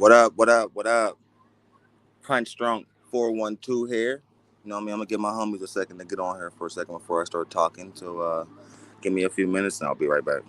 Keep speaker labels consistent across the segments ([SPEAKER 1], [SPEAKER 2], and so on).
[SPEAKER 1] What up? What up? What up? Punch Drunk 412 here. You know what I mean? I'm gonna give my homies a second to get on here for a second before I start talking. So give me a few minutes and I'll be right back.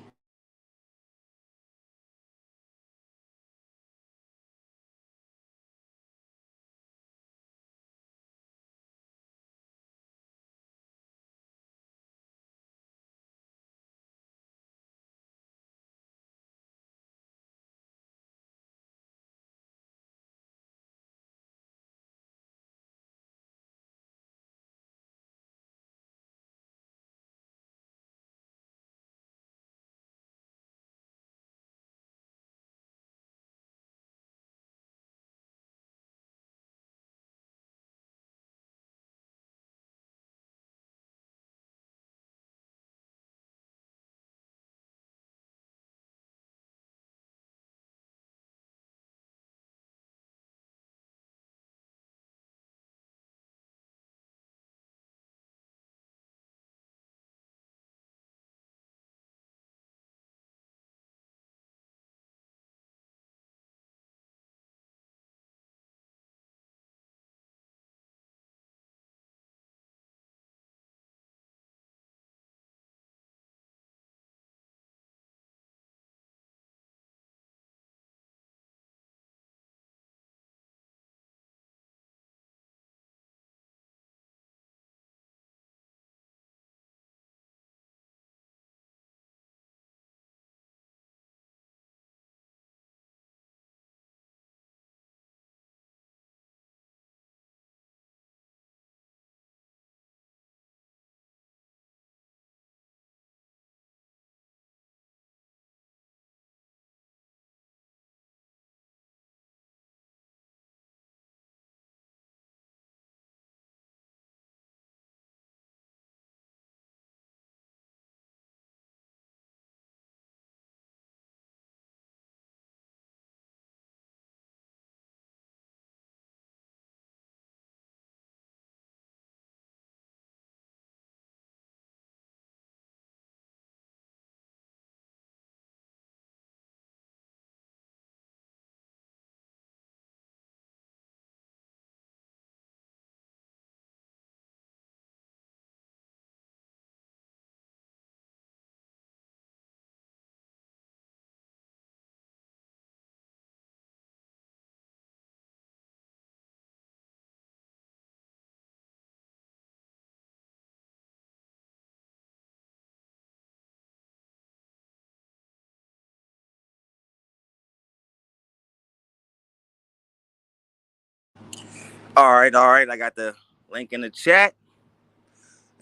[SPEAKER 1] All right. I got the link in the chat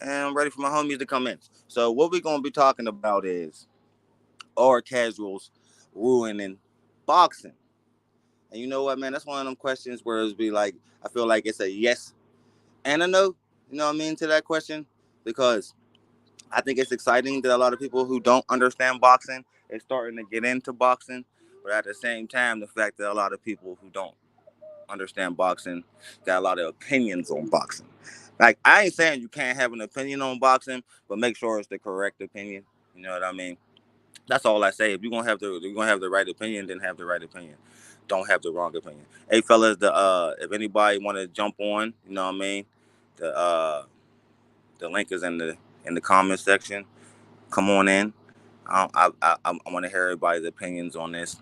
[SPEAKER 1] and I'm ready for my homies to come in. So what we're gonna be talking about is are casuals ruining boxing? And you know what, man? That's one of them questions where it's be like, I feel like it's a yes and a no. You know what I mean to that question because I think it's exciting that a lot of people who don't understand boxing is starting to get into boxing. But at the same time, the fact that a lot of people who don't understand boxing got a lot of opinions on boxing. Like I ain't saying you can't have an opinion on boxing, but make sure it's the correct opinion. You know what I mean? That's all I say. If you're gonna have the right opinion, then have the right opinion. Don't have the wrong opinion. Hey fellas, the if anybody want to jump on, you know what I mean? The the link is in the comment section. Come on in. I want to hear everybody's opinions on this,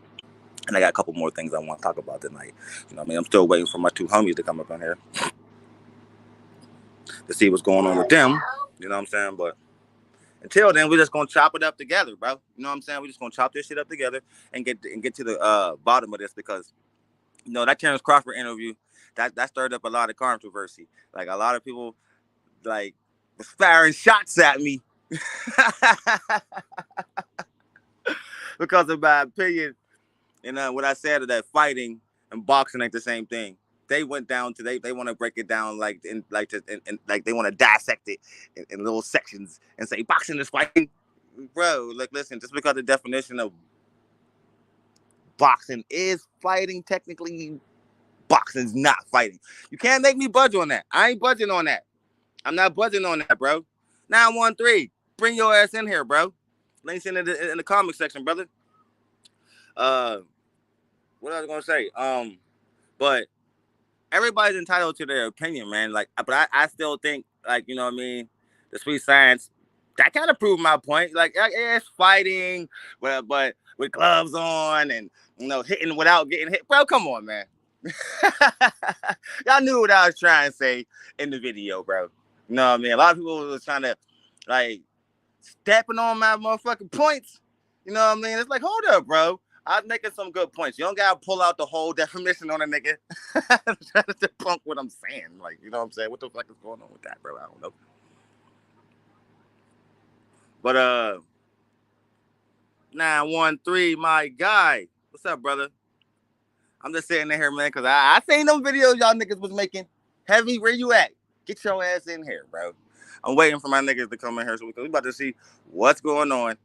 [SPEAKER 1] and I got a couple more things I want to talk about tonight. You know what I mean? I'm still waiting for my two homies to come up in here to see what's going on with them. You know what I'm saying? But until then, we're just gonna chop it up together, bro. You know what I'm saying? We're just gonna chop this shit up together and get to the bottom of this because you know that Terrence Crawford interview that stirred up a lot of controversy. Like a lot of people like was firing shots at me because of my opinion and what I said of that fighting and boxing ain't the same thing. They went down to they want to break it down like they want to dissect it in little sections and say boxing is fighting, bro. Like listen, just because the definition of boxing is fighting, technically boxing's not fighting. You can't make me budge on that. I ain't budging on that. I'm not budging on that, bro. 913, bring your ass in here, bro. Links in the comment section, brother. Uh, what I was gonna say. But everybody's entitled to their opinion, man. Like, but I still think, like, you know what I mean, the Sweet Science, that kind of proved my point. Like, yeah, it's fighting, but with gloves on and, you know, hitting without getting hit. Bro, come on, man. Y'all knew what I was trying to say in the video, bro. You know what I mean? A lot of people was trying to, like, stepping on my motherfucking points. You know what I mean? It's like, hold up, bro. I was making some good points. You don't gotta pull out the whole definition on a nigga. Try to debunk what I'm saying. Like, you know what I'm saying? What the fuck is going on with that, bro? I don't know. But 913, my guy. What's up, brother? I'm just sitting in here, man, because I seen them videos y'all niggas was making. Heavy, where you at? Get your ass in here, bro. I'm waiting for my niggas to come in here, so we about to see what's going on.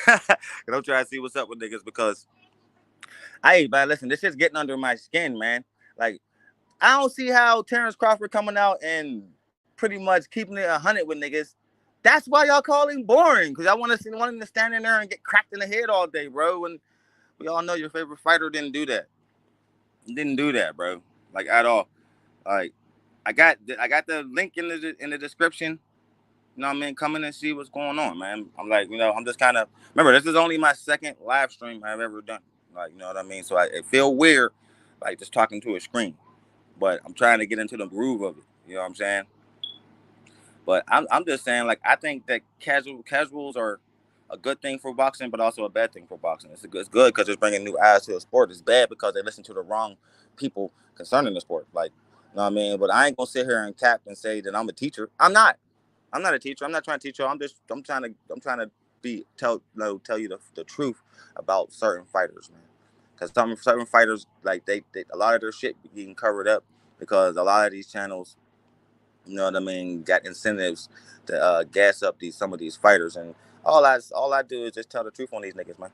[SPEAKER 1] I'm trying to see what's up with niggas because, hey, man, listen, this shit's getting under my skin, man. Like, I don't see how Terrence Crawford coming out and pretty much keeping it 100 with niggas. That's why y'all call him boring, because y'all want him to stand in there and get cracked in the head all day, bro. And we all know your favorite fighter didn't do that. Didn't do that, bro. Like, at all. Like, I got the link in the description. You know what I mean? Come in and see what's going on, man. I'm like, you know, I'm just kind of, remember, this is only my second live stream I've ever done. Like, you know what I mean? So it feel weird, like, just talking to a screen. But I'm trying to get into the groove of it. You know what I'm saying? But I'm just saying, like, I think that casuals are a good thing for boxing, but also a bad thing for boxing. It's good because it's bringing new eyes to the sport. It's bad because they listen to the wrong people concerning the sport. Like, you know what I mean? But I ain't gonna sit here and cap and say that I'm a teacher. I'm not a teacher. I'm not trying to teach you. I'm trying to tell you the truth about certain fighters, man. Because some certain fighters, like, they a lot of their shit being covered up because a lot of these channels, you know what I mean, got incentives to gas up some of these fighters, and all I do is just tell the truth on these niggas, man.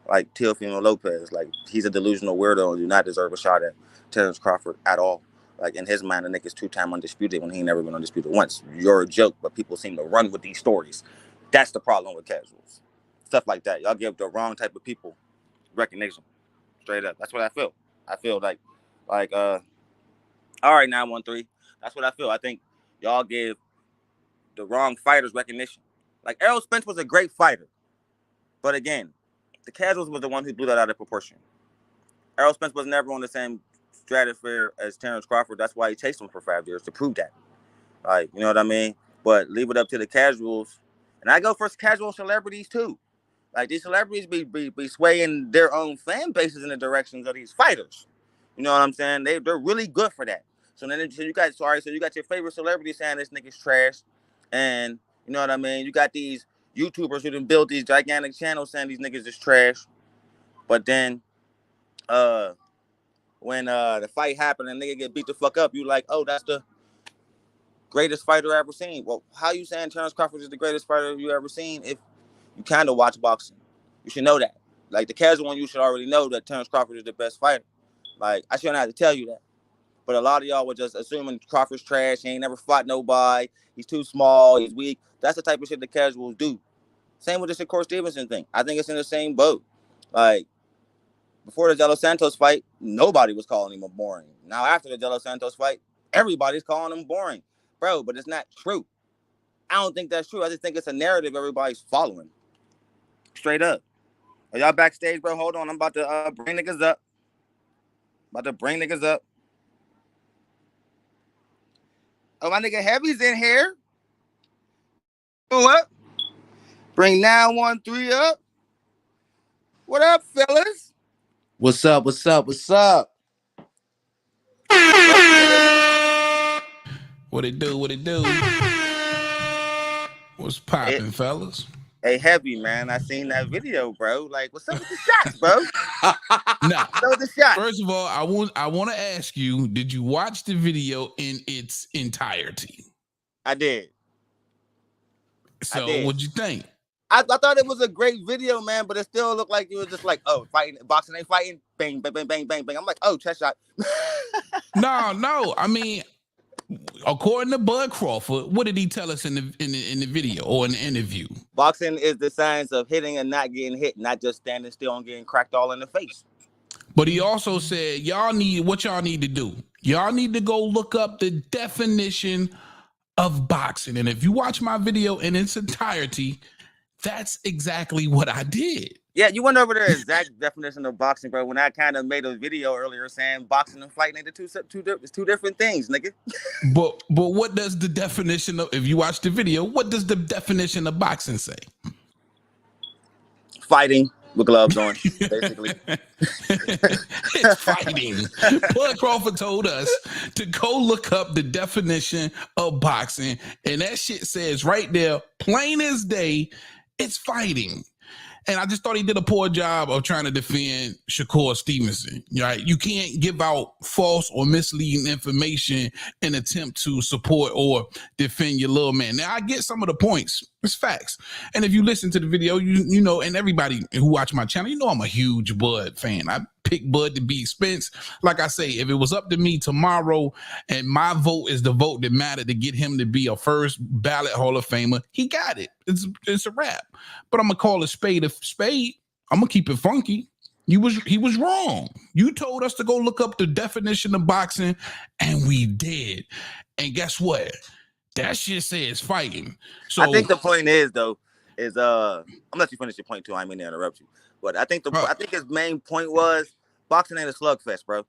[SPEAKER 1] Like Teofimo Lopez, like, he's a delusional weirdo and do not deserve a shot at Terrence Crawford at all. Like, in his mind, the nigga's 2-time undisputed when he never been undisputed once. You're a joke, but people seem to run with these stories. That's the problem with casuals. Stuff like that. Y'all give the wrong type of people recognition. Straight up. That's what I feel. I feel like all right, 913. That's what I feel. I think y'all give the wrong fighters recognition. Like, Errol Spence was a great fighter, but again, the casuals was the one who blew that out of proportion. Errol Spence was never on the same stratosphere as Terrence Crawford. That's why he chased him for 5 years, to prove that. Like, you know what I mean? But leave it up to the casuals. And I go for casual celebrities too. Like, these celebrities be swaying their own fan bases in the directions of these fighters. You know what I'm saying? They're really good for that. So you got your favorite celebrity saying this nigga's trash, and you know what I mean? You got these YouTubers who done built these gigantic channels saying these niggas is trash. But then when the fight happened and nigga get beat the fuck up, you like, oh, that's the greatest fighter I ever seen. Well, how you saying Terrence Crawford is the greatest fighter you ever seen if you kind of watch boxing? You should know that. Like, the casual one, you should already know that Terrence Crawford is the best fighter. Like, I shouldn't have to tell you that. But a lot of y'all were just assuming Crawford's trash. He ain't never fought nobody. He's too small. He's weak. That's the type of shit the casuals do. Same with this Shakur Stevenson thing. I think it's in the same boat. Like, before the De Los Santos fight, nobody was calling him boring. Now, after the De Los Santos fight, everybody's calling him boring. Bro, but it's not true. I don't think that's true. I just think it's a narrative everybody's following. Straight up. Are y'all backstage, bro? Hold on. I'm about to bring niggas up. Oh, my nigga Heavy's in here. What? Bring 913 up. What up, fellas?
[SPEAKER 2] What's up? What's up? What's up?
[SPEAKER 3] What it do? What it do? What's popping, fellas?
[SPEAKER 1] Hey, Heavy, man. I seen that video, bro. Like, what's up with the shots, bro?
[SPEAKER 3] Nah.
[SPEAKER 1] So the shots.
[SPEAKER 3] First of all, I want to ask you, did you watch the video in its entirety?
[SPEAKER 1] I did.
[SPEAKER 3] So what'd you think?
[SPEAKER 1] I thought it was a great video, man, but it still looked like you was just like, oh, fighting, boxing ain't fighting, bang, bang, bang, bang, bang, bang. I'm like, oh, chest shot.
[SPEAKER 3] No. I mean, according to Bud Crawford, what did he tell us in the video or in the interview?
[SPEAKER 1] Boxing is the science of hitting and not getting hit, not just standing still and getting cracked all in the face.
[SPEAKER 3] But he also said, y'all need to do. Y'all need to go look up the definition of boxing. And if you watch my video in its entirety, that's exactly what I did.
[SPEAKER 1] Yeah, you went over the exact definition of boxing, bro. When I kind of made a video earlier saying boxing and fighting are two different things, nigga.
[SPEAKER 3] But what does the definition of, if you watch the video, what does the definition of boxing say?
[SPEAKER 1] Fighting with gloves on, basically.
[SPEAKER 3] It's fighting. Bud Crawford told us to go look up the definition of boxing, and that shit says right there, plain as day, it's fighting. And I just thought he did a poor job of trying to defend Shakur Stevenson. Right? You can't give out false or misleading information in attempt to support or defend your little man. Now, I get some of the points. It's facts. And if you listen to the video, you know, and everybody who watch my channel, you know I'm a huge Bud fan. I pick Bud to beat Spence. Like I say, if it was up to me tomorrow and my vote is the vote that mattered to get him to be a first ballot Hall of Famer, he got it. It's a wrap. But I'm going to call a spade a spade. I'm going to keep it funky. He was wrong. You told us to go look up the definition of boxing, and we did. And guess what? That shit says fighting. So
[SPEAKER 1] I think the point is I'm gonna let you finish your point too. I mean to interrupt you, but I think I think his main point was boxing ain't a slugfest, bro.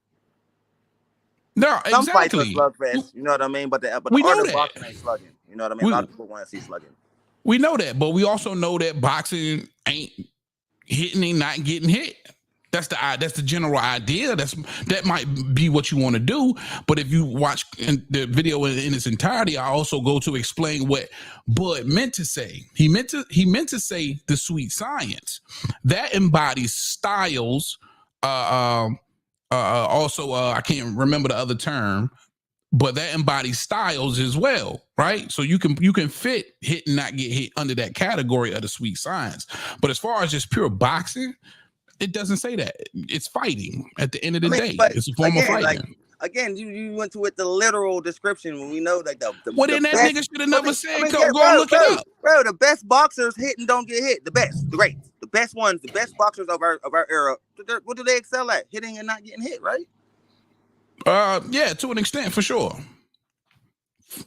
[SPEAKER 3] No,
[SPEAKER 1] Some fights are
[SPEAKER 3] exactly.
[SPEAKER 1] slugfest, you know what I mean. But the
[SPEAKER 3] We
[SPEAKER 1] art
[SPEAKER 3] know
[SPEAKER 1] of
[SPEAKER 3] that.
[SPEAKER 1] boxing ain't slugging. You know what I mean. A lot of people want to see slugging.
[SPEAKER 3] We know that, but we also know that boxing ain't hitting and not getting hit. That's the general idea. That might be what you want to do. But if you watch the video in its entirety, I also go to explain what Bud meant to say. He meant to say the sweet science that embodies styles. Also, I can't remember the other term, but that embodies styles as well, right? So you can fit hit and not get hit under that category of the sweet science. But as far as just pure boxing, it doesn't say that. It's fighting at the end of the day. It's a form of fighting.
[SPEAKER 1] Like, again, you went to it the literal description when we know like the
[SPEAKER 3] then that nigga should have never said go look
[SPEAKER 1] bro,
[SPEAKER 3] it up.
[SPEAKER 1] Bro, the best boxers hit and don't get hit. The best, the greats, the best ones, the best boxers of our era. What do they excel at? Hitting and not getting hit, right?
[SPEAKER 3] Yeah, to an extent, for sure.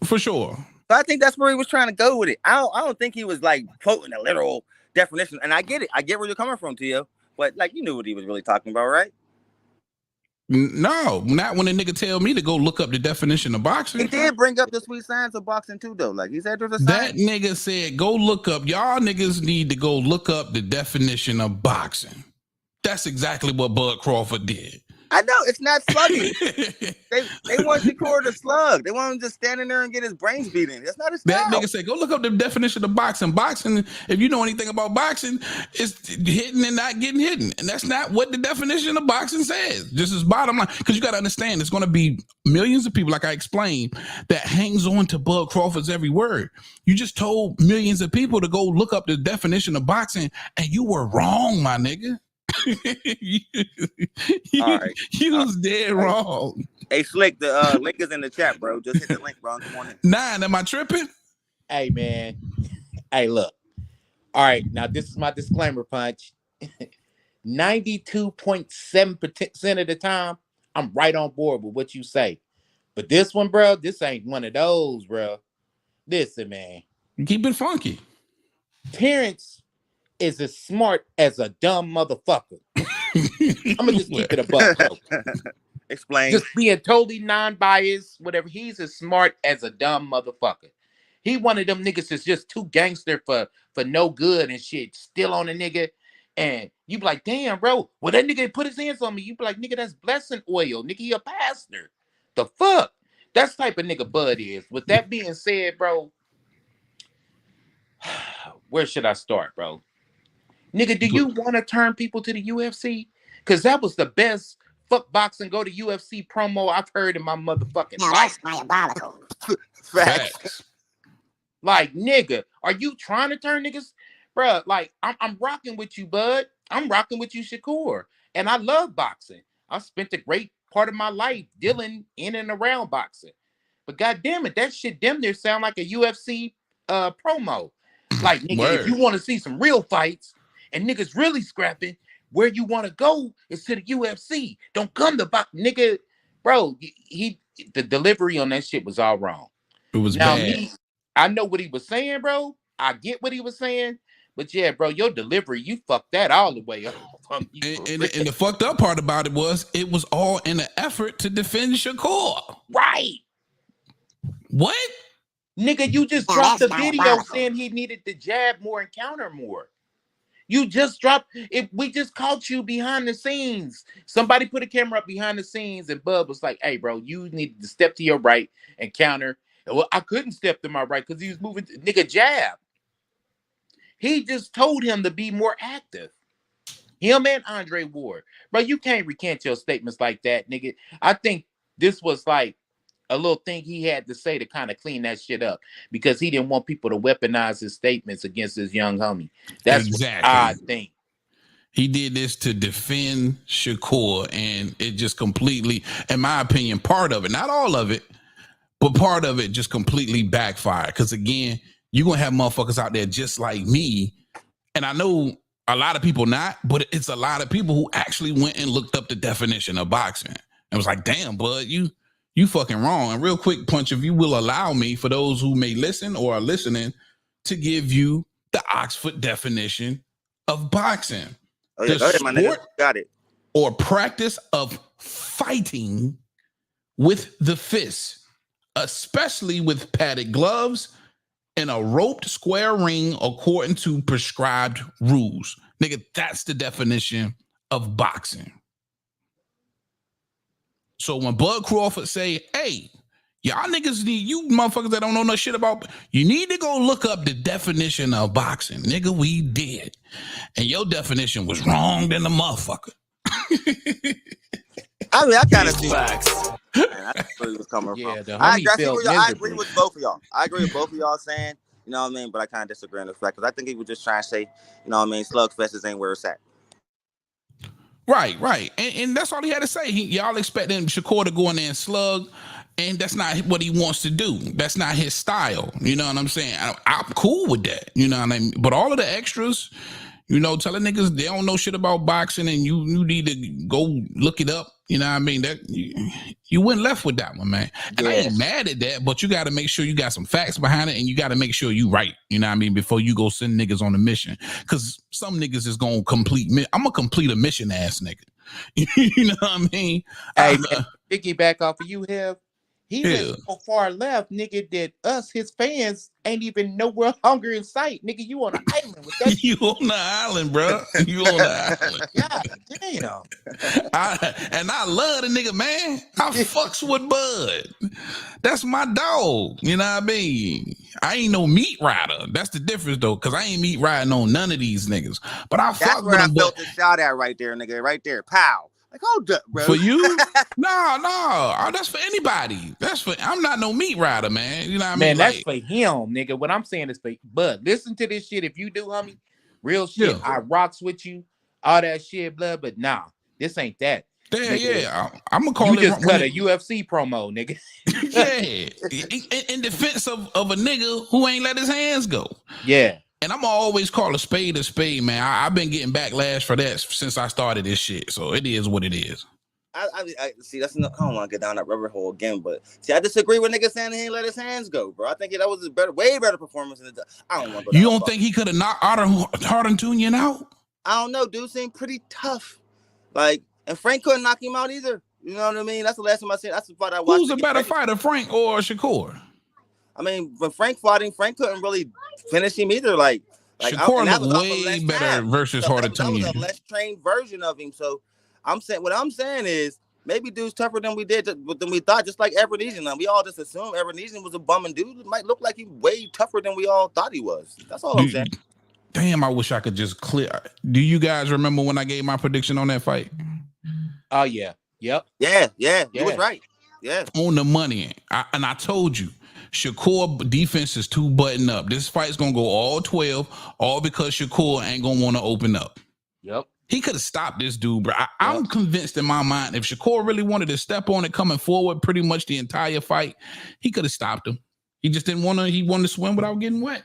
[SPEAKER 3] For sure.
[SPEAKER 1] But I think that's where he was trying to go with it. I don't think he was like quoting a literal definition. And I get it. I get where you're coming from, Tio. But like you knew what he was really talking about, right?
[SPEAKER 3] No, not when a nigga tell me to go look up the definition of boxing.
[SPEAKER 1] He did bring up the sweet science of boxing too, though. Like he said, there's a science.
[SPEAKER 3] That nigga said, go look up. Y'all niggas need to go look up the definition of boxing. That's exactly what Bud Crawford did.
[SPEAKER 1] I know it's not slugging. they want Shakur to slug. They want him just standing there and get his brains beaten. That's not his style.
[SPEAKER 3] That nigga said, go look up the definition of boxing. Boxing, if you know anything about boxing, is hitting and not getting hit. And that's not what the definition of boxing says. Just as bottom line. Because you got to understand, there's going to be millions of people, like I explained, that hangs on to Bud Crawford's every word. You just told millions of people to go look up the definition of boxing, and you were wrong, my nigga. you was dead wrong.
[SPEAKER 1] Hey, Slick, the link is in the chat, bro. Just hit the link, bro. Come on in.
[SPEAKER 3] 9, am I tripping?
[SPEAKER 2] Hey, man. Hey, look. All right, now this is my disclaimer punch. 92.7% of the time, I'm right on board with what you say. But this one, bro, this ain't one of those, bro. Listen, man.
[SPEAKER 3] Keep it funky.
[SPEAKER 2] Terrence is as smart as a dumb motherfucker. I'm gonna just keep it a buck, bro.
[SPEAKER 1] Explain.
[SPEAKER 2] Just being totally non-biased, whatever. He's as smart as a dumb motherfucker. He one of them niggas that's just too gangster for no good and shit. Still on a nigga, and you be like, damn, bro. Well, that nigga put his hands on me. You be like, nigga, that's blessing oil. Nigga, he a pastor. The fuck? That's the type of nigga Bud is. With that being said, bro, where should I start, bro? Nigga, do you want to turn people to the UFC? Because that was the best fuck boxing go to UFC promo I've heard in my motherfucking life.
[SPEAKER 4] That's diabolical.
[SPEAKER 1] Facts.
[SPEAKER 2] Like, nigga, are you trying to turn niggas? Bruh, like, I'm rocking with you, Bud. I'm rocking with you, Shakur. And I love boxing. I spent a great part of my life dealing in and around boxing. But goddamn it, that shit damn near sound like a UFC promo. Like, nigga, if you want to see some real fights, and niggas really scrapping, where you want to go is to the UFC. Don't come to box, nigga. Bro, the delivery on that shit was all wrong.
[SPEAKER 3] It was
[SPEAKER 2] Now
[SPEAKER 3] bad.
[SPEAKER 2] me, I know what he was saying, bro. I get what he was saying, but yeah, bro, your delivery, you fucked that all the way up.
[SPEAKER 3] And the fucked up part about it was all in an effort to defend Shakur.
[SPEAKER 2] Right.
[SPEAKER 3] What?
[SPEAKER 2] Nigga, you just dropped the video saying he needed to jab more and counter more. You just dropped it. We just caught you behind the scenes. Somebody put a camera up behind the scenes, and Bub was like, "Hey, bro, you need to step to your right and counter." Well, I couldn't step to my right because he was moving. Nigga, jab. He just told him to be more active. Him and Andre Ward, bro. You can't recant your statements like that, nigga. I think this was like a little thing he had to say to kind of clean that shit up because he didn't want people to weaponize his statements against his young homie. That's exactly what I think.
[SPEAKER 3] He did this to defend Shakur, and it just completely, in my opinion, part of it, not all of it, but part of it just completely backfired. Because again, you're going to have motherfuckers out there just like me. And I know a lot of people not, but it's a lot of people who actually went and looked up the definition of boxing. And was like, damn, bud, you fucking wrong. And real quick, Punch, if you will allow me, for those who may listen or are listening, to give you the Oxford definition of boxing.
[SPEAKER 1] Oh, yeah,
[SPEAKER 3] the
[SPEAKER 1] go ahead, my nigga. Got it.
[SPEAKER 3] Or practice of fighting with the fist, especially with padded gloves in a roped square ring according to prescribed rules. Nigga, that's the definition of boxing. So when Bud Crawford say, hey, y'all niggas need, you motherfuckers that don't know no shit about, you need to go look up the definition of boxing. Nigga, we did. And your definition was wrong than the motherfucker.
[SPEAKER 1] I mean, I kind of see facts. That's where he was coming from. I agree with both of y'all. I agree with both of y'all saying, you know what I mean? But I kind of disagree on the fact because I think he was just trying to say, you know what I mean? Slugfest ain't where it's at.
[SPEAKER 3] Right. And that's all he had to say. Y'all expecting Shakur to go in there and slug, and that's not what he wants to do. That's not his style. You know what I'm saying? I'm cool with that. You know what I mean? But all of the extras, you know, telling niggas they don't know shit about boxing and you need to go look it up. You know what I mean? That you went left with that one, man. And I ain't mad at that, but you got to make sure you got some facts behind it, and you got to make sure you right. You know what I mean? Before you go send niggas on a mission, because some niggas is gonna I'm gonna complete a mission ass nigga. You know what I mean?
[SPEAKER 2] Hey, man, piggyback off of you, Hev. He went so far left, nigga, that us, his fans, ain't even nowhere hunger in sight. Nigga, you on an island with that.
[SPEAKER 3] You on the island, bro. You on the island.
[SPEAKER 2] God
[SPEAKER 3] damn. I love the nigga, man. I fucks with Bud. That's my dog. You know what I mean? I ain't no meat rider. That's the difference, though, because I ain't meat riding on none of these niggas. But I fuck with them.
[SPEAKER 1] That's where I felt the shot at right there, nigga. Right there. Pow. Like, hold up, bro.
[SPEAKER 3] For you? No. That's for anybody. I'm not no meat rider, man. You know what I mean?
[SPEAKER 2] Man, that's for him, nigga. What I'm saying is for Bud. Listen to this shit. If you do, homie, real shit. I rocks with you, all that shit, blood. But nah, this ain't that.
[SPEAKER 3] Yeah. I'm gonna call
[SPEAKER 2] you it. You just cut a UFC promo, nigga.
[SPEAKER 3] In defense of a nigga who ain't let his hands go.
[SPEAKER 2] Yeah.
[SPEAKER 3] And I'm always call a spade, man. I've been getting backlash for that since I started this shit. So it is what it is.
[SPEAKER 1] I see. I don't want to get down that rubber hole again, but see, I disagree with niggas saying he ain't let his hands go, bro. I think that was a way better performance than I don't want to go.
[SPEAKER 3] You don't think he could have knocked Artentunian out?
[SPEAKER 1] I don't know. Dude seemed pretty tough. Like, and Frank couldn't knock him out either. You know what I mean? That's the last time I said. That's the fight I watched.
[SPEAKER 3] Who's a better fighter, Frank or Shakur?
[SPEAKER 1] I mean, when Frank fought him, Frank couldn't really finish him either. Like
[SPEAKER 3] Shakur looked way better versus Artentunian.
[SPEAKER 1] That was a less trained version of him. So what I'm saying is maybe dude's tougher than we thought. Just like Evernesian. We all just assumed Evernesian was a bumming dude. It might look like he way tougher than we all thought he was. That's all I'm saying.
[SPEAKER 3] Damn, I wish I could just clear. Do you guys remember when I gave my prediction on that fight?
[SPEAKER 2] Oh yeah. Yep.
[SPEAKER 1] Yeah. You was right. Yeah.
[SPEAKER 3] On the money. And I told you. Shakur defense is too buttoned up. This fight's gonna go all 12, all because Shakur ain't gonna want to open up.
[SPEAKER 2] Yep.
[SPEAKER 3] He could have stopped this dude, bro. I'm convinced in my mind, if Shakur really wanted to step on it coming forward pretty much the entire fight, he could have stopped him. He just didn't want to, he wanted to swim without getting wet.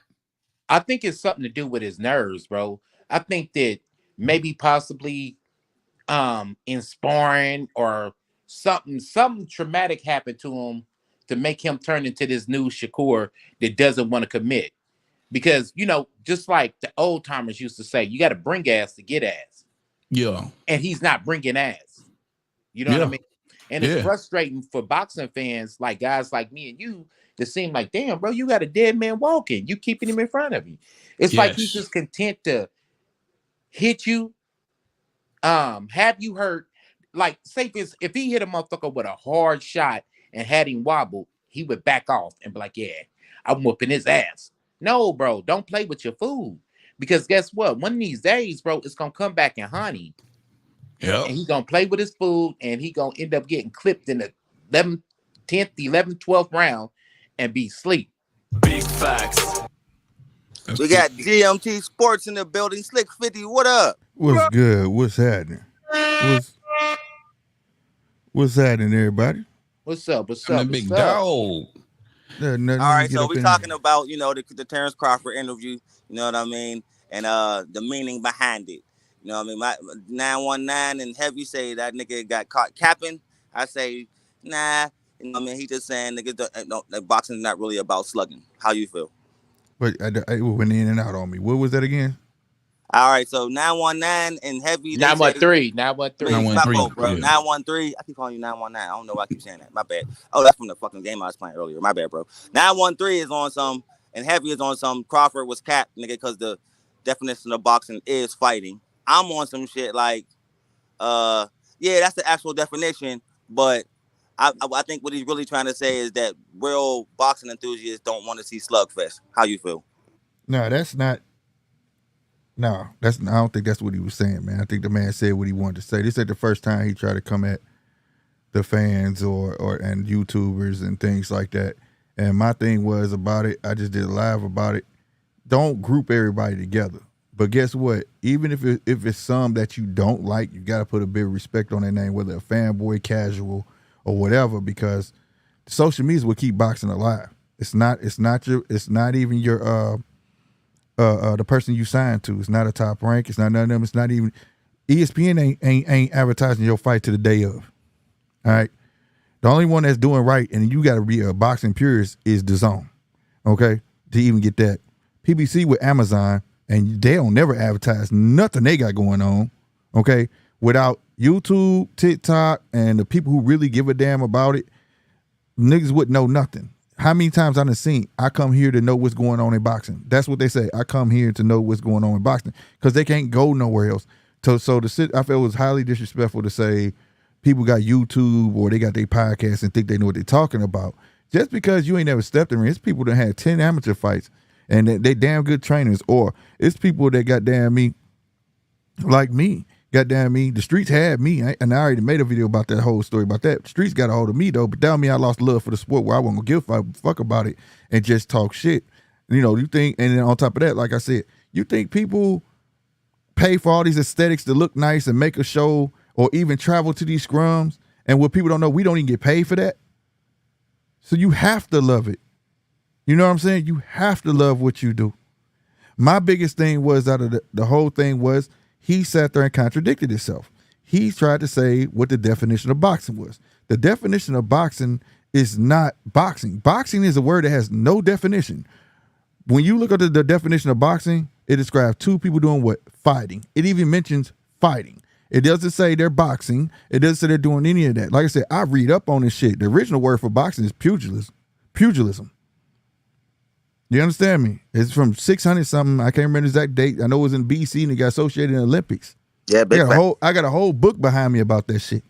[SPEAKER 2] I think it's something to do with his nerves, bro. I think that maybe possibly in sparring or something traumatic happened to him to make him turn into this new Shakur that doesn't want to commit. Because, just like the old timers used to say, you got to bring ass to get ass.
[SPEAKER 3] Yeah.
[SPEAKER 2] And he's not bringing ass. You know what I mean? And it's frustrating for boxing fans, like guys like me and you, that seem like, damn, bro, you got a dead man walking. You keeping him in front of you. It's like he's just content to hit you, have you hurt. Like, say if he hit a motherfucker with a hard shot and had him wobble, he would back off and be like, yeah, I'm whooping his ass. No, bro, don't play with your food. Because guess what? One of these days, bro, it's going to come back and haunt him.
[SPEAKER 3] Yeah.
[SPEAKER 2] And he's going to play with his food, and he's going to end up getting clipped in the 10th, 11th, 12th round and be asleep.
[SPEAKER 4] Big facts.
[SPEAKER 1] We got GMT Sports in the building. Slick 50, what up?
[SPEAKER 5] What's good? What's happening? What's happening, everybody?
[SPEAKER 2] What's up? What's
[SPEAKER 3] I'm
[SPEAKER 2] up?
[SPEAKER 3] the big
[SPEAKER 2] What's up?
[SPEAKER 3] dog.
[SPEAKER 1] All right, so we're talking about, the Terrence Crawford interview, you know what I mean? And the meaning behind it. You know what I mean? My 919 and Heavy say that nigga got caught capping. I say, nah. You know what I mean? He just saying niggas boxing is not really about slugging. How you feel?
[SPEAKER 5] But it went in and out on me. What was that again?
[SPEAKER 1] All right, so 919 and Heavy.
[SPEAKER 2] 913. 913.
[SPEAKER 1] 913. Bro. 913. I keep calling you 919. I don't know why I keep saying that. My bad. Oh, that's from the fucking game I was playing earlier. My bad, bro. 913 is on some, and Heavy is on some. Crawford was capped, nigga, because the definition of boxing is fighting. I'm on some shit like, yeah, that's the actual definition, but I think what he's really trying to say is that real boxing enthusiasts don't want to see slugfest. How you feel?
[SPEAKER 5] No, that's not. No, I don't think that's what he was saying, man. I think the man said what he wanted to say. This ain't the first time he tried to come at the fans and YouTubers and things like that. And my thing was about it, I just did a live about it. Don't group everybody together. But guess what? Even if it's some that you don't like, you got to put a bit of respect on their name, whether a fanboy, casual, or whatever, because social media will keep boxing alive. It's not even your the person you signed to. It's not a Top Rank. It's not none of them. It's not even ESPN ain't advertising your fight to the day of. All right. The only one that's doing right, and you got to be a boxing purist, is DAZN. Okay, to even get that. PBC with Amazon, and they don't never advertise nothing they got going on. Okay, without YouTube, TikTok, and the people who really give a damn about it, niggas wouldn't know nothing. How many times I done seen, I come here to know what's going on in boxing. That's what they say. I come here to know what's going on in boxing because they can't go nowhere else. So I felt it was highly disrespectful to say people got YouTube or they got their podcast and think they know what they're talking about. Just because you ain't never stepped in, it's people that had 10 amateur fights and they damn good trainers, or it's people that goddamn me, like me. Goddamn me, the streets had me, and I already made a video about that whole story about that. The streets got a hold of me though, but that don't mean I lost love for the sport where I wasn't gonna give a fuck about it and just talk shit. You think, and then on top of that, like I said, you think people pay for all these aesthetics to look nice and make a show or even travel to these scrums, and what people don't know, we don't even get paid for that. So you have to love it. You know what I'm saying? You have to love what you do. My biggest thing was out of the whole thing was, he sat there and contradicted himself. He tried to say what the definition of boxing was. The definition of boxing is not boxing. Boxing is a word that has no definition. When you look at the definition of boxing, it describes two people doing what? Fighting. It even mentions fighting. It doesn't say they're boxing. It doesn't say they're doing any of that. Like I said, I read up on this shit. The original word for boxing is pugilism. You understand me? It's from 600 something. I can't remember the exact date. I know it was in BC and it got associated in the Olympics.
[SPEAKER 1] Yeah,
[SPEAKER 5] I got a whole book behind me about that shit.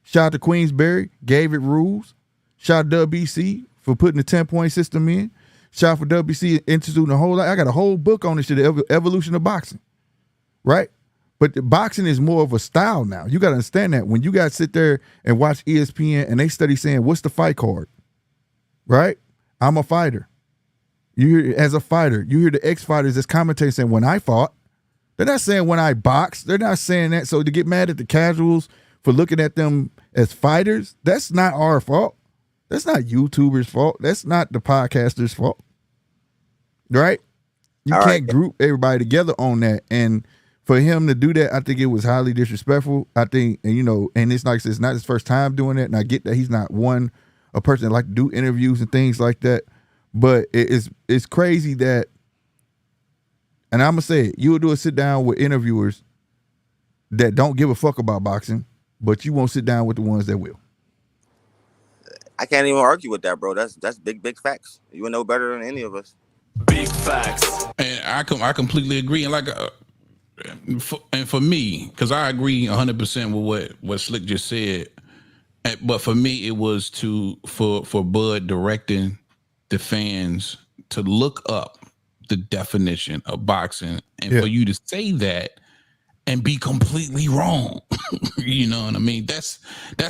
[SPEAKER 5] Shout out to Queensberry, gave it rules. Shout out to WBC for putting the 10-point system in. Shout out for WBC instituting a whole lot. I got a whole book on this shit, the evolution of boxing. Right? But the boxing is more of a style now. You got to understand that. When you guys sit there and watch ESPN and they study saying, what's the fight card? Right? I'm a fighter. You hear, as a fighter, you hear the ex-fighters that's commentating saying, when I fought. They're not saying when I boxed. They're not saying that. So to get mad at the casuals for looking at them as fighters, that's not our fault. That's not YouTubers' fault. That's not the podcasters' fault. Right? You can't group everybody together on that. And for him to do that, I think it was highly disrespectful. I think, and you know, and it's like it's not his first time doing it, and I get that he's not a person that like to do interviews and things like that. But it's crazy that, and I'm gonna say it, you will do a sit down with interviewers that don't give a fuck about boxing, but you won't sit down with the ones that will.
[SPEAKER 1] I can't even argue with that, bro. That's big facts. You would know better than any of us.
[SPEAKER 4] Big facts.
[SPEAKER 3] And I completely agree. And like, for me, because I agree 100% with what Slick just said. But for me, it was for Bud directing the fans to look up the definition of boxing, and for you to say that and be completely wrong. You know what I mean? That's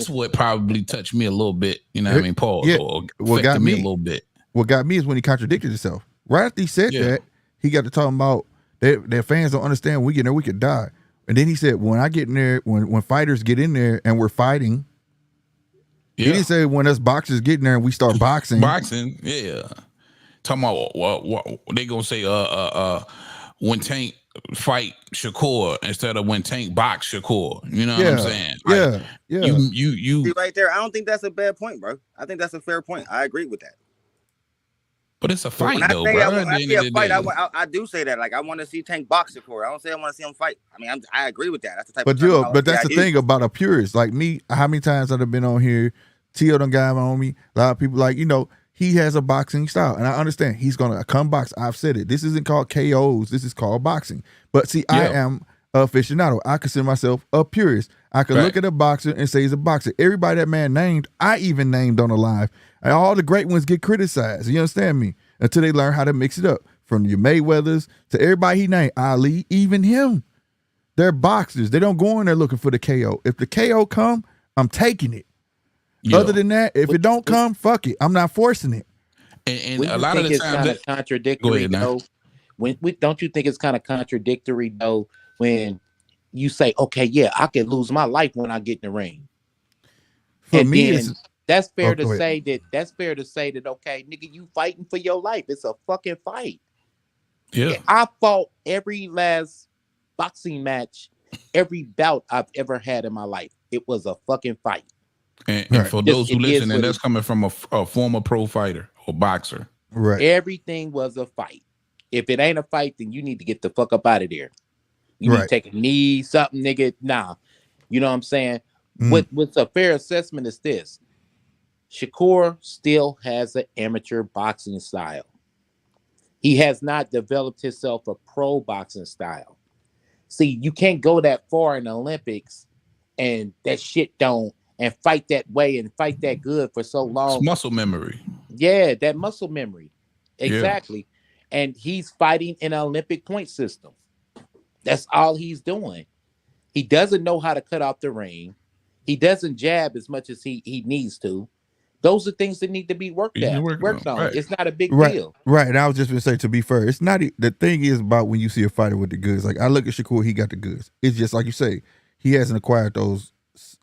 [SPEAKER 3] what probably touched me a little bit. You know what I mean? Pause.
[SPEAKER 5] Yeah.
[SPEAKER 3] Or
[SPEAKER 5] What got
[SPEAKER 3] affected me a
[SPEAKER 5] me-
[SPEAKER 3] little bit.
[SPEAKER 5] What got me is when he contradicted himself. Right after he said that, he got to talking about their fans don't understand. When we get in there, we could die. And then he said, when I get in there, when fighters get in there and we're fighting, he didn't say when us boxers get in there and we start boxing.
[SPEAKER 3] Boxing, yeah. Talking about what they gonna say? When Tank fight Shakur instead of when Tank box Shakur. You know what I'm saying? Like,
[SPEAKER 5] yeah.
[SPEAKER 3] You
[SPEAKER 1] See, right there, I don't think that's a bad point, bro. I think that's a fair point. I agree with that.
[SPEAKER 3] But it's a fight,
[SPEAKER 1] When
[SPEAKER 3] though,
[SPEAKER 1] I say
[SPEAKER 3] bro.
[SPEAKER 1] when I see a fight, I do say that. Like, I want to see Tank box Shakur. I don't say I want to see him fight. I mean, I agree with that. That's the type
[SPEAKER 5] But
[SPEAKER 1] of terminology
[SPEAKER 5] but that's
[SPEAKER 1] I
[SPEAKER 5] the
[SPEAKER 1] use.
[SPEAKER 5] thing about a purist. Like me, how many times I've been on here, Tio done got on me. A lot of people like, you know, he has a boxing style. And I understand he's gonna come box. I've said it. This isn't called KOs. This is called boxing. But see, I am a aficionado. I consider myself a purist. I can look at a boxer and say he's a boxer. Everybody that man named, I even named on the live. And all the great ones get criticized. You understand me? Until they learn how to mix it up. From your Mayweathers to everybody he named, Ali, even him. They're boxers. They don't go in there looking for the KO. If the KO come, I'm taking it. Other than that, if it don't come, fuck it. I'm not forcing it.
[SPEAKER 3] And a lot of the
[SPEAKER 2] it's
[SPEAKER 3] times
[SPEAKER 2] kind
[SPEAKER 3] that,
[SPEAKER 2] of contradictory though. Don't you think it's kind of contradictory though when you say, okay, yeah, I can lose my life when I get in the ring.
[SPEAKER 5] For
[SPEAKER 2] And
[SPEAKER 5] me,
[SPEAKER 2] then that's fair to
[SPEAKER 5] go ahead.
[SPEAKER 2] say that. That's fair to say that. Okay, nigga, you fighting for your life. It's a fucking fight. I fought every last boxing match, every bout I've ever had in my life. It was a fucking fight.
[SPEAKER 3] And for those who
[SPEAKER 2] It is
[SPEAKER 3] listen,
[SPEAKER 2] what
[SPEAKER 3] and
[SPEAKER 2] it
[SPEAKER 3] that's coming from a former pro fighter or boxer.
[SPEAKER 5] Right.
[SPEAKER 2] Everything was a fight. If it ain't a fight, then you need to get the fuck up out of there. You need to take a knee, something, nigga. Nah. You know what I'm saying? What's a fair assessment is this. Shakur still has an amateur boxing style. He has not developed himself a pro boxing style. See, you can't go that far in the Olympics and that shit don't, and fight that way and fight that good for so long.
[SPEAKER 3] It's muscle memory.
[SPEAKER 2] Yeah, that muscle memory. Exactly.
[SPEAKER 3] Yeah.
[SPEAKER 2] And he's fighting in an Olympic point system. That's all he's doing. He doesn't know how to cut off the ring. He doesn't jab as much as he needs to. Those are things that need to be worked on.
[SPEAKER 3] Right.
[SPEAKER 2] It's not a big deal.
[SPEAKER 5] Right. And I was just going to say, to be fair, it's not, the thing is about when you see a fighter with the goods. Like, I look at Shakur, he got the goods. It's just like you say, he hasn't acquired those,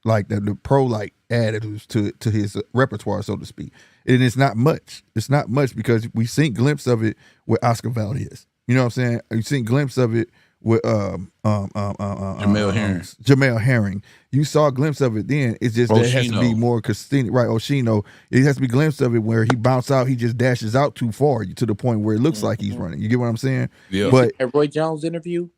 [SPEAKER 5] like the pro like additives to his repertoire, so to speak. And it's not much. It's not much because we've seen glimpse of it with Oscar Valdez. You know what I'm saying? You've seen glimpse of it with Jamel Herring. You saw a glimpse of it then. It's just that it has to be more consistent. Right, Oshino. It has to be a glimpse of it where he bounce out, he just dashes out too far to the point where it looks like he's running. You get what I'm saying?
[SPEAKER 3] Yeah.
[SPEAKER 5] But
[SPEAKER 2] at Roy Jones interview?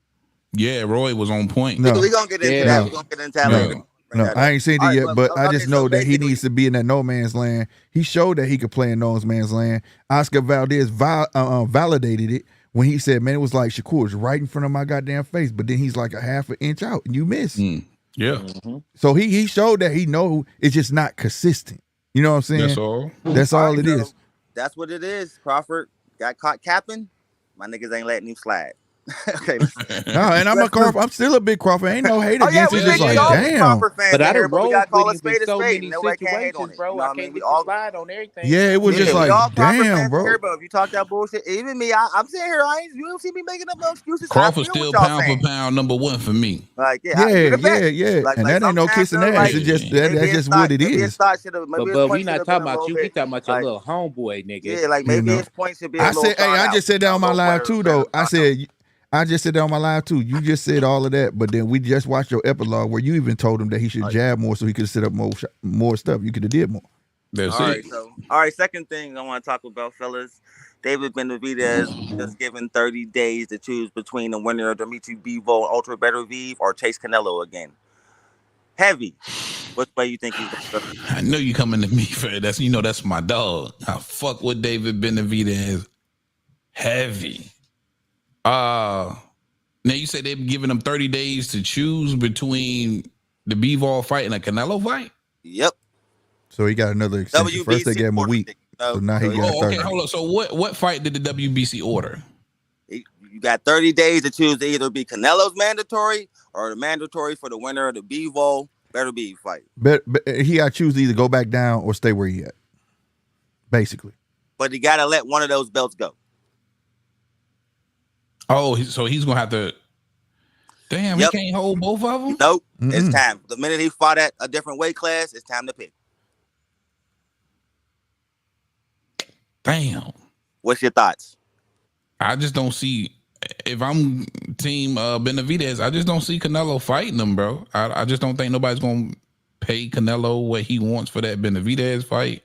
[SPEAKER 3] Yeah, Roy was on point.
[SPEAKER 5] No.
[SPEAKER 1] We're going to get into that. We're going to get into that later.
[SPEAKER 5] No, I ain't seen it yet, but I just know that he needs to be in that no man's land. He showed that he could play in no man's land. Oscar Valdez validated it when he said, man, it was like Shakur's right in front of my goddamn face, but then he's like a half an inch out and you miss.
[SPEAKER 3] Yeah.
[SPEAKER 5] So he showed that he know it's just not consistent. You know what I'm saying?
[SPEAKER 3] That's all.
[SPEAKER 5] That's all it is.
[SPEAKER 1] That's what it is. Crawford got caught capping. My niggas ain't letting him slide. Okay.
[SPEAKER 5] No, and I'm still a big Crawford. Ain't no hate against it. Just like, damn.
[SPEAKER 2] But I don't roll
[SPEAKER 1] got call a
[SPEAKER 2] with
[SPEAKER 1] spade a
[SPEAKER 2] so
[SPEAKER 1] spade.
[SPEAKER 2] many
[SPEAKER 1] Nobody can't hate on
[SPEAKER 2] situations,
[SPEAKER 1] it.
[SPEAKER 2] bro.
[SPEAKER 1] You know
[SPEAKER 2] I
[SPEAKER 1] what I mean?
[SPEAKER 2] can't
[SPEAKER 1] We
[SPEAKER 2] get
[SPEAKER 1] all
[SPEAKER 2] slide on everything.
[SPEAKER 5] Yeah, it was just
[SPEAKER 1] we
[SPEAKER 5] like,
[SPEAKER 1] all Crawford
[SPEAKER 5] damn,
[SPEAKER 1] fans
[SPEAKER 5] bro.
[SPEAKER 1] here, but if you talk that bullshit, even me, I'm sitting here. You don't see me making up no excuses.
[SPEAKER 3] Crawford still pound for pound number one for me.
[SPEAKER 1] Like,
[SPEAKER 5] Yeah. And that ain't no kissing ass. It's just that's just what it is.
[SPEAKER 2] But we not talking about you. We talking about your little homeboy, nigga.
[SPEAKER 1] Yeah, like maybe his point should be.
[SPEAKER 5] I said, hey, I just said that on my live too, though. I I just said that on my live too. You just said all of that, but then we just watched your epilogue where you even told him that he should jab more so he could set up more stuff. You could have did more.
[SPEAKER 3] That's
[SPEAKER 1] All
[SPEAKER 3] it.
[SPEAKER 1] right, so second thing I want to talk about, fellas. David Benavidez just given 30 days to choose between the winner of Dimitri Bivol Ultra Beterbiev or Chase Canelo again. Heavy. Which way you think he's gonna go?
[SPEAKER 3] I know you coming to me for it. That's my dog. I fuck with David Benavidez. Heavy. Now you say they've given him 30 days to choose between the Bivol fight and a Canelo fight?
[SPEAKER 1] Yep.
[SPEAKER 5] So he got another extension. First they gave him a week. So now he got 30.
[SPEAKER 3] Okay, hold on. So what fight did the WBC order?
[SPEAKER 1] You got 30 days to choose to either be Canelo's mandatory or the mandatory for the winner of the Bivol Beterbiev fight.
[SPEAKER 5] But he got to choose to either go back down or stay where he at. Basically.
[SPEAKER 1] But he got to let one of those belts go.
[SPEAKER 3] Oh, so he's gonna have to. Damn,
[SPEAKER 1] Yep.
[SPEAKER 3] He can't hold both of them.
[SPEAKER 1] Nope. It's time. The minute he fought at a different weight class, it's time to pick.
[SPEAKER 3] Damn.
[SPEAKER 1] What's your thoughts?
[SPEAKER 3] I just don't see. If I'm team Benavidez, I just don't see Canelo fighting him, bro. I just don't think nobody's gonna pay Canelo what he wants for that Benavidez fight.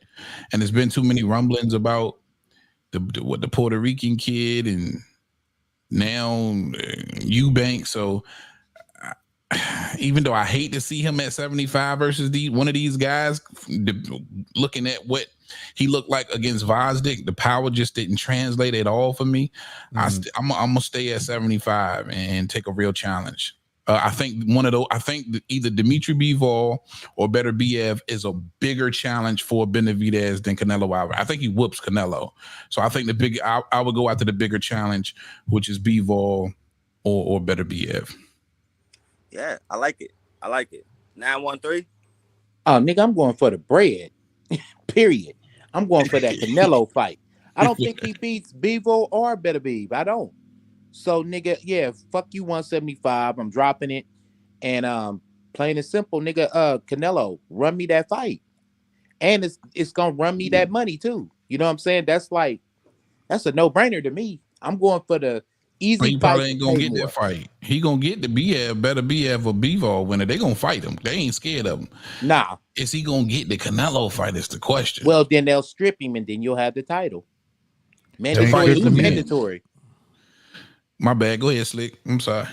[SPEAKER 3] And there's been too many rumblings about the Puerto Rican kid and now Eubank. So even though I hate to see him at 75 versus one of these guys, looking at what he looked like against Vosdick, the power just didn't translate at all for me. I'm gonna stay at 75 and take a real challenge. I think either Dimitri Bivol or Beterbiev is a bigger challenge for Benavidez than Canelo Alvarez. I think he whoops Canelo, so I think I would go after the bigger challenge, which is Bivol or Beterbiev.
[SPEAKER 1] Yeah, I like it. 913.
[SPEAKER 2] Oh, nigga, I'm going for the bread. Period. I'm going for that Canelo fight. I don't think he beats Bivol or Beterbiev. I don't. So, nigga, yeah, fuck you 175. I'm dropping it. And plain and simple, nigga, Canelo, run me that fight. And it's gonna run me that money too. You know what I'm saying? That's a no-brainer to me. I'm going for the easy
[SPEAKER 3] He
[SPEAKER 2] fight.
[SPEAKER 3] probably ain't gonna get that fight. He gonna get the Beterbiev or Bivol winner. They gonna fight him. They ain't scared of him.
[SPEAKER 2] Nah.
[SPEAKER 3] Is he gonna get the Canelo fight? Is the question.
[SPEAKER 2] Well, then they'll strip him and then you'll have the title. Mandatory.
[SPEAKER 3] My bad. Go ahead, Slick. I'm sorry.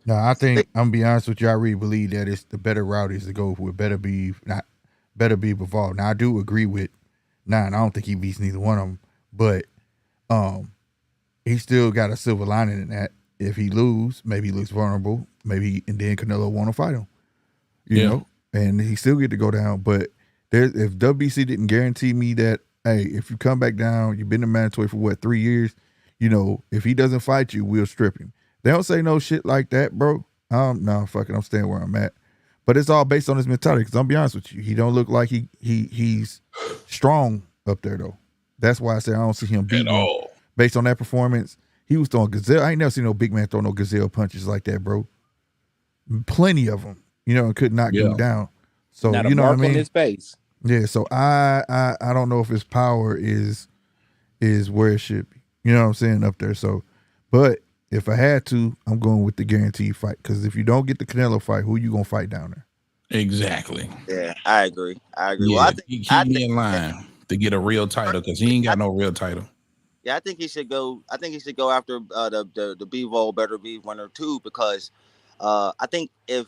[SPEAKER 5] No, I think I'm gonna be honest with you. I really believe that it's the better route is to go with Beterbiev Bivol. Now I do agree with I don't think he beats neither one of them, but he still got a silver lining in that. If he lose, maybe he looks vulnerable, and then Canelo want to fight him, you know, and he still get to go down. But if WBC didn't guarantee me that, hey, if you come back down, you've been in mandatory for 3 years, you know, if he doesn't fight you, we'll strip him. They don't say no shit like that, bro. No, fuck it, I'm staying where I'm at. But it's all based on his mentality. Because I'll be honest with you, he don't look like he's strong up there though. That's why I say I don't see him beating him. Based on that performance, he was throwing gazelle. I ain't never seen no big man throw no gazelle punches like that, bro. Plenty of them, you know, and could knock him down. So
[SPEAKER 2] not
[SPEAKER 5] you know what I mean?
[SPEAKER 2] On his face.
[SPEAKER 5] Yeah. So I don't know if his power is where it should be. You know what I'm saying up there. So, but if I had to, I'm going with the guaranteed fight. Because if you don't get the Canelo fight, who you gonna fight down there?
[SPEAKER 3] Exactly.
[SPEAKER 1] Yeah, I agree.
[SPEAKER 3] Yeah,
[SPEAKER 1] well, I
[SPEAKER 3] keep me in line to get a real title because he ain't got no real title.
[SPEAKER 1] Yeah, I think he should go. I think he should go after the Bivol Beterbiev winner too, because I think if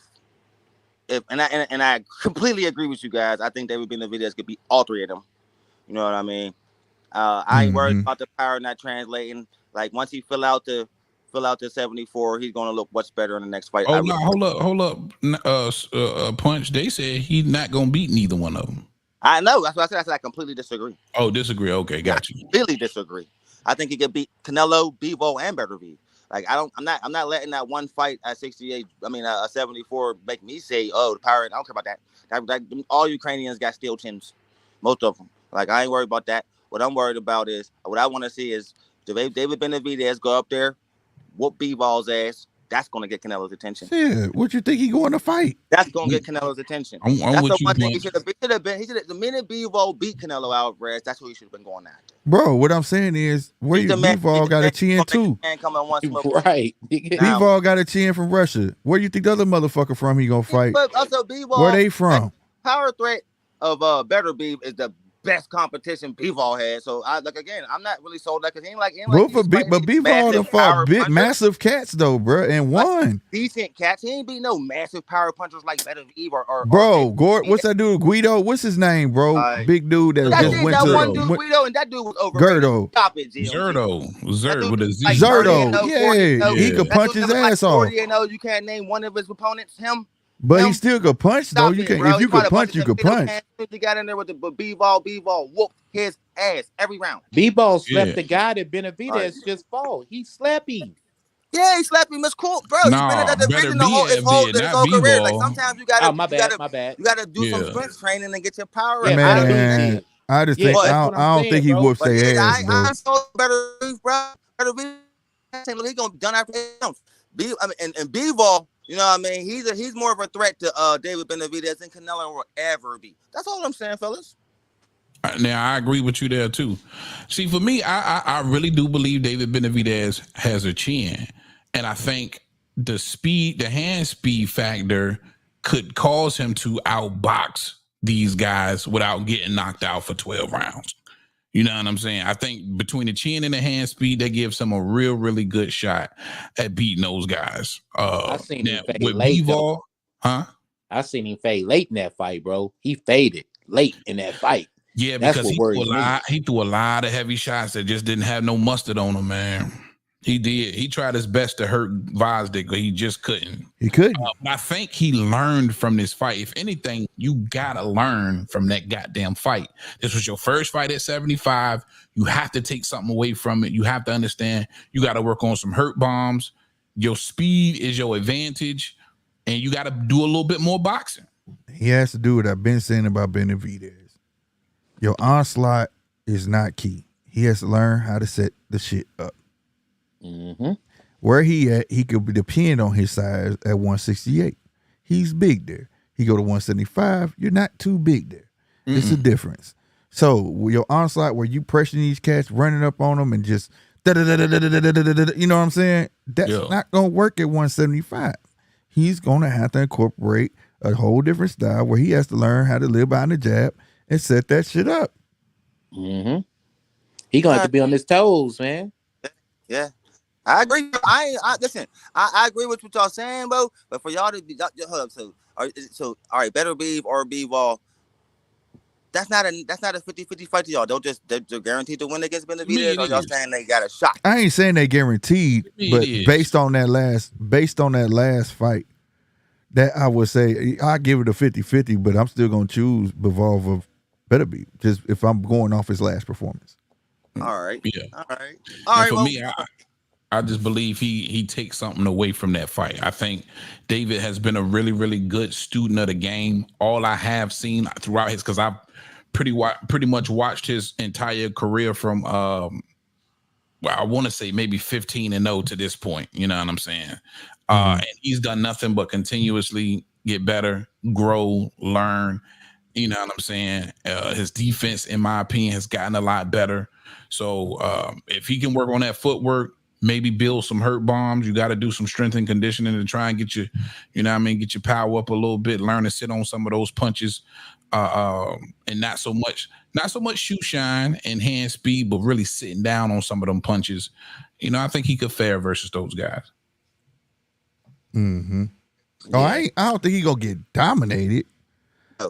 [SPEAKER 1] I completely agree with you guys. I think David Benavidez could beat all three of them. You know what I mean? I ain't worried about the power not translating. Like once he fill out the 74, he's gonna look much better in the next fight.
[SPEAKER 3] Oh no, hold up. Punch. They said he's not gonna beat neither one of them.
[SPEAKER 1] I know. That's what I said. I said I completely disagree.
[SPEAKER 3] Oh, disagree. Okay, got you.
[SPEAKER 1] Completely disagree. I think he could beat Canelo, Bivol, and Beterbiev. Like I'm not letting that one fight at 68. I mean, 74 make me say, oh, the power. I don't care about that. That all Ukrainians got steel chins, most of them. Like I ain't worried about that. What I'm worried about is what I want to see is David Benavidez go up there, whoop Bivol's ass, That's going to get Canelo's attention.
[SPEAKER 5] Shit, what you think he going to fight?
[SPEAKER 1] That's going to get Canelo's attention.
[SPEAKER 3] I'm
[SPEAKER 1] That's
[SPEAKER 3] with
[SPEAKER 1] the
[SPEAKER 3] you,
[SPEAKER 1] one thing
[SPEAKER 3] but
[SPEAKER 1] he should have been. He should have. The minute Bivol beat Canelo Alvarez, that's who he should have been going after.
[SPEAKER 5] Bro, what I'm saying is, where you Bivol got a chin too?
[SPEAKER 2] Right.
[SPEAKER 5] Bivol got a chin from Russia. Where you think the other motherfucker from he gonna fight?
[SPEAKER 1] But also Bivol,
[SPEAKER 5] Where they from?
[SPEAKER 1] Power threat of Better Beef is the best competition Bivol had. So I'm not really sold that because he ain't like.
[SPEAKER 5] But Bivol done fought massive cats though, bro, and won.
[SPEAKER 1] Decent cats. He ain't beat no massive power punchers like Better Beef or
[SPEAKER 5] bro. Gord, what's that dude? Guido. What's his name, bro? Big dude that just went to
[SPEAKER 1] one dude, Guido, and that dude was overrated.
[SPEAKER 5] Gerdo.
[SPEAKER 1] Stop it,
[SPEAKER 3] Zerdo with a Z.
[SPEAKER 5] Zerdo, yeah, he could punch his ass off.
[SPEAKER 1] You can't name one of his opponents. Him.
[SPEAKER 5] But he still could punch though. You can if you could punch, you could punch.
[SPEAKER 1] He got in there with the Bivol whooped his ass every round.
[SPEAKER 2] Bivol slapped the guy that Benavidez just fought. He slapped him.
[SPEAKER 1] Yeah, he slapped him. It's cool, bro.
[SPEAKER 3] Nah,
[SPEAKER 1] he's been in that division his whole career. Like sometimes you gotta, my bad. You gotta do some strength training and get your power up.
[SPEAKER 5] Man, I just think I don't think he whoops their ass.
[SPEAKER 1] I saw Better Beef, bro. Better Beef. He gonna be done after him. And Bivol. You know what I mean? He's more of a threat to David Benavidez than Canelo will ever be. That's all I'm saying, fellas.
[SPEAKER 3] Now I agree with you there too. See, for me, I really do believe David Benavidez has a chin, and I think the hand speed factor could cause him to outbox these guys without getting knocked out for 12 rounds. You know what I'm saying? I think between the chin and the hand speed, that gives him a really good shot at beating those guys.
[SPEAKER 2] I seen him fade
[SPEAKER 3] with
[SPEAKER 2] late.
[SPEAKER 3] Bivol,
[SPEAKER 2] I seen him fade late in that fight, bro. He faded late in that fight.
[SPEAKER 3] Yeah, because he threw a lot of heavy shots that just didn't have no mustard on him, man. He did. He tried his best to hurt Gvozdyk, but he just couldn't.
[SPEAKER 5] He couldn't.
[SPEAKER 3] I think he learned from this fight. If anything, you gotta learn from that goddamn fight. This was your first fight at 75. You have to take something away from it. You have to understand you got to work on some hurt bombs. Your speed is your advantage, and you got to do a little bit more boxing.
[SPEAKER 5] He has to do what I've been saying about Benavidez. Your onslaught is not key. He has to learn how to set the shit up.
[SPEAKER 2] Mm-hmm.
[SPEAKER 5] Where he at, he could depend on his size at 168. He's big there. He go to 175. You're not too big there. It's a difference. So your onslaught, where you pressuring these cats, running up on them, and just you know what I'm saying? That's not gonna work at 175. He's gonna have to incorporate a whole different style where he has to learn how to live behind the jab and set that shit up.
[SPEAKER 2] Mm-hmm. He gonna have to be on his toes, man.
[SPEAKER 1] Yeah. I agree. Listen. I agree with what y'all saying, bro. But for y'all to be, hold up. So all right, Better Beef or Bivol. That's not a 50-50 fight to y'all. They're guaranteed to win against Benavidez. Or y'all saying they got a shot?
[SPEAKER 5] I ain't saying they guaranteed, but based on that last fight, that I would say I give it a 50-50, but I'm still gonna choose Bivol of Better Beef just if I'm going off his last performance.
[SPEAKER 1] All right.
[SPEAKER 3] Yeah.
[SPEAKER 1] All right.
[SPEAKER 3] For me, I just believe he takes something away from that fight. I think David has been a really, really good student of the game. All I have seen throughout his, because I've pretty much watched his entire career from, I want to say maybe 15-0 to this point. You know what I'm saying? And he's done nothing but continuously get better, grow, learn. You know what I'm saying? His defense, in my opinion, has gotten a lot better. So if he can work on that footwork, maybe build some hurt bombs. You got to do some strength and conditioning to try and get your, you know what I mean, get your power up a little bit, learn to sit on some of those punches, and not so much shoe shine and hand speed, but really sitting down on some of them punches. You know, I think he could fare versus those guys.
[SPEAKER 5] Mm-hmm. Oh, I don't think he gonna get dominated.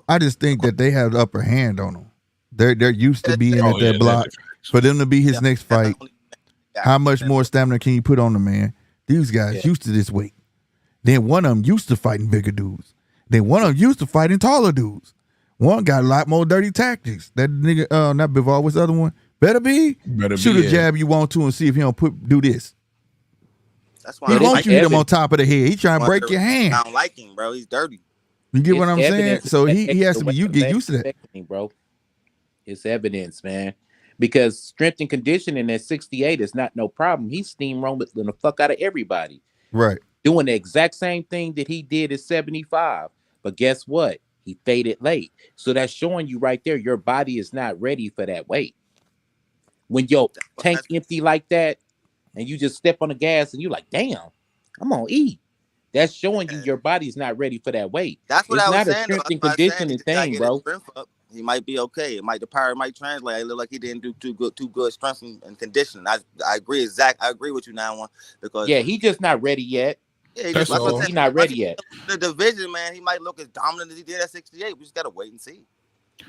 [SPEAKER 5] I just think that they have the upper hand on him. They're used to being at that block. For them to be his next fight, how much more stamina can you put on the man? These guys used to this weight. Then one of them used to fighting bigger dudes. Then one of them used to fighting taller dudes. One got a lot more dirty tactics. That nigga, not Bivol, what's the other one? Better be. Shoot a jab you want to and see if he don't do this.
[SPEAKER 1] That's why
[SPEAKER 5] he wants you to hit him on top of the head. He trying to break your hand.
[SPEAKER 1] I don't like him, bro. He's dirty.
[SPEAKER 5] You get what I'm saying? So he has to be. You get used to that,
[SPEAKER 2] bro. It's evidence, man. Because strength and conditioning at 68 is not no problem. He's steamrolling the fuck out of everybody.
[SPEAKER 5] Right.
[SPEAKER 2] doing the exact same thing that he did at 75. But guess what? He faded late. So that's showing you right there, your body is not ready for that weight. When your tank empty like that, and you just step on the gas and you like, damn, I'm gonna eat. That's showing you your body's not ready for that weight.
[SPEAKER 1] That's what
[SPEAKER 2] It's
[SPEAKER 1] I was
[SPEAKER 2] not a
[SPEAKER 1] saying.
[SPEAKER 2] strength and
[SPEAKER 1] That's what I was saying.
[SPEAKER 2] conditioning
[SPEAKER 1] He just gotta
[SPEAKER 2] thing,
[SPEAKER 1] get his
[SPEAKER 2] bro.
[SPEAKER 1] strength up. He might be okay. The power might translate. It look like he didn't do too good strength and conditioning. I agree exactly. I agree with you now, because
[SPEAKER 2] Yeah, he just not ready yet.
[SPEAKER 1] yeah, he
[SPEAKER 3] That's
[SPEAKER 1] just,
[SPEAKER 3] all.
[SPEAKER 2] He not ready yet.
[SPEAKER 1] the division, man, he might look as dominant as he did at 68. We just gotta wait and see.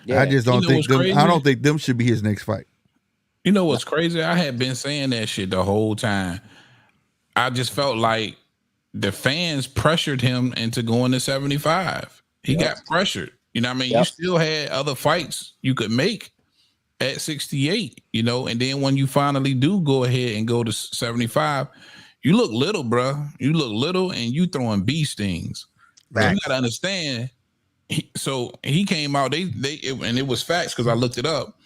[SPEAKER 2] Yeah.
[SPEAKER 5] I just don't
[SPEAKER 3] know
[SPEAKER 5] think
[SPEAKER 3] what's
[SPEAKER 5] them.
[SPEAKER 3] crazy?
[SPEAKER 5] I don't think them should be his next fight.
[SPEAKER 3] You know what's crazy? I had been saying that shit the whole time. I just felt like the fans pressured him into going to 75. He got pressured. You know what I mean? You
[SPEAKER 2] Yep.
[SPEAKER 3] still had other fights you could make at 68, you know, and then when you finally do go ahead and go to 75, you look little, bro. You look little and you throwing bee stings. So you gotta understand. So he came out, and it was facts because I looked it up.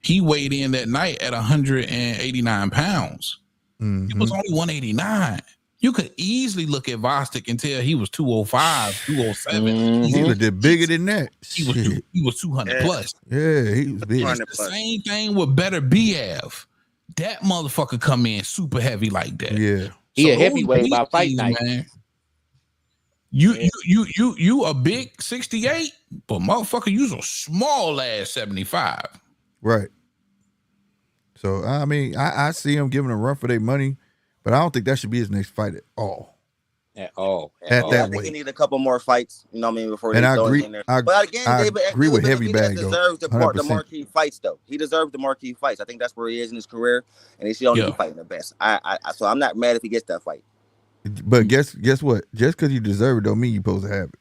[SPEAKER 3] He weighed in that night at 189 pounds. It was only 189. You could easily look at Vostok and tell he was 205, 207.
[SPEAKER 5] He looked bigger than that.
[SPEAKER 3] He was 200 plus.
[SPEAKER 5] Yeah, he was big.
[SPEAKER 3] It's the same thing with Better BF. That motherfucker come in super heavy like that.
[SPEAKER 5] Yeah.
[SPEAKER 2] He a
[SPEAKER 3] those
[SPEAKER 2] heavyweight by
[SPEAKER 3] big
[SPEAKER 2] fight
[SPEAKER 3] things,
[SPEAKER 2] night.
[SPEAKER 3] man. You a big 68, but motherfucker, you's a small ass 75.
[SPEAKER 5] Right. So I mean, I see him giving a run for their money, but I don't think that should be his next fight at all.
[SPEAKER 2] At all.
[SPEAKER 5] At
[SPEAKER 1] I
[SPEAKER 5] that
[SPEAKER 1] think
[SPEAKER 5] weight.
[SPEAKER 1] he need a couple more fights. You know what I mean? Before
[SPEAKER 5] And
[SPEAKER 1] they
[SPEAKER 5] I
[SPEAKER 1] throw
[SPEAKER 5] agree-
[SPEAKER 1] him in there.
[SPEAKER 5] I
[SPEAKER 1] But again,
[SPEAKER 5] I
[SPEAKER 1] David,
[SPEAKER 5] agree with
[SPEAKER 1] David
[SPEAKER 5] heavy bag, though.
[SPEAKER 1] deserves the
[SPEAKER 5] 100%.
[SPEAKER 1] marquee fights though. He deserves the marquee fights. I think that's where he is in his career, and he should only be
[SPEAKER 3] Yeah.
[SPEAKER 1] fighting the best. So I'm not mad if he gets that fight.
[SPEAKER 5] But guess what? Just because you deserve it don't mean you're supposed to have it.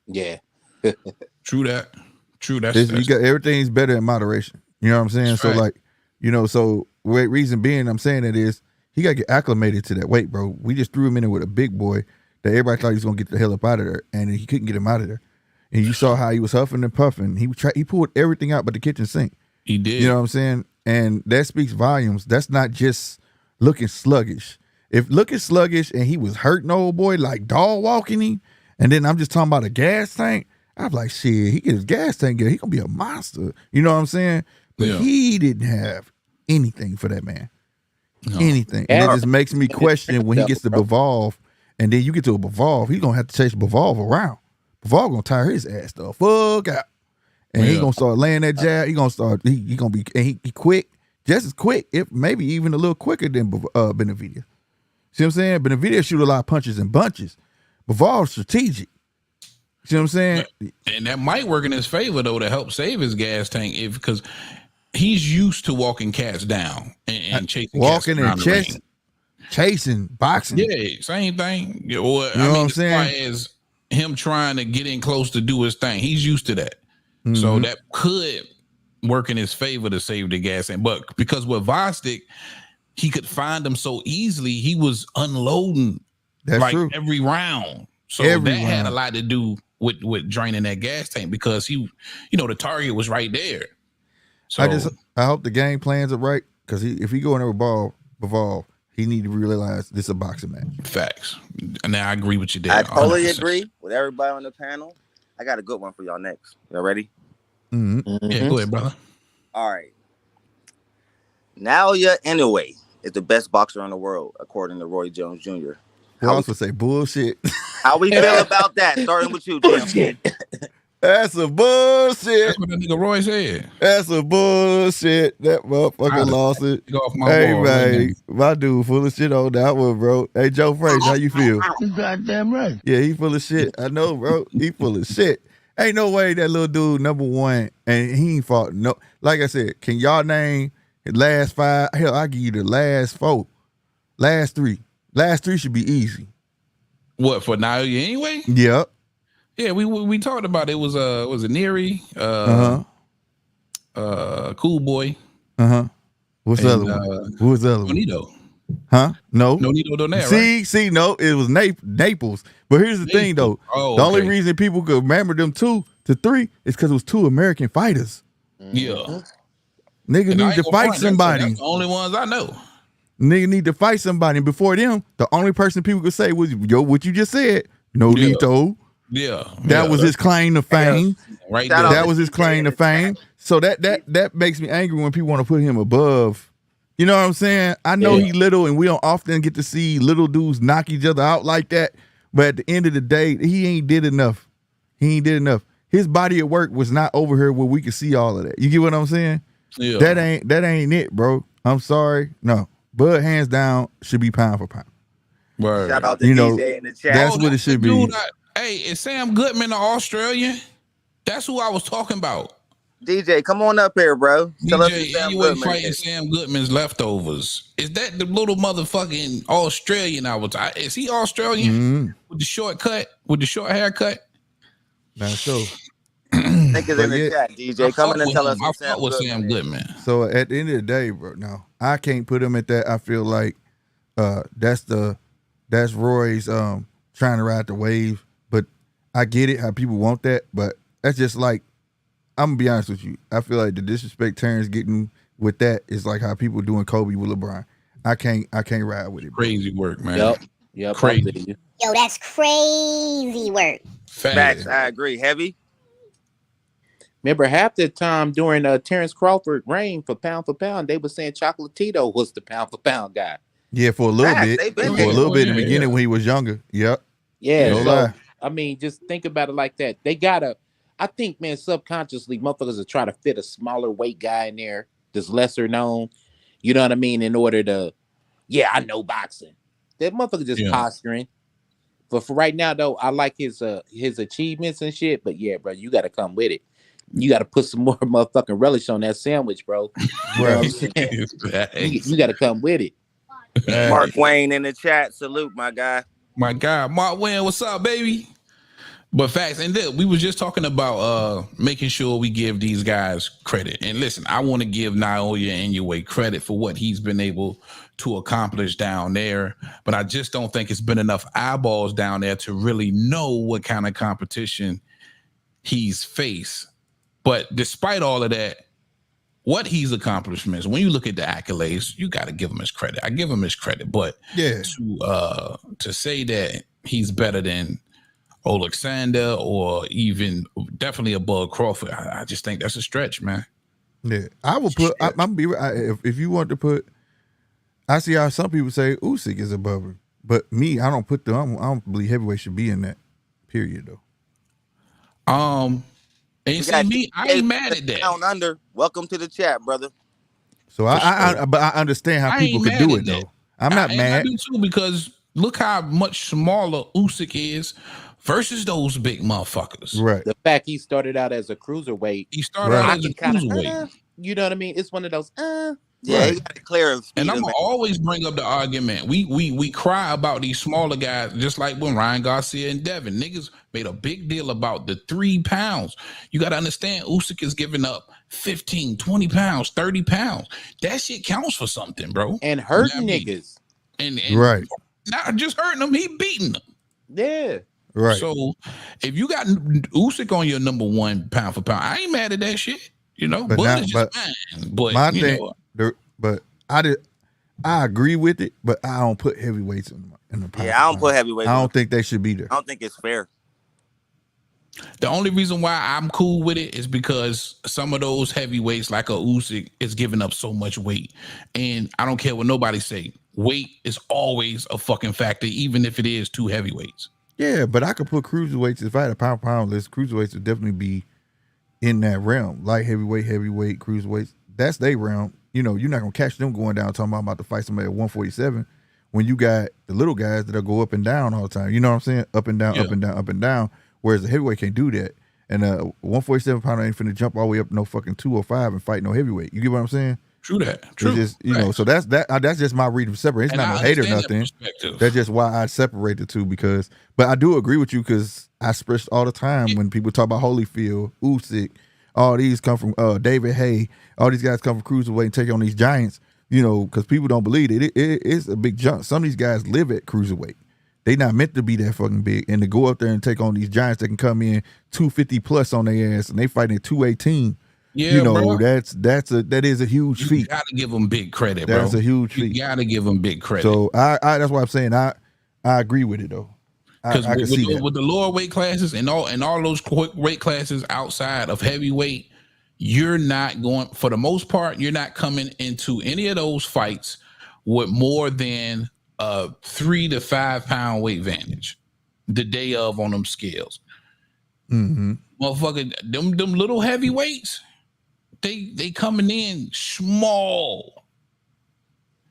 [SPEAKER 2] Yeah.
[SPEAKER 3] True that. True. That's
[SPEAKER 5] You got everything's better in moderation. You know what I'm saying?
[SPEAKER 3] That's
[SPEAKER 5] So
[SPEAKER 3] right.
[SPEAKER 5] like, so reason being I'm saying that is he gotta get acclimated to that weight, bro. We just threw him in there with a big boy that everybody thought he was gonna get the hell up out of there, and he couldn't get him out of there. And you saw how he was huffing and puffing. He pulled everything out but the kitchen sink.
[SPEAKER 3] he did.
[SPEAKER 5] You know what I'm saying? And that speaks volumes. That's not just looking sluggish. If looking sluggish and he was hurting old boy like dog walking him, and then I'm just talking about a gas tank, I'm like, shit, he get his gas tank get, he gonna be a monster. You know what I'm saying? But
[SPEAKER 3] Yeah.
[SPEAKER 5] he didn't have anything for that man.
[SPEAKER 3] No.
[SPEAKER 5] Anything. And
[SPEAKER 2] Yeah.
[SPEAKER 5] it just makes me question when he gets to Bivol, and then you get to a Bivol, he's gonna have to chase Bivol around. Bivol gonna tire his ass the fuck out. And he
[SPEAKER 3] Yeah.
[SPEAKER 5] gonna start laying that jab. He gonna start. He gonna be. And he quick, just as quick, if maybe even a little quicker than Benavidez. See what I'm saying? Benavidez shoot a lot of punches and bunches. Bivol's strategic. See what I'm saying?
[SPEAKER 3] And that might work in his favor though to help save his gas tank because he's used to walking cats down and chasing
[SPEAKER 5] Walking
[SPEAKER 3] cats
[SPEAKER 5] and
[SPEAKER 3] around the
[SPEAKER 5] chasing,
[SPEAKER 3] ring.
[SPEAKER 5] chasing, boxing.
[SPEAKER 3] Yeah, same thing. Yeah, or,
[SPEAKER 5] You know what I'm
[SPEAKER 3] as far
[SPEAKER 5] saying?
[SPEAKER 3] as him trying to get in close to do his thing, he's used to that. So
[SPEAKER 5] Mm-hmm.
[SPEAKER 3] that could work in his favor to save the gas tank. But because with Vostok, he could find him so easily, he was unloading
[SPEAKER 5] That's
[SPEAKER 3] like
[SPEAKER 5] true.
[SPEAKER 3] every round. So
[SPEAKER 5] Every
[SPEAKER 3] that had a
[SPEAKER 5] round.
[SPEAKER 3] lot to do with draining that gas tank because he, the target was right there. So
[SPEAKER 5] I hope the game plans are right because if he go in there with Bivol, he need to realize this is a boxing match.
[SPEAKER 3] facts. And I agree with you there.
[SPEAKER 1] I totally
[SPEAKER 3] 100%.
[SPEAKER 1] agree with everybody on the panel. I got a good one for y'all next. Y'all ready?
[SPEAKER 5] Mm-hmm.
[SPEAKER 3] Yeah, go ahead, brother.
[SPEAKER 1] All right. Naoya Inoue is the best boxer in the world, according to Roy Jones Jr.
[SPEAKER 5] I also say bullshit.
[SPEAKER 1] How we feel about that? Starting with you, Jim.
[SPEAKER 5] That's a bullshit.
[SPEAKER 3] That's what that nigga Roy said.
[SPEAKER 5] That's a bullshit. That motherfucker
[SPEAKER 3] I-
[SPEAKER 5] lost it.
[SPEAKER 3] Go off my
[SPEAKER 5] Hey
[SPEAKER 3] ball,
[SPEAKER 5] man, my dude full of shit on that one, bro. Hey Joe Frazier, how you feel?
[SPEAKER 6] You goddamn right.
[SPEAKER 5] Yeah, he full of shit. I know, bro. He full of shit. Ain't no way that little dude number one and he ain't fought no. Like I said, can y'all name the last five? Hell, I give you the last four, last three. Last three should be easy.
[SPEAKER 3] What for now? Anyway,
[SPEAKER 5] Yep.
[SPEAKER 3] yeah, we talked about it. Was it Neary, Cool Boy,
[SPEAKER 5] What's the
[SPEAKER 3] and,
[SPEAKER 5] other one? Who was the other one?
[SPEAKER 3] Nonito,
[SPEAKER 5] Huh? No.
[SPEAKER 3] Nonito Donaire, right?
[SPEAKER 5] See, no, it was Naples. But here's the thing, though.
[SPEAKER 3] Oh,
[SPEAKER 5] the only
[SPEAKER 3] okay.
[SPEAKER 5] reason people could remember them 2 to 3 is because it was 2 American fighters.
[SPEAKER 3] Yeah,
[SPEAKER 5] Nigga
[SPEAKER 3] And I
[SPEAKER 5] need
[SPEAKER 3] ain't
[SPEAKER 5] to
[SPEAKER 3] gonna
[SPEAKER 5] fight
[SPEAKER 3] front,
[SPEAKER 5] somebody.
[SPEAKER 3] That's the only ones I know.
[SPEAKER 5] Nigga need to fight somebody. And before them, the only person people could say was, yo, what you just said. No
[SPEAKER 3] Yeah.
[SPEAKER 5] Nito.
[SPEAKER 3] Yeah.
[SPEAKER 5] That was his claim to fame.
[SPEAKER 3] right
[SPEAKER 1] Shout
[SPEAKER 3] there.
[SPEAKER 1] out
[SPEAKER 5] That was his claim to fame. So that makes me angry when people want to put him above. You know what I'm saying? I know
[SPEAKER 3] Yeah.
[SPEAKER 5] he little, and we don't often get to see little dudes knock each other out like that. But at the end of the day, he ain't did enough. He ain't did enough. His body of work was not over here where we could see all of that. You get what I'm saying?
[SPEAKER 3] Yeah.
[SPEAKER 5] That ain't it, bro. I'm sorry. No. Bud, hands down, should be pound for pound.
[SPEAKER 3] Word.
[SPEAKER 1] Shout out to
[SPEAKER 5] You know,
[SPEAKER 1] DJ in the chat.
[SPEAKER 5] that's what it should be.
[SPEAKER 3] Dude, hey, is Sam Goodman an Australian? That's who I was talking about.
[SPEAKER 1] DJ, come on up here, bro. Tell us who
[SPEAKER 3] DJ
[SPEAKER 1] Sam
[SPEAKER 3] anyway
[SPEAKER 1] Goodman
[SPEAKER 3] fighting
[SPEAKER 1] is.
[SPEAKER 3] Sam Goodman's leftovers. Is that the little motherfucking Australian is he Australian with the short cut, with the short haircut?
[SPEAKER 5] Not so.
[SPEAKER 1] Think is
[SPEAKER 5] But
[SPEAKER 1] in the
[SPEAKER 5] yeah,
[SPEAKER 1] chat, DJ. Come in and tell us
[SPEAKER 3] I
[SPEAKER 1] who
[SPEAKER 3] fuck
[SPEAKER 1] Sam
[SPEAKER 3] with
[SPEAKER 1] Goodman
[SPEAKER 3] Sam
[SPEAKER 1] is.
[SPEAKER 3] Goodman.
[SPEAKER 5] So at the end of the day, bro, no, I can't put him at that. I feel like that's Roy's trying to ride the wave. But I get it how people want that, but that's just like, I'm gonna be honest with you. I feel like the disrespect Terrence getting with that is like how people doing Kobe with LeBron. I can't ride with it, bro.
[SPEAKER 3] Crazy work, man.
[SPEAKER 2] Yep.
[SPEAKER 3] Crazy.
[SPEAKER 2] I feel you.
[SPEAKER 6] Yo, that's crazy work.
[SPEAKER 1] Facts, I agree. Heavy.
[SPEAKER 2] Remember half the time during Terrence Crawford reign for pound, they were saying Chocolatito was the pound for pound guy.
[SPEAKER 5] Yeah, for a little
[SPEAKER 1] Facts,
[SPEAKER 5] bit.
[SPEAKER 1] they been
[SPEAKER 5] For a little bit in the
[SPEAKER 3] Yeah.
[SPEAKER 5] beginning when he was younger. Yep.
[SPEAKER 2] Yeah,
[SPEAKER 5] No
[SPEAKER 2] so
[SPEAKER 5] lie.
[SPEAKER 2] I mean, just think about it like that. They gotta, I think, man, subconsciously, motherfuckers are trying to fit a smaller weight guy in there that's lesser known. You know what I mean? In order to, yeah, I know boxing. That motherfucker just
[SPEAKER 3] Yeah.
[SPEAKER 2] posturing. But for right now, though, I like his achievements and shit. But yeah, bro, you got to come with it. You got to put some more motherfucking relish on that sandwich, bro. You know what I'm saying? You got to come with it.
[SPEAKER 1] Mark Wayne in the chat. Salute, my guy.
[SPEAKER 3] My God, Mark Wayne, what's up, baby? But facts, and we was just talking about making sure we give these guys credit. And listen, I want to give Naoya Inoue credit for what he's been able to accomplish down there, but I just don't think it's been enough eyeballs down there to really know what kind of competition he's faced. But despite all of that, what he's accomplishments, when you look at the accolades, you got to give him his credit. I give him his credit, but
[SPEAKER 5] Yeah.
[SPEAKER 3] to say that he's better than Alexander or even definitely above Crawford, I just think that's a stretch, man.
[SPEAKER 5] Yeah. I would put if you want to put, I see how some people say Usyk is above him. But me, I don't put I don't believe heavyweight should be in that period though.
[SPEAKER 3] And you
[SPEAKER 1] We
[SPEAKER 3] see
[SPEAKER 1] got
[SPEAKER 3] me, I ain't mad at that.
[SPEAKER 1] Down under. Welcome to the chat, brother.
[SPEAKER 5] So but I understand how
[SPEAKER 3] I
[SPEAKER 5] people
[SPEAKER 3] ain't
[SPEAKER 5] could do
[SPEAKER 3] mad
[SPEAKER 5] it
[SPEAKER 3] at that.
[SPEAKER 5] though. I'm not
[SPEAKER 3] I
[SPEAKER 5] mad.
[SPEAKER 3] do too, because look how much smaller Usyk is versus those big motherfuckers.
[SPEAKER 5] Right.
[SPEAKER 2] The fact he started out as a cruiserweight,
[SPEAKER 3] He started
[SPEAKER 5] Right.
[SPEAKER 3] out
[SPEAKER 2] I
[SPEAKER 3] as a
[SPEAKER 2] can kind
[SPEAKER 3] cruiserweight.
[SPEAKER 2] of, you know what I mean? It's one of those,
[SPEAKER 1] Yeah,
[SPEAKER 5] Right.
[SPEAKER 1] he got to clear his speed.
[SPEAKER 3] And I'm gonna always bring up the argument. We cry about these smaller guys, just like when Ryan Garcia and Devin. Niggas made a big deal about the 3 pounds. You gotta understand, Usyk is giving up 15, 20 pounds, 30 pounds. That shit counts for something, bro.
[SPEAKER 2] and hurting
[SPEAKER 3] You know what I mean?
[SPEAKER 2] niggas.
[SPEAKER 3] And
[SPEAKER 5] Right.
[SPEAKER 3] not just hurting them, he beating them.
[SPEAKER 2] Yeah.
[SPEAKER 5] Right.
[SPEAKER 3] So if you got Usyk on your number one pound for pound, I ain't mad at that shit. You know,
[SPEAKER 5] But
[SPEAKER 3] Bud
[SPEAKER 5] now-
[SPEAKER 3] is just
[SPEAKER 5] but
[SPEAKER 3] fine. But
[SPEAKER 5] my
[SPEAKER 3] you
[SPEAKER 5] thing,
[SPEAKER 3] know,
[SPEAKER 5] but I agree with it, but I don't put heavyweights in the pound.
[SPEAKER 1] Yeah, I don't put heavyweight.
[SPEAKER 5] I don't think they should be there.
[SPEAKER 1] I don't think it's fair.
[SPEAKER 3] the only reason why I'm cool with it is because some of those heavyweights, like a Usyk, is giving up so much weight, and I don't care what nobody say. Weight is always a fucking factor, even if it is 2 heavyweights.
[SPEAKER 5] Yeah, but I could put cruiserweights. If I had a pound for pound list, cruiserweights would definitely be in that realm. Light heavyweight, cruiserweights. That's their realm. You know, you're not gonna catch them going down talking about to fight somebody at 147 when you got the little guys that'll go up and down all the time. You know what I'm saying? Up and down,
[SPEAKER 3] Yeah.
[SPEAKER 5] up and down, up and down. Whereas the heavyweight can't do that. And 147 pounder ain't finna jump all the way up no fucking 205 and fight no heavyweight. You get what I'm saying?
[SPEAKER 3] True that. True.
[SPEAKER 5] It's just, you know, so that's just my read of separate. It's
[SPEAKER 3] And
[SPEAKER 5] not
[SPEAKER 3] I
[SPEAKER 5] no hate or
[SPEAKER 3] understand that
[SPEAKER 5] nothing.
[SPEAKER 3] perspective.
[SPEAKER 5] That's just why I separate the two because, but I do agree with you because I express all the time when people talk about Holyfield, Usyk, all these come from David Hay, all these guys come from cruiserweight and take on these giants, you know, because people don't believe it. It's a big jump. Some of these guys live at cruiserweight. They not meant to be that fucking big, and to go up there and take on these giants that can come in 250 plus on their ass, and they fighting at 218.
[SPEAKER 3] Yeah,
[SPEAKER 5] you know,
[SPEAKER 3] bro.
[SPEAKER 5] that is a huge
[SPEAKER 3] You
[SPEAKER 5] feat.
[SPEAKER 3] gotta give him big credit, bro.
[SPEAKER 5] That's a huge
[SPEAKER 3] You
[SPEAKER 5] feat.
[SPEAKER 3] gotta give him big credit.
[SPEAKER 5] So I that's why I'm saying I agree with it though. I
[SPEAKER 3] Because
[SPEAKER 5] can see that.
[SPEAKER 3] with the lower weight classes and all those weight classes outside of heavyweight, you're not going, for the most part, you're not coming into any of those fights with more than a 3 to 5 pound weight advantage the day of on them scales.
[SPEAKER 5] Mm-hmm.
[SPEAKER 3] Motherfucker, them little heavyweights, they coming in small.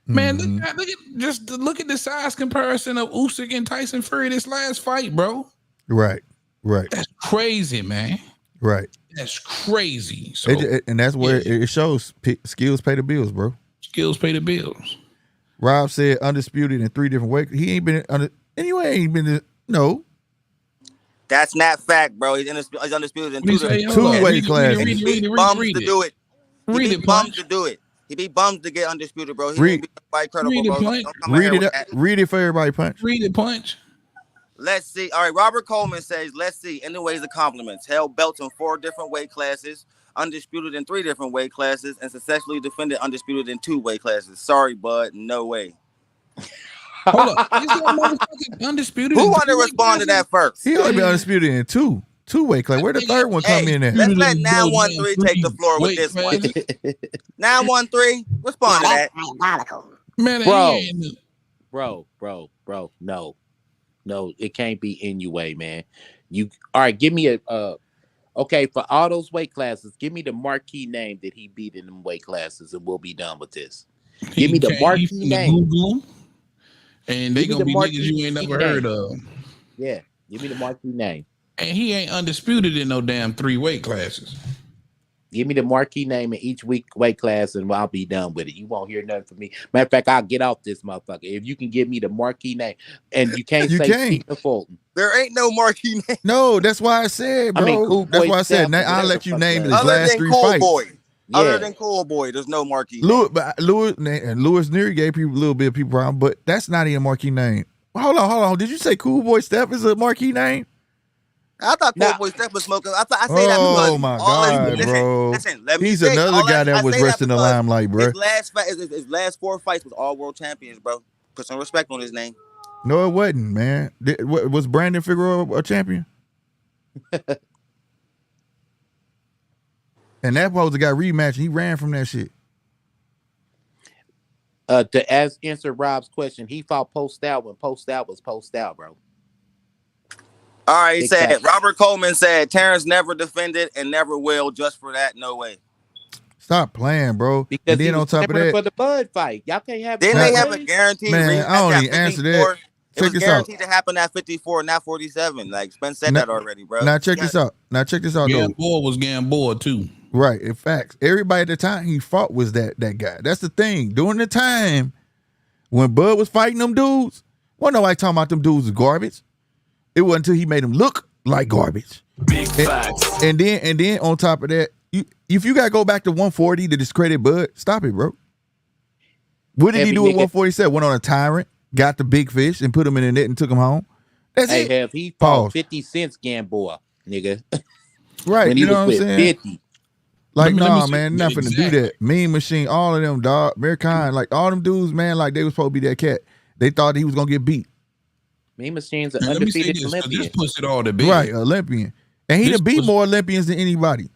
[SPEAKER 3] Man,
[SPEAKER 5] Mm-hmm.
[SPEAKER 3] look at the size comparison of Usyk and Tyson Fury this last fight, bro.
[SPEAKER 5] Right.
[SPEAKER 3] That's crazy, man.
[SPEAKER 5] Right.
[SPEAKER 3] That's crazy. So
[SPEAKER 5] And that's where it shows skills pay the bills, bro.
[SPEAKER 3] skills pay the bills.
[SPEAKER 5] Rob said undisputed in 3 different weight. He ain't been anyway. Ain't been no.
[SPEAKER 1] That's not fact, bro. He's undisputed in
[SPEAKER 3] What do you
[SPEAKER 1] 2
[SPEAKER 3] say?
[SPEAKER 1] different.
[SPEAKER 5] Two
[SPEAKER 3] Hold on.
[SPEAKER 5] weight classes.
[SPEAKER 1] And he beat bums to do it. He
[SPEAKER 3] Read
[SPEAKER 1] beat
[SPEAKER 3] it,
[SPEAKER 1] bums
[SPEAKER 3] Punch.
[SPEAKER 1] to do it. He beat bums to get undisputed, bro. He
[SPEAKER 5] Read-
[SPEAKER 1] didn't beat nobody credible,
[SPEAKER 3] read it,
[SPEAKER 1] bro.
[SPEAKER 3] Punch.
[SPEAKER 1] Don't come in here with that.
[SPEAKER 5] Read it for everybody, Punch.
[SPEAKER 3] Read it, Punch.
[SPEAKER 1] Let's see. All right, Robert Coleman says, let's see. Anyways, the compliments. Held belts in 4 different weight classes, undisputed in 3 different weight classes, and successfully defended undisputed in 2 weight classes. Sorry, bud. No way.
[SPEAKER 3] Hold up. Is that motherfucker undisputed?
[SPEAKER 1] Who
[SPEAKER 3] in
[SPEAKER 1] want to
[SPEAKER 3] 3 weight
[SPEAKER 1] respond to
[SPEAKER 3] classes?
[SPEAKER 1] that first?
[SPEAKER 5] He only been undisputed in 2 weight class. Where the third one come in at?
[SPEAKER 1] Let's let
[SPEAKER 3] Undisputed in
[SPEAKER 1] 913
[SPEAKER 3] those
[SPEAKER 1] take the floor with
[SPEAKER 3] weight
[SPEAKER 1] this one.
[SPEAKER 3] classes.
[SPEAKER 1] 913, respond to that.
[SPEAKER 6] That's diabolical.
[SPEAKER 3] Man,
[SPEAKER 2] Bro.
[SPEAKER 3] he ain't-
[SPEAKER 2] Bro. No, it can't be NUA, man. All right, give me a okay, for all those weight classes, give me the marquee name that he beat in them weight classes, and we'll be done with this. Give me the marquee
[SPEAKER 3] he finna
[SPEAKER 2] name.
[SPEAKER 3] Google 'em, and they
[SPEAKER 2] Give me
[SPEAKER 3] gonna
[SPEAKER 2] the
[SPEAKER 3] be
[SPEAKER 2] marquee
[SPEAKER 3] niggas you ain't never
[SPEAKER 2] name.
[SPEAKER 3] heard of.
[SPEAKER 2] Yeah, give me the marquee name.
[SPEAKER 3] And he ain't undisputed in no damn 3 weight classes.
[SPEAKER 2] Give me the marquee name in each weight class, and I'll be done with it. You won't hear nothing from me. Matter of fact, I'll get off this motherfucker if you can give me the marquee name. And you can't
[SPEAKER 5] You
[SPEAKER 2] say
[SPEAKER 5] can't.
[SPEAKER 2] Stephen Fulton.
[SPEAKER 1] There ain't no marquee name
[SPEAKER 5] No, that's why I said, bro.
[SPEAKER 2] I mean, Cool
[SPEAKER 5] that's
[SPEAKER 2] Boy
[SPEAKER 5] why I said
[SPEAKER 2] Steph,
[SPEAKER 5] I'll
[SPEAKER 2] whatever
[SPEAKER 5] let you
[SPEAKER 2] the fuck
[SPEAKER 5] name
[SPEAKER 2] that
[SPEAKER 5] his
[SPEAKER 2] is.
[SPEAKER 1] other
[SPEAKER 5] last
[SPEAKER 1] than
[SPEAKER 5] 3
[SPEAKER 1] Cool
[SPEAKER 5] fights.
[SPEAKER 1] Boy.
[SPEAKER 2] Yeah.
[SPEAKER 1] Other than Cool Boy, there's no marquee name.
[SPEAKER 5] Lewis Neary gave people a little bit of people problem, but that's not even a marquee name. Hold on. Did you say Cool Boy Steph is a marquee name?
[SPEAKER 1] I thought Cool
[SPEAKER 2] Nah.
[SPEAKER 1] Boy Steph was smoking. I say that because
[SPEAKER 5] Oh my
[SPEAKER 1] all
[SPEAKER 5] God,
[SPEAKER 1] listen,
[SPEAKER 5] bro.
[SPEAKER 1] Listen, let me
[SPEAKER 5] He's
[SPEAKER 1] say,
[SPEAKER 5] another
[SPEAKER 1] all
[SPEAKER 5] guy
[SPEAKER 1] I
[SPEAKER 5] that was
[SPEAKER 1] say
[SPEAKER 5] resting the
[SPEAKER 1] because
[SPEAKER 5] limelight, bro.
[SPEAKER 1] His last 4 fights was all world champions, bro. Put some respect on his name.
[SPEAKER 5] No, it wasn't, man. Was Brandon Figueroa a champion? And that was the guy rematch. He ran from that shit.
[SPEAKER 2] To answer Rob's question, he fought Post Out when Post Out was Post Out, bro.
[SPEAKER 1] All right, he
[SPEAKER 2] Big
[SPEAKER 1] said
[SPEAKER 2] fact.
[SPEAKER 1] Robert Coleman said Terrence never defended and never will. Just for that, no way.
[SPEAKER 5] Stop playing, bro.
[SPEAKER 2] Because
[SPEAKER 5] And
[SPEAKER 2] he
[SPEAKER 5] then
[SPEAKER 2] was
[SPEAKER 5] on top of
[SPEAKER 2] clamoring
[SPEAKER 5] that,
[SPEAKER 2] for the Bud fight. Y'all can't have.
[SPEAKER 1] Didn't
[SPEAKER 5] Nah.
[SPEAKER 1] they have a
[SPEAKER 2] ways.
[SPEAKER 1] guaranteed
[SPEAKER 5] Man,
[SPEAKER 1] rematch
[SPEAKER 5] I don't
[SPEAKER 1] at
[SPEAKER 5] even answer
[SPEAKER 1] 54?
[SPEAKER 5] that.
[SPEAKER 1] It
[SPEAKER 5] Check
[SPEAKER 1] was
[SPEAKER 5] this out.
[SPEAKER 1] guaranteed to happen at 54, not 47. Like Spence said
[SPEAKER 5] Nah,
[SPEAKER 1] that already, bro.
[SPEAKER 5] now check this out. Though.
[SPEAKER 3] Gamboa was Gamboa too.
[SPEAKER 5] Right, in fact, everybody at the time he fought was that guy. That's the thing. During the time when Bud was fighting them dudes, wasn't nobody talking about them dudes was garbage. It wasn't until he made them look like garbage.
[SPEAKER 4] Big facts.
[SPEAKER 5] And then on top of that, if you gotta go back to 140 to discredit Bud, stop it, bro. What did he
[SPEAKER 2] Heavy
[SPEAKER 5] do at
[SPEAKER 2] nigga.
[SPEAKER 5] 147? Went on a tyrant, got the big fish, and put him in the net and took him home. That's
[SPEAKER 2] Hey,
[SPEAKER 5] it.
[SPEAKER 2] have he fought
[SPEAKER 5] Pause.
[SPEAKER 2] 50 cents Gamboa, nigga?
[SPEAKER 5] Right,
[SPEAKER 2] when he
[SPEAKER 5] you know
[SPEAKER 2] was
[SPEAKER 5] what I'm
[SPEAKER 2] with
[SPEAKER 5] saying?
[SPEAKER 2] 50.
[SPEAKER 5] Like,
[SPEAKER 3] Let me
[SPEAKER 5] nah,
[SPEAKER 3] see.
[SPEAKER 5] man, not finna do
[SPEAKER 3] Exactly.
[SPEAKER 5] that. Mean Machine, all of them, dog. American, like all them dudes, man, like they was supposed to be that cat. They thought he was gonna get beat.
[SPEAKER 2] Mean Machine's an
[SPEAKER 3] Man, let me say
[SPEAKER 2] undefeated
[SPEAKER 3] this, 'cause
[SPEAKER 2] Olympian.
[SPEAKER 3] this puts it all to bed.
[SPEAKER 5] Right, Olympian. And he
[SPEAKER 3] This
[SPEAKER 5] done beat
[SPEAKER 3] was-
[SPEAKER 5] more Olympians than anybody.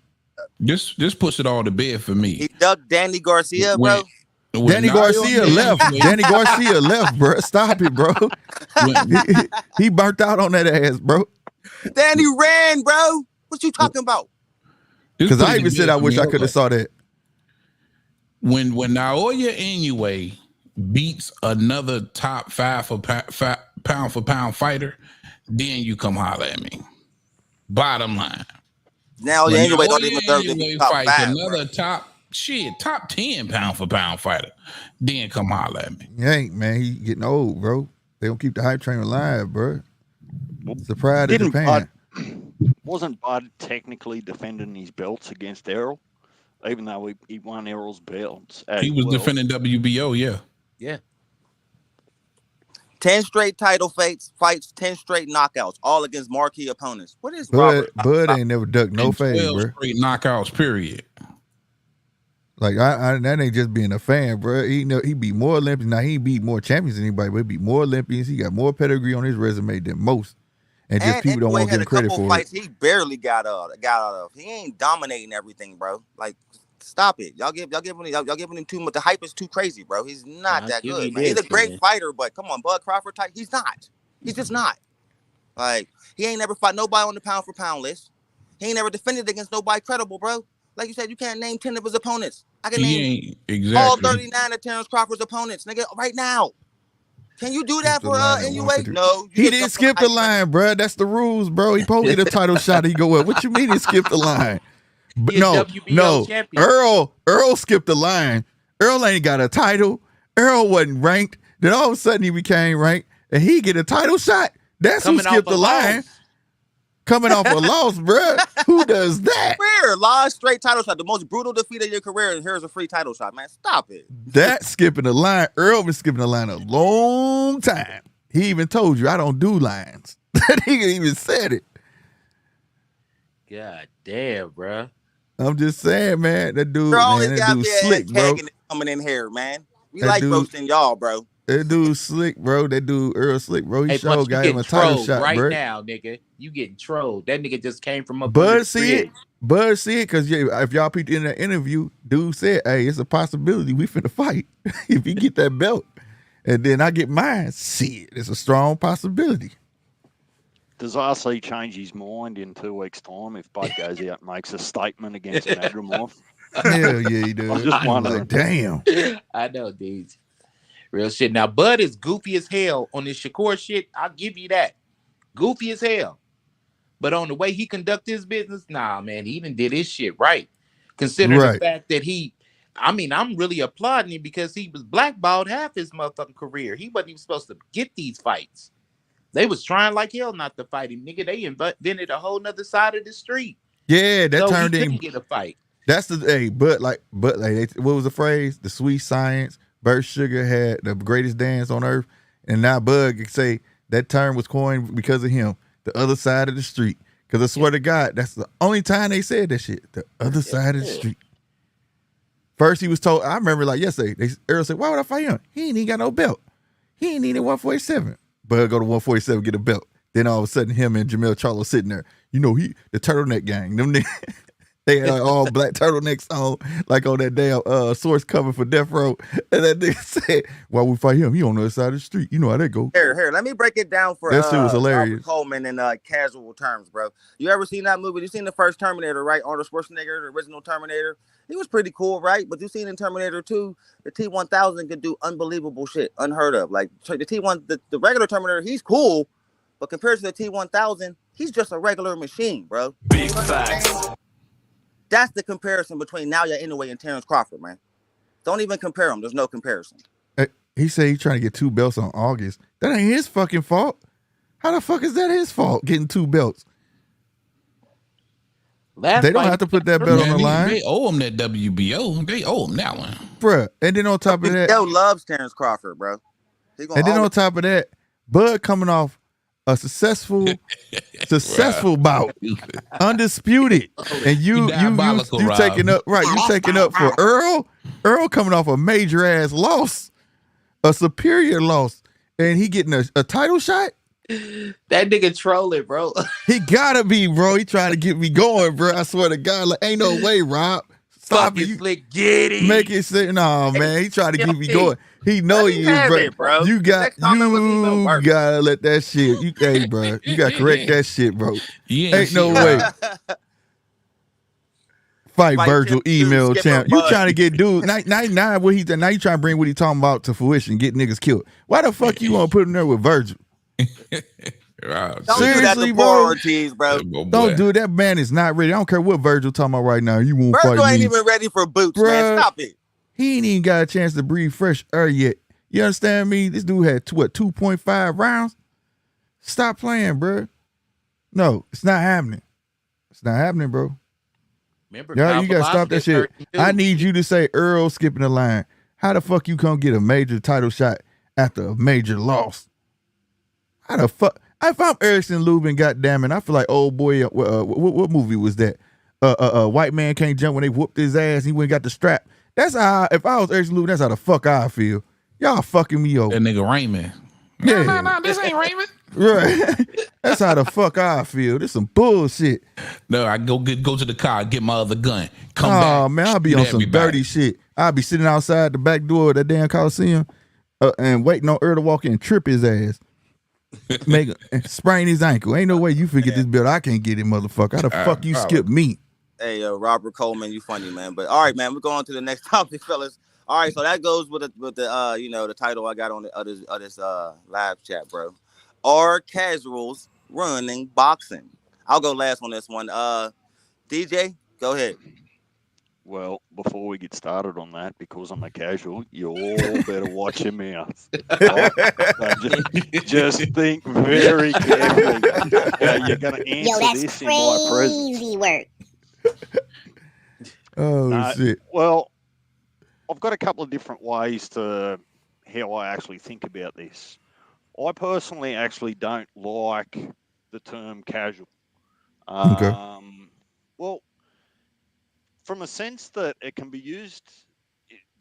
[SPEAKER 3] This puts it all to bed for
[SPEAKER 1] He
[SPEAKER 3] me.
[SPEAKER 1] ducked Danny Garcia, bro.
[SPEAKER 3] When
[SPEAKER 5] Danny
[SPEAKER 3] Nario
[SPEAKER 5] Garcia
[SPEAKER 3] did
[SPEAKER 5] left.
[SPEAKER 3] anyway,
[SPEAKER 5] Danny Garcia left, bro. Stop it, bro.
[SPEAKER 3] when-
[SPEAKER 5] He burnt out on that ass, bro.
[SPEAKER 1] Danny ran, bro. What you talking about?
[SPEAKER 3] this
[SPEAKER 5] Because
[SPEAKER 3] put
[SPEAKER 5] I
[SPEAKER 3] it
[SPEAKER 5] even
[SPEAKER 3] to
[SPEAKER 5] said
[SPEAKER 3] bed
[SPEAKER 5] I
[SPEAKER 3] for
[SPEAKER 5] wish
[SPEAKER 3] me.
[SPEAKER 5] I could have saw that.
[SPEAKER 3] When Naoya Inoue beats another top 5 for pound for pound fighter, then you come holler at me. Bottom line.
[SPEAKER 1] Now
[SPEAKER 3] When
[SPEAKER 1] anyway, don't
[SPEAKER 3] Naoya
[SPEAKER 1] even deserve to be
[SPEAKER 3] Inoue
[SPEAKER 1] top
[SPEAKER 3] fights
[SPEAKER 1] 5.
[SPEAKER 3] another
[SPEAKER 1] Bro.
[SPEAKER 3] top 10 pound for pound fighter, then come holler at me.
[SPEAKER 5] He ain't, man. He getting old, bro. They don't keep the hype train alive, bro. It's the pride of
[SPEAKER 7] Didn't
[SPEAKER 5] Japan.
[SPEAKER 7] Wasn't Bud technically defending his belts against Errol, even though he won Errol's belts? As
[SPEAKER 3] He was
[SPEAKER 7] well.
[SPEAKER 3] defending WBO, yeah.
[SPEAKER 2] Yeah.
[SPEAKER 1] 10 straight title fights, 10 straight knockouts, all against marquee opponents. What is
[SPEAKER 5] Bud
[SPEAKER 1] Robert?
[SPEAKER 5] ain't never ducked no
[SPEAKER 3] And
[SPEAKER 5] fade,
[SPEAKER 3] 12
[SPEAKER 5] bro.
[SPEAKER 3] straight knockouts, period.
[SPEAKER 5] Like that ain't just being a fan, bro. He beat more Olympians. Now he beat more champions than anybody, but he beat more Olympians. He got more pedigree on his resume than most, and just people don't want to give him credit for
[SPEAKER 1] fights
[SPEAKER 5] it.
[SPEAKER 1] he barely got out of. He ain't dominating everything, bro. Like, stop it. Y'all giving him too much. The hype is too crazy, bro. He's not that good, man. He's a great fighter, but come on, Bud Crawford type. He's not. He's just not. Like, he ain't never fought nobody on the pound for pound list. He ain't never defended against nobody credible, bro. Like you said, you can't name 10 of his opponents. I can name all 39 of Terrence Crawford's opponents, nigga, right now. Can you do that for NUA? No.
[SPEAKER 5] He didn't skip the line, bro. That's the rules, bro. He supposed to get a title shot. He go up. What you mean he skipped the line? But no. Earl skipped the line. Earl ain't got a title. Earl wasn't ranked. Then all of a sudden he became ranked, and he get a title shot. That's who skipped the line. Coming off a loss, bro. Who does that?
[SPEAKER 1] Rare, lost straight title shot. The most brutal defeat of your career, and here's a free title shot, man. Stop it.
[SPEAKER 5] That skipping the line. Earl been skipping the line a long time. He even told you I don't do lines. He even said it.
[SPEAKER 2] God damn, bro.
[SPEAKER 5] I'm just saying, man. That dude,
[SPEAKER 1] that dude
[SPEAKER 5] slick, bro.
[SPEAKER 1] Coming in here, man. We
[SPEAKER 5] that
[SPEAKER 1] like
[SPEAKER 5] dude,
[SPEAKER 1] roasting y'all, bro.
[SPEAKER 5] That dude slick, bro. That dude Earl slick, bro. He showed got him a title shot,
[SPEAKER 2] right
[SPEAKER 5] bro.
[SPEAKER 2] now, nigga. You getting trolled. That nigga just came from up.
[SPEAKER 5] Bud see it, because if y'all peeped in that interview, dude said, hey, it's a possibility we finna fight if you get that belt. And then I get mine. See it. It's a strong possibility.
[SPEAKER 7] Does RC change his mind in 2 weeks' time if Bud goes out and makes a statement against Madrimov?
[SPEAKER 5] Hell yeah, he does.
[SPEAKER 7] I'm just wondering.
[SPEAKER 5] Like, damn.
[SPEAKER 2] I know, dudes. Real shit. Now, Bud is goofy as hell on this Shakur shit. I'll give you that. Goofy as hell. But on the way he conduct his business, nah, man, he even did his shit right. Considering the fact that I'm really applauding him because he was blackballed half his motherfucking career. He wasn't even supposed to get these fights. They was trying like hell not to fight him, nigga. They invented a whole nother side of the street.
[SPEAKER 5] Yeah, that
[SPEAKER 2] so
[SPEAKER 5] turned
[SPEAKER 2] in. Get a fight.
[SPEAKER 5] That's what was the phrase? The sweet science. Bert Sugar had the greatest dance on earth, and now Bud could say that term was coined because of him. The other side of the street. Because I swear to God, that's the only time they said that shit. The other side of the street. First he was told, I remember like yesterday, Earl said, why would I fight him? He ain't even got no belt. He ain't even 147. Bud go to 147, get a belt. Then all of a sudden him and Jamel Charlo sitting there. You know, the turtleneck gang. Them niggas. They had all black turtlenecks on, like on that damn source cover for Death Row. And that nigga said, why we fight him? He on the other side of the street. You know how that go.
[SPEAKER 1] Here, let me break it down for
[SPEAKER 5] that shit was hilarious.
[SPEAKER 1] Coleman in casual terms, bro. You ever seen that movie? You seen the first Terminator, right? Arnold Schwarzenegger, the original Terminator. He was pretty cool, right? But you seen in Terminator 2, the T-1000 could do unbelievable shit, unheard of. Like the T-1, the regular Terminator, he's cool, but compared to the T-1000, he's just a regular machine, bro.
[SPEAKER 4] Big facts.
[SPEAKER 1] That's the comparison between Naoya Inoue and Terrence Crawford, man. Don't even compare them. There's no comparison.
[SPEAKER 5] He said he's trying to get 2 belts on August. That ain't his fucking fault. How the fuck is that his fault, getting 2 belts? They don't have to put that belt on the line.
[SPEAKER 3] They owe him that WBO. They owe him that one.
[SPEAKER 5] Bruh. And then on top of that.
[SPEAKER 1] WBO loves Terrence Crawford, bro.
[SPEAKER 5] And then on top of that, Bud coming off a successful bout, undisputed, and you taking up you taking up for Earl coming off a major ass loss, a superior loss, and he getting a title shot.
[SPEAKER 2] That nigga trolling, bro.
[SPEAKER 5] He gotta be, bro. He trying to get me going, bro. I swear to God, like ain't no way, Rob. Stop it.
[SPEAKER 2] Slick, get it.
[SPEAKER 5] Make it say, no, man. He trying to keep me going. He know he is, bro. You gotta let that shit. Hey, bro. You gotta correct that shit, bro. Ain't no way. Fight Virgil, email champ. You trying to get dude 99? What he now you trying to bring what he talking about to fruition? Get niggas killed. Why the fuck you want to put him there with Virgil?
[SPEAKER 1] Don't
[SPEAKER 5] seriously,
[SPEAKER 1] do that to Ortiz, bro.
[SPEAKER 5] Don't do that. Man is not ready. I don't care what Virgil talking about right now. You won't
[SPEAKER 1] Virgil
[SPEAKER 5] fight
[SPEAKER 1] ain't
[SPEAKER 5] me.
[SPEAKER 1] even ready for boots,
[SPEAKER 5] Bruh,
[SPEAKER 1] man. Stop it.
[SPEAKER 5] He ain't even got a chance to breathe fresh air yet. You understand me? This dude had 2.5 rounds. Stop playing, bro. No, it's not happening. It's not happening, bro.
[SPEAKER 2] Remember,
[SPEAKER 5] y'all, you gotta stop that shit. I need you to say Earl skipping the line. How the fuck you come get a major title shot after a major loss? How the fuck? If I'm Erickson Lubin, goddammit, I feel like old boy. What movie was that? White Man Can't Jump when they whooped his ass. He went and got the strap. That's how. If I was Eric's Luke, that's how the fuck I feel. Y'all fucking me over.
[SPEAKER 3] That nigga Raymond.
[SPEAKER 5] Yeah.
[SPEAKER 3] No, this ain't Raymond.
[SPEAKER 5] Right. That's how the fuck I feel. This some bullshit.
[SPEAKER 3] No, I go to the car, get my other gun, come
[SPEAKER 5] Oh
[SPEAKER 3] back.
[SPEAKER 5] man, I'll be
[SPEAKER 3] shoot
[SPEAKER 5] on some
[SPEAKER 3] everybody.
[SPEAKER 5] dirty shit. I'll be sitting outside the back door of that damn Coliseum and waiting on Earl to walk in and trip his ass. Sprain his ankle. Ain't no way you forget this bill. I can't get it, motherfucker. How the fuck you skip me?
[SPEAKER 1] Hey, Robert Coleman, you funny, man. But all right, man, we're going to the next topic, fellas. All right, so that goes with the the title I got on this live chat, bro. Are casuals ruining boxing? I'll go last on this one. DJ, go ahead.
[SPEAKER 7] Well, before we get started on that, because I'm a casual, you all better watch your mouth. Right? So just think very carefully how you're going to answer
[SPEAKER 6] Yo, that's
[SPEAKER 7] this in my presence.
[SPEAKER 6] crazy work.
[SPEAKER 5] Oh shit.
[SPEAKER 7] Well, I've got a couple of different ways to how I actually think about this. I personally actually don't like the term casual.
[SPEAKER 5] Okay.
[SPEAKER 7] Well, from a sense that it can be used,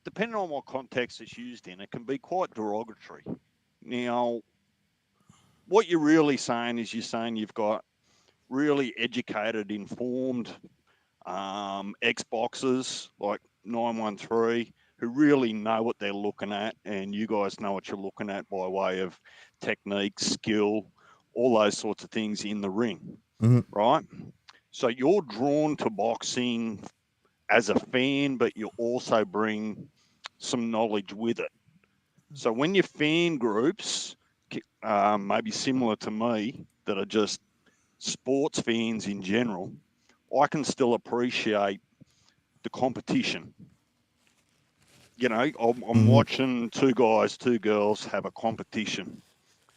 [SPEAKER 7] depending on what context it's used in, it can be quite derogatory. Now, what you're really saying is you're saying you've got really educated, informed ex-boxers like 913 who really know what they're looking at, and you guys know what you're looking at by way of technique, skill, all those sorts of things in the ring, right? So you're drawn to boxing as a fan, but you also bring some knowledge with it. So when your fan groups, maybe similar to me, that are just sports fans in general, I can still appreciate the competition. You know, I'm watching two guys, two girls have a competition,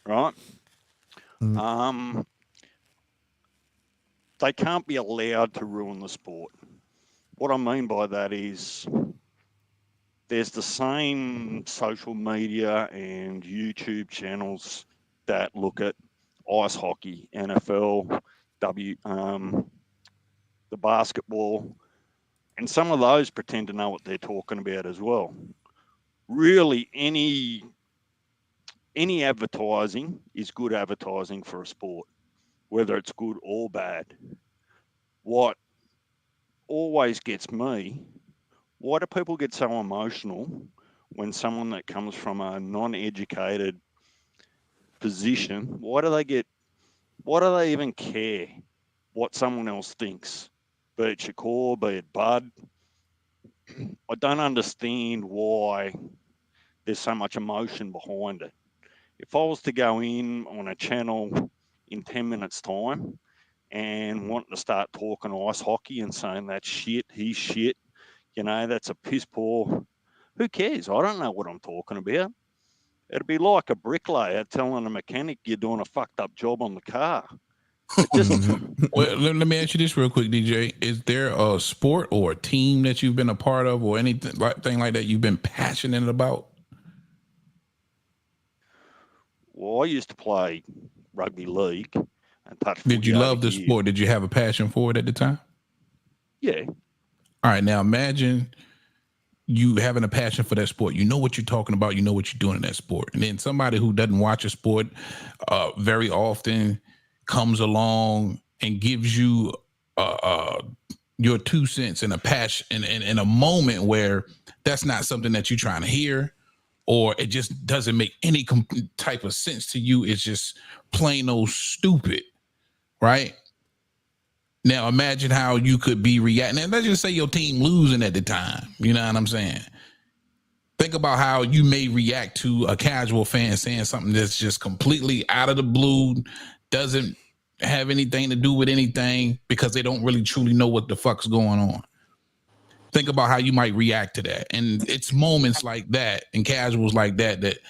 [SPEAKER 7] right? They can't be allowed to ruin the sport. What I mean by that is there's the same social media and YouTube channels that look at ice hockey, NFL, the basketball, and some of those pretend to know what they're talking about as well. Really, any advertising is good advertising for a sport, whether it's good or bad. What always gets me, why do people get so emotional when someone that comes from a non-educated position, why do they even care what someone else thinks? Be it Shakur, be it Bud. I don't understand why there's so much emotion behind it. If I was to go in on a channel in 10 minutes' time and want to start talking ice hockey and saying that's shit, he's shit, you know, that's a piss poor, who cares? I don't know what I'm talking about. It'd be like a bricklayer telling a mechanic you're doing a fucked up job on the car. It just,
[SPEAKER 3] Well, let me ask you this real quick, DJ. Is there a sport or a team that you've been a part of or anything like that you've been passionate about?
[SPEAKER 7] well, I used to play rugby league and touch
[SPEAKER 3] Did
[SPEAKER 7] footy
[SPEAKER 3] you
[SPEAKER 7] over
[SPEAKER 3] love the
[SPEAKER 7] here.
[SPEAKER 3] sport? Did you have a passion for it at the time?
[SPEAKER 7] Yeah.
[SPEAKER 3] All right, now imagine you having a passion for that sport. You know what you're talking about. You know what you're doing in that sport. And then somebody who doesn't watch a sport very often comes along and gives you your 2 cents in a passion in a moment where that's not something that you're trying to hear, or it just doesn't make any type of sense to you. It's just plain old stupid, right? Now imagine how you could be reacting. And let's just say your team losing at the time. You know what I'm saying? Think about how you may react to a casual fan saying something that's just completely out of the blue, doesn't have anything to do with anything because they don't really truly know what the fuck's going on. Think about how you might react to that. And it's moments like that and casuals like that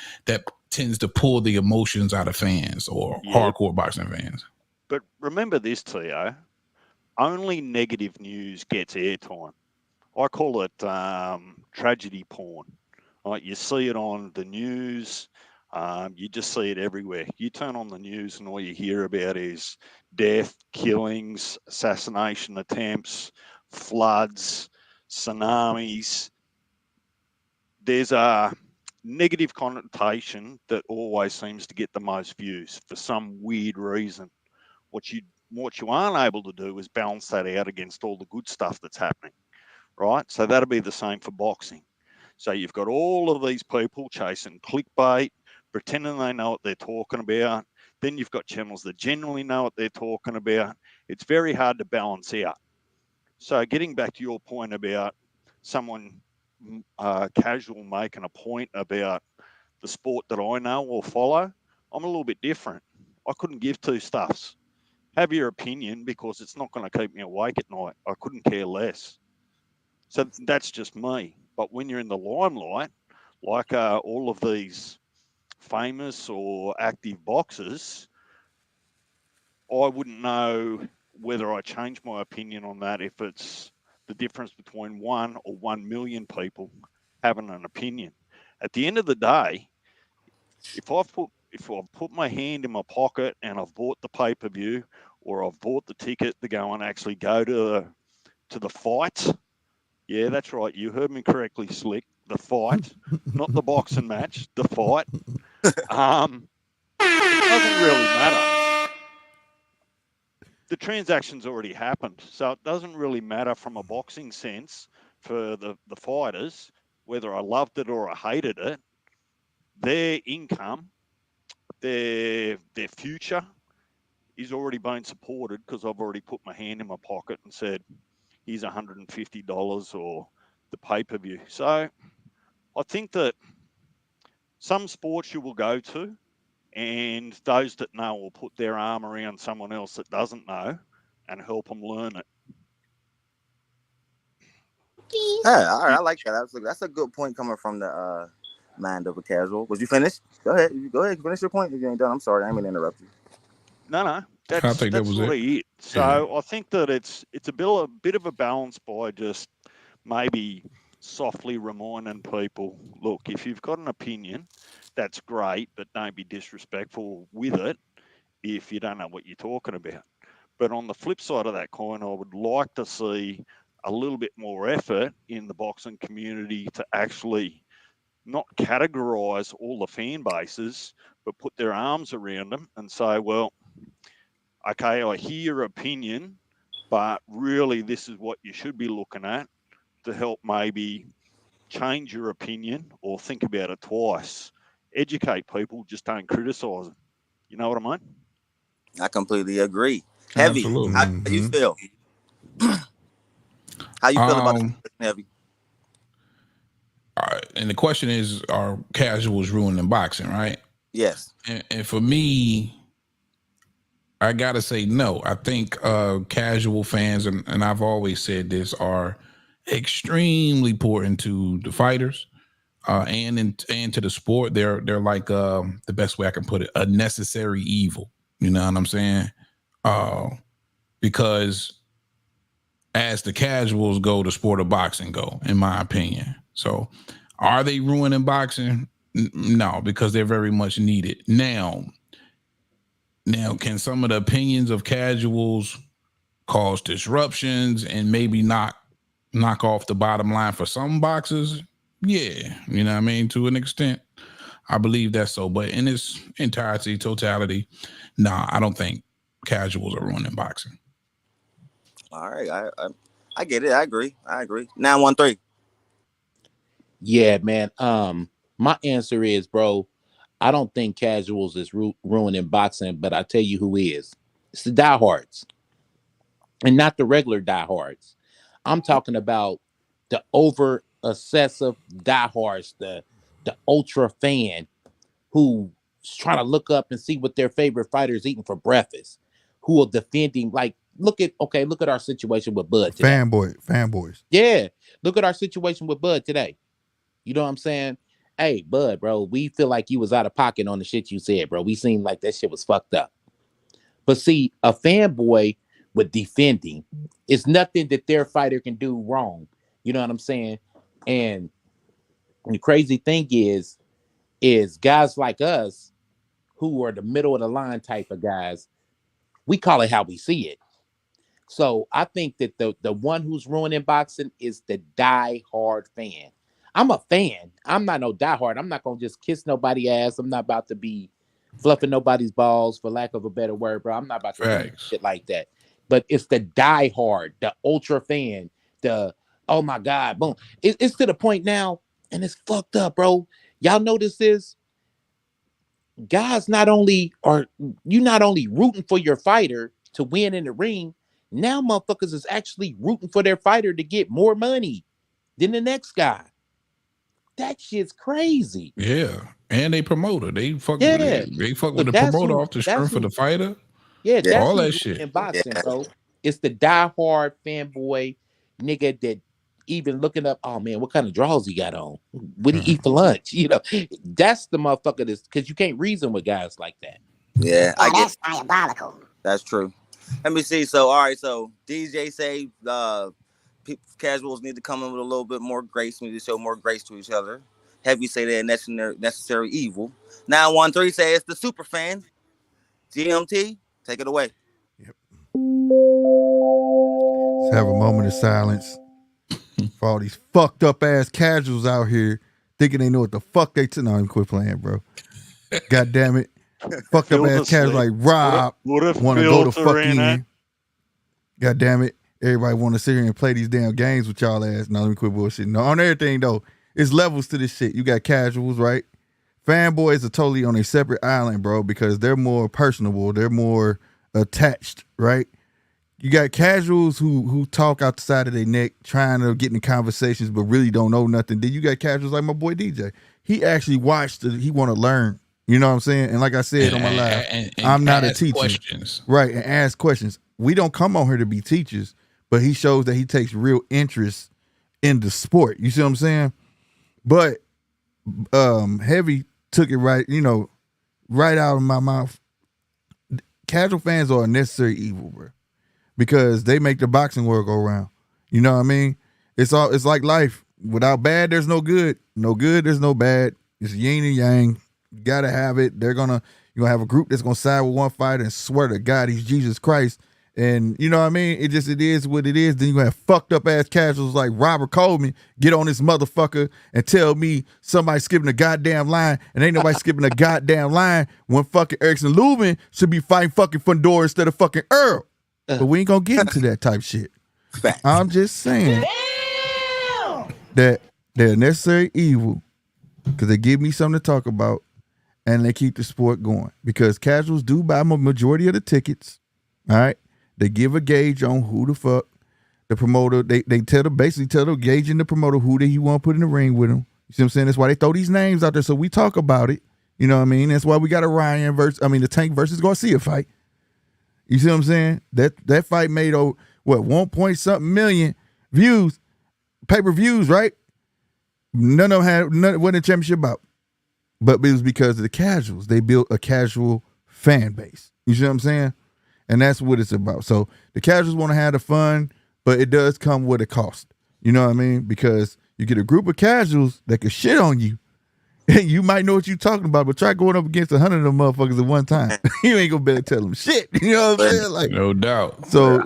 [SPEAKER 3] tends to pull the emotions out of fans or hardcore boxing fans.
[SPEAKER 7] But remember this, Tio. Only negative news gets airtime. I call it tragedy porn. Right? You see it on the news. You just see it everywhere. You turn on the news and all you hear about is death, killings, assassination attempts, floods, tsunamis, there's a negative connotation that always seems to get the most views for some weird reason. What you aren't able to do is balance that out against all the good stuff that's happening, right? So that'll be the same for boxing. So you've got all of these people chasing clickbait, pretending they know what they're talking about. Then you've got channels that generally know what they're talking about. It's very hard to balance out. So getting back to your point about someone casual making a point about the sport that I know or follow, I'm a little bit different. I couldn't give two stuffs. Have your opinion because it's not going to keep me awake at night. I couldn't care less. So that's just me. But when you're in the limelight, like all of these famous or active boxers, I wouldn't know whether I change my opinion on that if it's the difference between 1 or 1 million people having an opinion. At the end of the day, if I've put my hand in my pocket and I've bought the pay-per-view or I've bought the ticket to go and actually go to the fight, yeah, that's right. You heard me correctly, Slick. The fight, not the boxing match, the fight. It doesn't really matter. The transaction's already happened, so it doesn't really matter from a boxing sense for the fighters, whether I loved it or I hated it. Their income, their future is already been supported because I've already put my hand in my pocket and said, here's $150 or the pay-per-view. So I think that some sports you will go to, and those that know will put their arm around someone else that doesn't know and help them learn it.
[SPEAKER 1] Yeah, all right, I like that. That's a good point coming from the mind of a casual. Was you finished? Go ahead. Finish your point if you ain't done. I'm sorry, I didn't mean to interrupt you.
[SPEAKER 7] No,
[SPEAKER 3] I think that was
[SPEAKER 7] sort
[SPEAKER 3] it.
[SPEAKER 7] of it. So I think that it's a bit of a balance by just maybe softly reminding people, look, if you've got an opinion, that's great, but don't be disrespectful with it if you don't know what you're talking about. But on the flip side of that coin, I would like to see a little bit more effort in the boxing community to actually not categorize all the fan bases, but put their arms around them and say, well, okay, I hear your opinion, but really this is what you should be looking at to help maybe change your opinion or think about it twice. Educate people, just don't criticize them. You know what I mean?
[SPEAKER 1] I completely agree. Heavy,
[SPEAKER 3] Absolutely.
[SPEAKER 1] how you feel? How you feel about the Heavy?
[SPEAKER 3] And the question is, are casuals ruining boxing, right?
[SPEAKER 1] Yes.
[SPEAKER 3] And for me, I gotta say no. I think casual fans, and I've always said this, are extremely important to the fighters and to the sport. They're like the best way I can put it, a necessary evil. You know what I'm saying? Because as the casuals go, the sport of boxing go, in my opinion. So are they ruining boxing? No, because they're very much needed. Now, can some of the opinions of casuals cause disruptions and maybe knock off the bottom line for some boxers? Yeah, you know what I mean? To an extent, I believe that's so. But in its entirety, totality, nah, I don't think casuals are ruining boxing.
[SPEAKER 1] All right, I get it. I agree. 913.
[SPEAKER 2] Yeah, man. My answer is, bro, I don't think casuals is ruining boxing, but I tell you who is. It's the diehards, and not the regular diehards. I'm talking about the over obsessive diehards, the ultra fan who's trying to look up and see what their favorite fighter is eating for breakfast, who will defend him. Like, look at our situation with Bud today.
[SPEAKER 5] Fanboys.
[SPEAKER 2] Yeah, look at our situation with Bud today. You know what I'm saying? Hey, Bud, bro, we feel like you was out of pocket on the shit you said, bro. We seemed like that shit was fucked up. But see, a fanboy with defending is nothing that their fighter can do wrong. You know what I'm saying? And the crazy thing is guys like us who are the middle of the line type of guys, we call it how we see it. So I think that the one who's ruining boxing is the die-hard fan. I'm a fan. I'm not no diehard. I'm not gonna just kiss nobody ass. I'm not about to be fluffing nobody's balls, for lack of a better word, bro. I'm not about to do
[SPEAKER 3] Facts.
[SPEAKER 2] shit like that. But it's the diehard, the ultra fan, the oh my god, boom. It's to the point now, and it's fucked up, bro. Y'all notice this? Guys not only are you not only rooting for your fighter to win in the ring, now motherfuckers is actually rooting for their fighter to get more money than the next guy. That shit's crazy.
[SPEAKER 3] Yeah, and they promoter. They fuck.
[SPEAKER 2] Yeah.
[SPEAKER 3] They fuck
[SPEAKER 2] But
[SPEAKER 3] with the
[SPEAKER 2] that's
[SPEAKER 3] promoter
[SPEAKER 2] who-
[SPEAKER 3] off the
[SPEAKER 2] that's
[SPEAKER 3] strength of
[SPEAKER 2] who-
[SPEAKER 3] the fighter.
[SPEAKER 2] Yeah, that's
[SPEAKER 3] all that
[SPEAKER 2] who's
[SPEAKER 3] shit.
[SPEAKER 2] in boxing,
[SPEAKER 1] Yeah.
[SPEAKER 2] bro. It's the diehard fanboy nigga that even looking up, oh man, what kind of draws he got on? What he eat for lunch? You know, that's the motherfucker that's because you can't reason with guys like that.
[SPEAKER 1] Yeah, I
[SPEAKER 6] Yeah,
[SPEAKER 1] get
[SPEAKER 6] that's diabolical.
[SPEAKER 1] that's true. Let me see. So, all right. So, DJ say casuals need to come in with a little bit more grace. We need to show more grace to each other. Heavy say they're necessary evil. 913 say it's the super fan. GMT, take it away.
[SPEAKER 5] Let's have a moment of silence for all these fucked up ass casuals out here thinking they know what the fuck they no, I'm quit playing, bro. God damn it. Fucked up
[SPEAKER 7] Feel
[SPEAKER 5] ass
[SPEAKER 7] the
[SPEAKER 5] casuals like
[SPEAKER 7] sleep.
[SPEAKER 5] Rob
[SPEAKER 7] What if
[SPEAKER 5] want to go to
[SPEAKER 7] filter in it?
[SPEAKER 5] fucking. God damn it. Everybody want to sit here and play these damn games with y'all ass. No, let me quit bullshit. No, on everything though, it's levels to this shit. You got casuals, right? Fanboys are totally on a separate island, bro, because they're more personable. They're more attached, right? You got casuals who talk outside of their neck, trying to get in conversations, but really don't know nothing. Then you got casuals like my boy DJ. He actually watched it. He want to learn. You know what I'm saying? And like I said on my live,
[SPEAKER 3] and
[SPEAKER 5] I'm not a
[SPEAKER 3] ask
[SPEAKER 5] teacher.
[SPEAKER 3] questions.
[SPEAKER 5] Right, and ask questions. We don't come on here to be teachers, but he shows that he takes real interest in the sport. You see what I'm saying? But Heavy took it right, right out of my mouth. Casual fans are a necessary evil, bro, because they make the boxing world go round. You know what I mean? It's like life. Without bad, there's no good. No good, there's no bad. It's yin and yang. You gotta have it. You're gonna have a group that's gonna side with one fighter and swear to God he's Jesus Christ. And you know what I mean? It is what it is. Then you have fucked up ass casuals like Robert Coleman get on this motherfucker and tell me somebody skipping a goddamn line, and ain't nobody skipping a goddamn line when fucking Erickson Lubin should be fighting fucking Fundora instead of fucking Earl. But we ain't gonna get into that type shit.
[SPEAKER 1] Facts.
[SPEAKER 5] I'm just saying that they're necessary evil because they give me something to talk about and they keep the sport going. Because casuals do buy a majority of the tickets. All right. They give a gauge on who the fuck the promoter. They basically tell the gauge and the promoter who he want to put in the ring with him. You see what I'm saying? That's why they throw these names out there so we talk about it. You know what I mean? That's why we got the Tank versus Garcia fight. You see what I'm saying? That fight made 1 point something million views, pay-per-views, right? None of them wasn't a championship bout. But it was because of the casuals. They built a casual fan base. You see what I'm saying? And that's what it's about. So the casuals want to have the fun, but it does come with a cost. You know what I mean? Because you get a group of casuals that can shit on you, and you might know what you're talking about, but try going up against 100 of them motherfuckers at one time. You ain't gonna be able to tell them shit. You know what I'm saying? Like,
[SPEAKER 3] No doubt.
[SPEAKER 5] so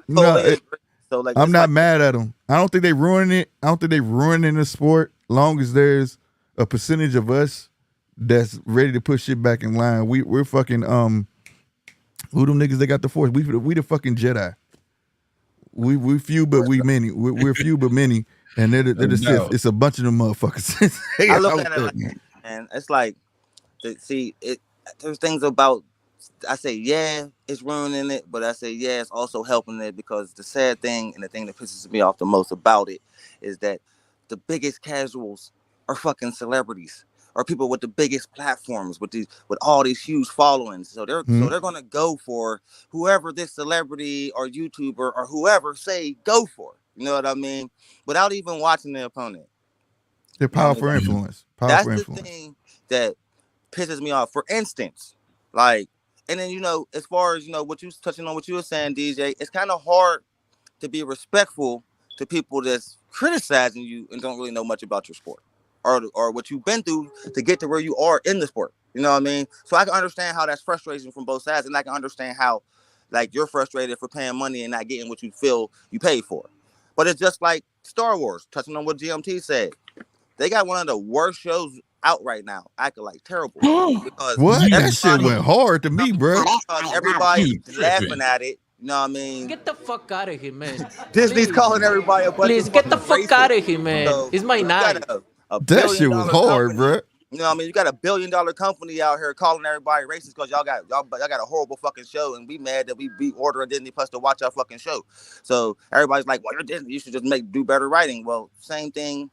[SPEAKER 1] So like,
[SPEAKER 5] I'm
[SPEAKER 1] this
[SPEAKER 5] not
[SPEAKER 1] fight-
[SPEAKER 5] mad at them. I don't think they ruining it. I don't think they ruining the sport. Long as there's a percentage of us that's ready to put shit back in line. We're fucking who them niggas that got the force? We the fucking Jedi. We few but we many. We're few but many, and they're the Sith.
[SPEAKER 3] doubt.
[SPEAKER 5] It's a bunch of them motherfuckers.
[SPEAKER 1] I look at it like, man, it's like, there's things about, I say, yeah, it's ruining it, but I say, yeah, it's also helping it, because the sad thing and the thing that pisses me off the most about it is that the biggest casuals are fucking celebrities, or people with the biggest platforms with all these huge followings. So they're gonna go for whoever this celebrity or YouTuber or whoever say go for. You know what I mean? Without even watching the opponent.
[SPEAKER 5] They're powerful influence.
[SPEAKER 1] That's
[SPEAKER 5] Powerful
[SPEAKER 1] the
[SPEAKER 5] influence.
[SPEAKER 1] thing that pisses me off. For instance, like, and then, as far as, what you touching on, what you were saying, DJ, it's kind of hard to be respectful to people that's criticizing you and don't really know much about your sport or what you've been through to get to where you are in the sport. You know what I mean? So I can understand how that's frustration from both sides, and I can understand how, like, you're frustrated for paying money and not getting what you feel you paid for. But it's just like Star Wars, touching on what GMT said. They got one of the worst shows out right now, acting like terrible because
[SPEAKER 5] What? That shit
[SPEAKER 1] everybody,
[SPEAKER 5] went hard to me, bro.
[SPEAKER 1] because everybody's
[SPEAKER 3] You
[SPEAKER 1] laughing
[SPEAKER 3] tripping.
[SPEAKER 1] at it. You know what I mean?
[SPEAKER 8] Get the fuck out of here, man.
[SPEAKER 1] Disney's
[SPEAKER 8] Please.
[SPEAKER 1] calling everybody a bunch
[SPEAKER 8] Please
[SPEAKER 1] of
[SPEAKER 8] get the
[SPEAKER 1] fucking
[SPEAKER 8] fuck out
[SPEAKER 1] racist.
[SPEAKER 8] of here, man.
[SPEAKER 1] So
[SPEAKER 8] It's my
[SPEAKER 1] you
[SPEAKER 8] night.
[SPEAKER 1] got a
[SPEAKER 5] That
[SPEAKER 1] billion
[SPEAKER 5] shit was
[SPEAKER 1] dollar
[SPEAKER 5] hard,
[SPEAKER 1] company.
[SPEAKER 5] bro.
[SPEAKER 1] You know what I mean? You got a $1 billion company out here calling everybody racist because y'all got a horrible fucking show, and we mad that we ordering Disney Plus to watch our fucking show. So everybody's like, "Well, you're Disney. You should just do better writing." Well, same thing.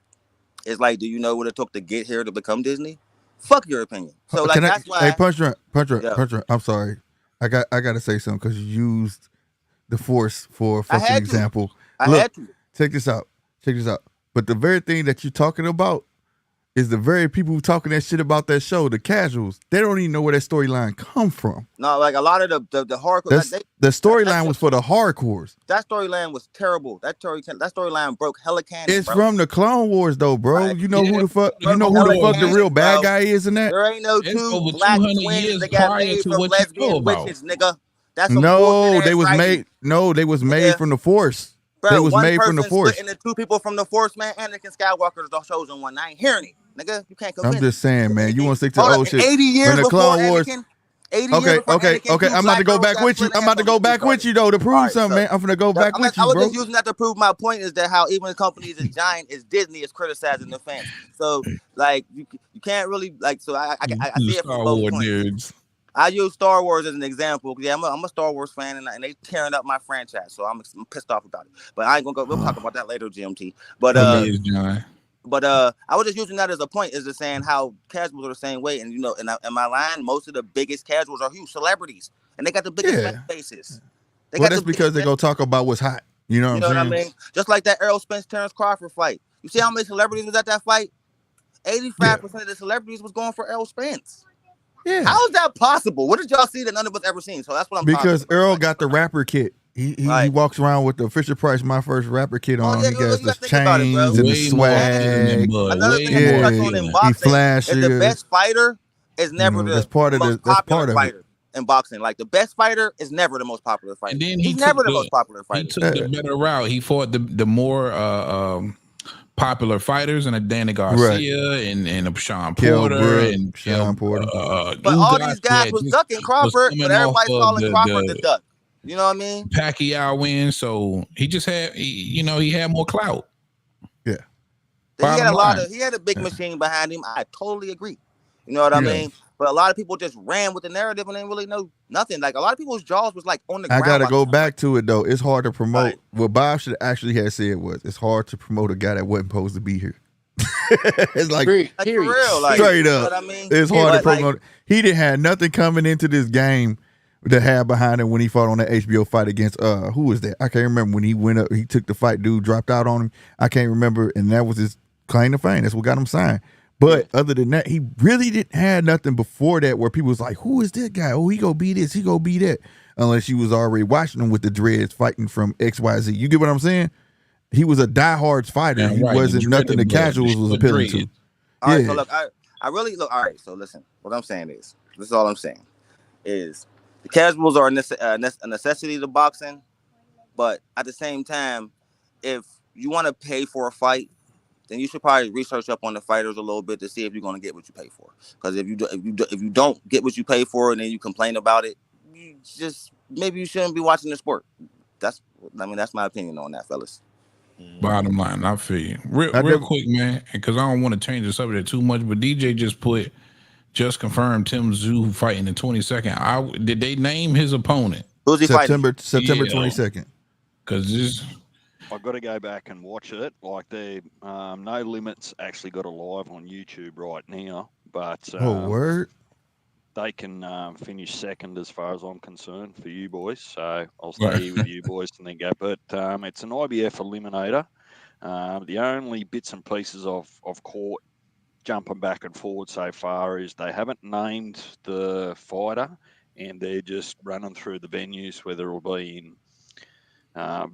[SPEAKER 1] It's like, do you know what it took to get here to become Disney? Fuck your opinion. So like that's why.
[SPEAKER 5] Hey, Punch Drunk.
[SPEAKER 1] Yeah.
[SPEAKER 5] I'm sorry. I got to say something because you used the Force for a
[SPEAKER 1] I
[SPEAKER 5] fucking
[SPEAKER 1] had to.
[SPEAKER 5] example.
[SPEAKER 1] I
[SPEAKER 5] Look,
[SPEAKER 1] had to.
[SPEAKER 5] check this out. But the very thing that you're talking about is the very people who talking that shit about that show, the casuals. They don't even know where that storyline come from.
[SPEAKER 1] No, like a lot of the hardcore.
[SPEAKER 5] The storyline was for the hardcores.
[SPEAKER 1] That storyline was terrible. That storyline broke hella canon.
[SPEAKER 5] It's
[SPEAKER 1] bro.
[SPEAKER 5] from the Clone Wars, though, bro.
[SPEAKER 1] Right.
[SPEAKER 5] You know
[SPEAKER 3] Yeah.
[SPEAKER 5] who the fuck?
[SPEAKER 3] You
[SPEAKER 5] You know
[SPEAKER 3] know
[SPEAKER 5] who the
[SPEAKER 3] who
[SPEAKER 5] fuck the
[SPEAKER 1] the
[SPEAKER 5] real bad
[SPEAKER 1] bro.
[SPEAKER 5] guy is in that?
[SPEAKER 1] There ain't no
[SPEAKER 3] It's
[SPEAKER 1] two
[SPEAKER 3] over
[SPEAKER 1] black
[SPEAKER 3] 200
[SPEAKER 1] twins
[SPEAKER 3] years
[SPEAKER 1] that got
[SPEAKER 3] prior
[SPEAKER 1] made
[SPEAKER 3] to
[SPEAKER 1] from
[SPEAKER 3] what you
[SPEAKER 1] lesbian
[SPEAKER 3] know about.
[SPEAKER 1] witches, nigga. That's some
[SPEAKER 5] No,
[SPEAKER 1] bullshit
[SPEAKER 5] they
[SPEAKER 1] ass
[SPEAKER 5] was
[SPEAKER 1] writing.
[SPEAKER 5] made. No, they was made
[SPEAKER 1] Yeah.
[SPEAKER 5] from the Force.
[SPEAKER 1] Bro,
[SPEAKER 5] They was
[SPEAKER 1] one
[SPEAKER 5] made from the
[SPEAKER 1] person
[SPEAKER 5] Force.
[SPEAKER 1] split into two people from the Force, man. Anakin Skywalker is the chosen one. I ain't hearing it, nigga. You can't convince
[SPEAKER 5] I'm just saying, man. You want to stick to
[SPEAKER 1] Hold
[SPEAKER 5] old
[SPEAKER 1] up,
[SPEAKER 5] shit.
[SPEAKER 1] 80 years
[SPEAKER 5] When the
[SPEAKER 1] before
[SPEAKER 5] Clone Wars.
[SPEAKER 1] Anakin. 80
[SPEAKER 5] Okay,
[SPEAKER 1] years before
[SPEAKER 5] okay.
[SPEAKER 1] Anakin, two
[SPEAKER 5] I'm about to
[SPEAKER 1] black
[SPEAKER 5] go
[SPEAKER 1] girls
[SPEAKER 5] back
[SPEAKER 1] got
[SPEAKER 5] with you.
[SPEAKER 1] split
[SPEAKER 5] I'm
[SPEAKER 1] and
[SPEAKER 5] about to
[SPEAKER 1] had
[SPEAKER 5] go
[SPEAKER 1] some
[SPEAKER 5] back
[SPEAKER 1] babies
[SPEAKER 5] with you though to prove
[SPEAKER 1] Alright,
[SPEAKER 5] something,
[SPEAKER 1] so-
[SPEAKER 5] man. I'm gonna go back with
[SPEAKER 1] I
[SPEAKER 5] you,
[SPEAKER 1] was
[SPEAKER 5] bro.
[SPEAKER 1] just using that to prove my point is that how even companies as giant as Disney is criticizing the fans. So like you can't really like so I see it
[SPEAKER 3] Star
[SPEAKER 1] from both
[SPEAKER 3] Wars
[SPEAKER 1] points.
[SPEAKER 3] nerds.
[SPEAKER 1] I use Star Wars as an example. Yeah, I'm a Star Wars fan, and they tearing up my franchise, so I'm pissed off about it. But I ain't gonna go. We'll talk about that later, GMT. But
[SPEAKER 3] Amaze, John.
[SPEAKER 1] I was just using that as a point, is just saying how casuals are the same way, and you know, in my line, most of the biggest casuals are huge celebrities, and they got the biggest fan bases.
[SPEAKER 5] Well, that's because they're gonna talk about what's hot. You know what I'm saying?
[SPEAKER 1] I mean? Just like that Errol Spence Terrence Crawford fight. You see how many celebrities was at that fight? 85% of the celebrities was going for Errol Spence.
[SPEAKER 5] Yeah.
[SPEAKER 1] How is that possible? What did y'all see that none of us ever seen? So that's what I'm
[SPEAKER 5] Because
[SPEAKER 1] talking about.
[SPEAKER 5] Earl got the rapper kit. He
[SPEAKER 1] Right.
[SPEAKER 5] walks around with the Fisher Price My First Rapper kit on.
[SPEAKER 1] yeah,
[SPEAKER 5] he
[SPEAKER 1] you
[SPEAKER 5] got the
[SPEAKER 1] gotta think about it, bro.
[SPEAKER 5] chains and the
[SPEAKER 3] Way more
[SPEAKER 5] swag.
[SPEAKER 3] than Bud.
[SPEAKER 1] Another
[SPEAKER 3] Way
[SPEAKER 1] thing I can
[SPEAKER 3] more
[SPEAKER 1] touch
[SPEAKER 5] Yeah.
[SPEAKER 1] on in
[SPEAKER 3] than-
[SPEAKER 1] boxing
[SPEAKER 5] He flashy.
[SPEAKER 1] is the best fighter is never
[SPEAKER 5] know, that's part of
[SPEAKER 1] most
[SPEAKER 5] the- that's
[SPEAKER 1] popular
[SPEAKER 5] part of it.
[SPEAKER 1] fighter in boxing. Like the best fighter is never the most popular fighter.
[SPEAKER 3] And then
[SPEAKER 1] He's never the most popular
[SPEAKER 3] He
[SPEAKER 1] fighter.
[SPEAKER 3] took the better route. He fought the more popular fighters, and a Danny Garcia and a Sean
[SPEAKER 5] Kell
[SPEAKER 3] Porter
[SPEAKER 5] Brook,
[SPEAKER 3] and
[SPEAKER 5] Sean Porter.
[SPEAKER 1] But all these guys was ducking Crawford,
[SPEAKER 3] coming
[SPEAKER 1] but everybody's
[SPEAKER 3] off of
[SPEAKER 1] calling
[SPEAKER 3] the-
[SPEAKER 1] Crawford
[SPEAKER 3] the-
[SPEAKER 1] the duck. You know what I mean?
[SPEAKER 3] Pacquiao win, so he just had he had more clout.
[SPEAKER 1] He had
[SPEAKER 3] Bottom
[SPEAKER 1] a lot
[SPEAKER 3] line.
[SPEAKER 1] of he had a big machine behind him. I totally agree. You know what I
[SPEAKER 3] Yeah.
[SPEAKER 1] mean? But a lot of people just ran with the narrative and didn't really know nothing. Like a lot of people's jaws was like on the
[SPEAKER 5] I
[SPEAKER 1] ground.
[SPEAKER 5] gotta
[SPEAKER 1] by
[SPEAKER 5] go
[SPEAKER 1] the time.
[SPEAKER 5] back to it though. It's hard to promote.
[SPEAKER 1] Right.
[SPEAKER 5] What Bob should actually have said was, it's hard to promote a guy that wasn't supposed to be here. It's like
[SPEAKER 1] Like for real, like
[SPEAKER 5] straight
[SPEAKER 1] you know
[SPEAKER 5] up.
[SPEAKER 1] what I mean?
[SPEAKER 5] It's hard to
[SPEAKER 1] But, like,
[SPEAKER 5] promote. He didn't have nothing coming into this game to have behind him when he fought on that HBO fight against who was that? I can't remember when he went up. He took the fight. Dude dropped out on him. I can't remember, and that was his claim to fame. That's what got him signed. But other than that, he really didn't have nothing before that where people was like, "Who is that guy? Oh, he go be this. He go be that." Unless you was already watching him with the dreads fighting from XYZ. You get what I'm saying? He was a diehard fighter.
[SPEAKER 3] Yeah,
[SPEAKER 5] He
[SPEAKER 3] right.
[SPEAKER 5] wasn't
[SPEAKER 3] The
[SPEAKER 5] nothing the
[SPEAKER 3] dreaded blood,
[SPEAKER 5] casuals was
[SPEAKER 3] the
[SPEAKER 5] appealing
[SPEAKER 3] dread.
[SPEAKER 5] to.
[SPEAKER 1] All right,
[SPEAKER 5] Yeah.
[SPEAKER 1] so look, I really look. All right, so listen. What I'm saying is, this is all I'm saying is the casuals are a necessity to boxing, but at the same time, if you want to pay for a fight, then you should probably research up on the fighters a little bit to see if you're going to get what you pay for. Because if you don't get what you pay for and then you complain about it, maybe you shouldn't be watching the sport. That's my opinion on that, fellas.
[SPEAKER 3] Bottom line, I feel you. Real quick, man, because I don't want to change the subject too much, but DJ just confirmed Tim Tszyu fighting in 22nd. Did they name his opponent?
[SPEAKER 1] Who's he fighting?
[SPEAKER 5] September
[SPEAKER 3] Yeah.
[SPEAKER 5] 22nd.
[SPEAKER 3] Because this.
[SPEAKER 7] I've got to go back and watch it. Like the No Limits actually got it live on YouTube right now, but
[SPEAKER 5] Word.
[SPEAKER 7] they can finish second as far as I'm concerned for you boys. So I'll stay here with you boys and then go. But it's an IBF eliminator. The only bits and pieces I've caught jumping back and forward so far is they haven't named the fighter, and they're just running through the venues, whether it'll be in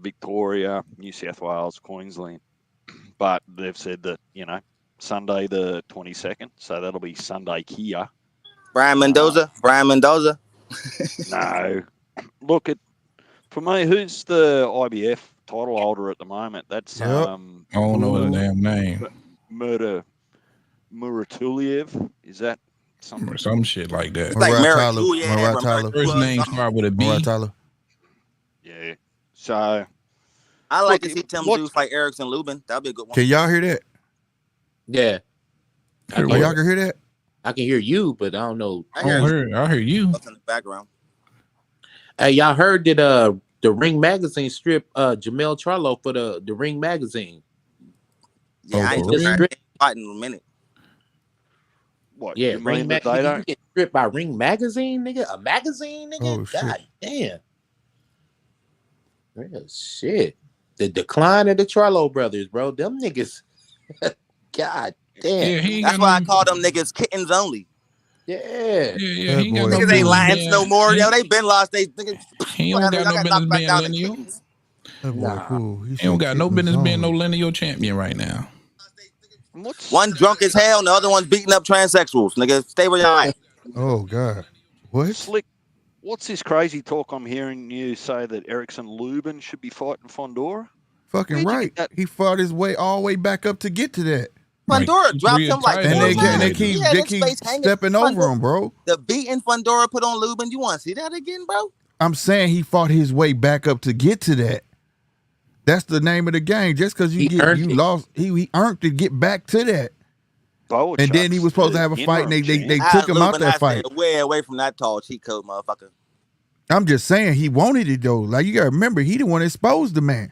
[SPEAKER 7] Victoria, New South Wales, Queensland. But they've said that, Sunday the 22nd, so that'll be Sunday here.
[SPEAKER 1] Brian Mendoza.
[SPEAKER 7] No. Look, for me, who's the IBF title holder at the moment? That's
[SPEAKER 5] Yep.
[SPEAKER 3] I don't know his damn name.
[SPEAKER 7] Murder Muratuliev. Is that something?
[SPEAKER 3] Some shit like that.
[SPEAKER 1] It's like
[SPEAKER 5] Murat
[SPEAKER 1] Merrick.
[SPEAKER 5] Tyler.
[SPEAKER 1] Ooh, yeah,
[SPEAKER 5] Murat
[SPEAKER 1] Merrick.
[SPEAKER 5] Tyler.
[SPEAKER 3] First name
[SPEAKER 1] something.
[SPEAKER 3] start with a B.
[SPEAKER 5] Murat Tyler.
[SPEAKER 7] Yeah. So
[SPEAKER 1] I like
[SPEAKER 7] Look,
[SPEAKER 1] to see Tim
[SPEAKER 7] what-
[SPEAKER 1] Zoo fight Erickson Lubin. That'd be a good one.
[SPEAKER 5] Can y'all hear that?
[SPEAKER 2] Yeah. I
[SPEAKER 3] Hear
[SPEAKER 5] Oh,
[SPEAKER 2] can,
[SPEAKER 5] y'all can hear that?
[SPEAKER 2] I can hear you, but I don't know.
[SPEAKER 1] I hear
[SPEAKER 3] I hear you.
[SPEAKER 1] what's in the background.
[SPEAKER 2] Hey, y'all heard that the Ring Magazine stripped Jamel Charlo for the Ring Magazine.
[SPEAKER 1] Yeah,
[SPEAKER 3] Oh,
[SPEAKER 1] I ain't
[SPEAKER 3] for
[SPEAKER 1] just
[SPEAKER 3] real?
[SPEAKER 1] fighting in a minute.
[SPEAKER 7] what?
[SPEAKER 2] Yeah,
[SPEAKER 7] you
[SPEAKER 2] Ring
[SPEAKER 7] mean that
[SPEAKER 2] Magazine.
[SPEAKER 7] they
[SPEAKER 2] You
[SPEAKER 7] don't?
[SPEAKER 2] get stripped by Ring Magazine, nigga? A magazine, nigga?
[SPEAKER 5] Oh, shit.
[SPEAKER 2] God damn. Real shit. The decline of the Charlo brothers, bro. Them niggas. God damn.
[SPEAKER 3] Yeah, he ain't
[SPEAKER 1] That's
[SPEAKER 3] got
[SPEAKER 1] why I
[SPEAKER 3] no,
[SPEAKER 1] call them niggas kittens only.
[SPEAKER 2] Yeah.
[SPEAKER 3] Yeah, he
[SPEAKER 5] That
[SPEAKER 3] ain't got
[SPEAKER 5] boy
[SPEAKER 3] no
[SPEAKER 1] Niggas ain't
[SPEAKER 3] business
[SPEAKER 1] lions
[SPEAKER 3] being-
[SPEAKER 1] no more.
[SPEAKER 3] He,
[SPEAKER 1] Yo, they been lost. They niggas.
[SPEAKER 3] he don't got no business being lineal.
[SPEAKER 5] That boy
[SPEAKER 2] Nah.
[SPEAKER 5] cool.
[SPEAKER 3] He don't got no business being no lineal champion right now.
[SPEAKER 7] What's
[SPEAKER 1] One drunk as hell, and the other one's beating up transsexuals. Nigga, stay where y'all at.
[SPEAKER 5] Oh God. What?
[SPEAKER 7] Slick? What's this crazy talk I'm hearing you say that Erickson Lubin should be fighting Fondora?
[SPEAKER 5] Fucking
[SPEAKER 7] Where'd you
[SPEAKER 5] right.
[SPEAKER 7] get that?
[SPEAKER 5] He fought his way all the way back up to get to that.
[SPEAKER 1] Fundora
[SPEAKER 3] Like,
[SPEAKER 1] dropped
[SPEAKER 3] three
[SPEAKER 1] him like
[SPEAKER 3] titles.
[SPEAKER 5] And
[SPEAKER 1] four
[SPEAKER 5] they,
[SPEAKER 1] times.
[SPEAKER 5] and they
[SPEAKER 3] Yeah,
[SPEAKER 5] keep
[SPEAKER 1] Yeah,
[SPEAKER 5] they
[SPEAKER 1] this
[SPEAKER 5] keep
[SPEAKER 1] space hanging.
[SPEAKER 5] stepping over him, bro.
[SPEAKER 1] The beating Fundora put on Lubin. You want to see that again, bro?
[SPEAKER 5] I'm saying he fought his way back up to get to that. That's the name of the game. Just because
[SPEAKER 2] He
[SPEAKER 5] you
[SPEAKER 2] earned it.
[SPEAKER 5] lost, he earned to get back to that.
[SPEAKER 7] Boa
[SPEAKER 5] And then he was supposed to have a fight, and they took him out that fight.
[SPEAKER 1] Way away from that tall cheat code, motherfucker.
[SPEAKER 5] I'm just saying he wanted it though. Like you gotta remember, he the one that exposed the man.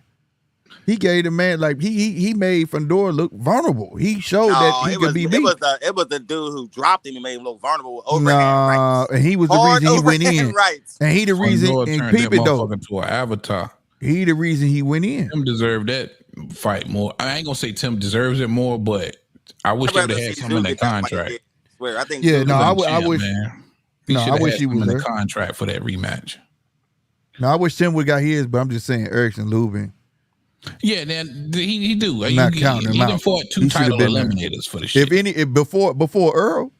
[SPEAKER 5] He gave the man like he made Fundora look vulnerable. He showed that he could be beat.
[SPEAKER 1] It was the dude who dropped him and made him look vulnerable with overhand
[SPEAKER 5] Nah,
[SPEAKER 1] rights.
[SPEAKER 5] and he was the
[SPEAKER 1] Hard
[SPEAKER 5] reason he went
[SPEAKER 1] overhand
[SPEAKER 5] in.
[SPEAKER 1] rights.
[SPEAKER 5] And he the reason,
[SPEAKER 3] Fundora
[SPEAKER 5] and
[SPEAKER 3] turned
[SPEAKER 5] peep
[SPEAKER 3] that
[SPEAKER 5] it though,
[SPEAKER 3] motherfucker to an avatar.
[SPEAKER 5] he the reason he went in.
[SPEAKER 3] Tim deserved that fight more. I ain't gonna say Tim deserves it more, but I wish they would have had something in that contract.
[SPEAKER 1] I swear, I think.
[SPEAKER 5] Yeah,
[SPEAKER 1] Zoo
[SPEAKER 5] no,
[SPEAKER 1] was
[SPEAKER 5] I wish.
[SPEAKER 3] Man. He
[SPEAKER 5] No, I
[SPEAKER 3] shoulda
[SPEAKER 5] wish
[SPEAKER 3] had
[SPEAKER 5] he
[SPEAKER 3] something
[SPEAKER 5] was
[SPEAKER 3] in the
[SPEAKER 5] there.
[SPEAKER 3] contract for that rematch.
[SPEAKER 5] No, I wish Tim would got his, but I'm just saying Erickson Lubin.
[SPEAKER 3] Yeah, then he do.
[SPEAKER 5] I'm not counting him
[SPEAKER 3] he done
[SPEAKER 5] out.
[SPEAKER 3] fought two
[SPEAKER 5] He shoulda
[SPEAKER 3] title
[SPEAKER 5] been there.
[SPEAKER 3] eliminators for the shit.
[SPEAKER 5] If before Earl,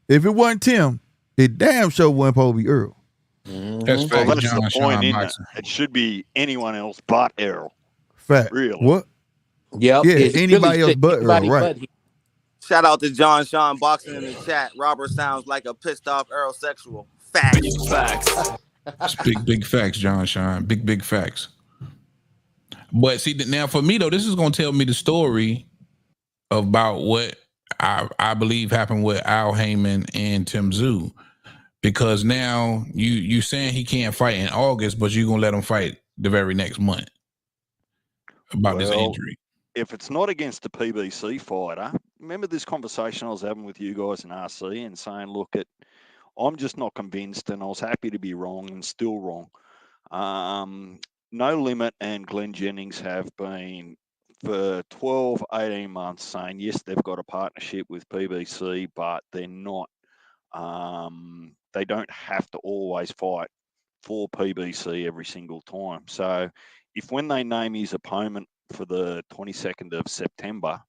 [SPEAKER 5] if it wasn't Tim, it damn sure wasn't supposed to be Earl.
[SPEAKER 3] That's
[SPEAKER 7] Well,
[SPEAKER 3] fact,
[SPEAKER 7] that's
[SPEAKER 3] John
[SPEAKER 7] the
[SPEAKER 3] Sean
[SPEAKER 7] point, isn't it?
[SPEAKER 3] boxing.
[SPEAKER 7] It should be anyone else but Errol.
[SPEAKER 5] Fact.
[SPEAKER 7] Really?
[SPEAKER 5] What?
[SPEAKER 2] Yep.
[SPEAKER 5] Yeah,
[SPEAKER 2] it's
[SPEAKER 5] anybody else but Earl,
[SPEAKER 2] anybody
[SPEAKER 5] right.
[SPEAKER 2] but him.
[SPEAKER 1] Shout out to John Sean Boxing in the chat. Robert sounds like a pissed off Earl sexual. Facts.
[SPEAKER 4] Facts.
[SPEAKER 3] It's big facts, John Sean. Big facts. But see, now for me though, this is gonna tell me the story about what I believe happened with Al Heyman and Tim Zoo, because now you saying he can't fight in August, but you're gonna let him fight the very next month about this
[SPEAKER 7] Well,
[SPEAKER 3] injury.
[SPEAKER 7] If it's not against a PBC fighter, remember this conversation I was having with you guys in RC and saying, look, I'm just not convinced, and I was happy to be wrong and still wrong. No Limit and Glenn Jennings have been for 12, 18 months saying, yes, they've got a partnership with PBC, but they're not, they don't have to always fight for PBC every single time. So if when they name his opponent for the 22nd of September,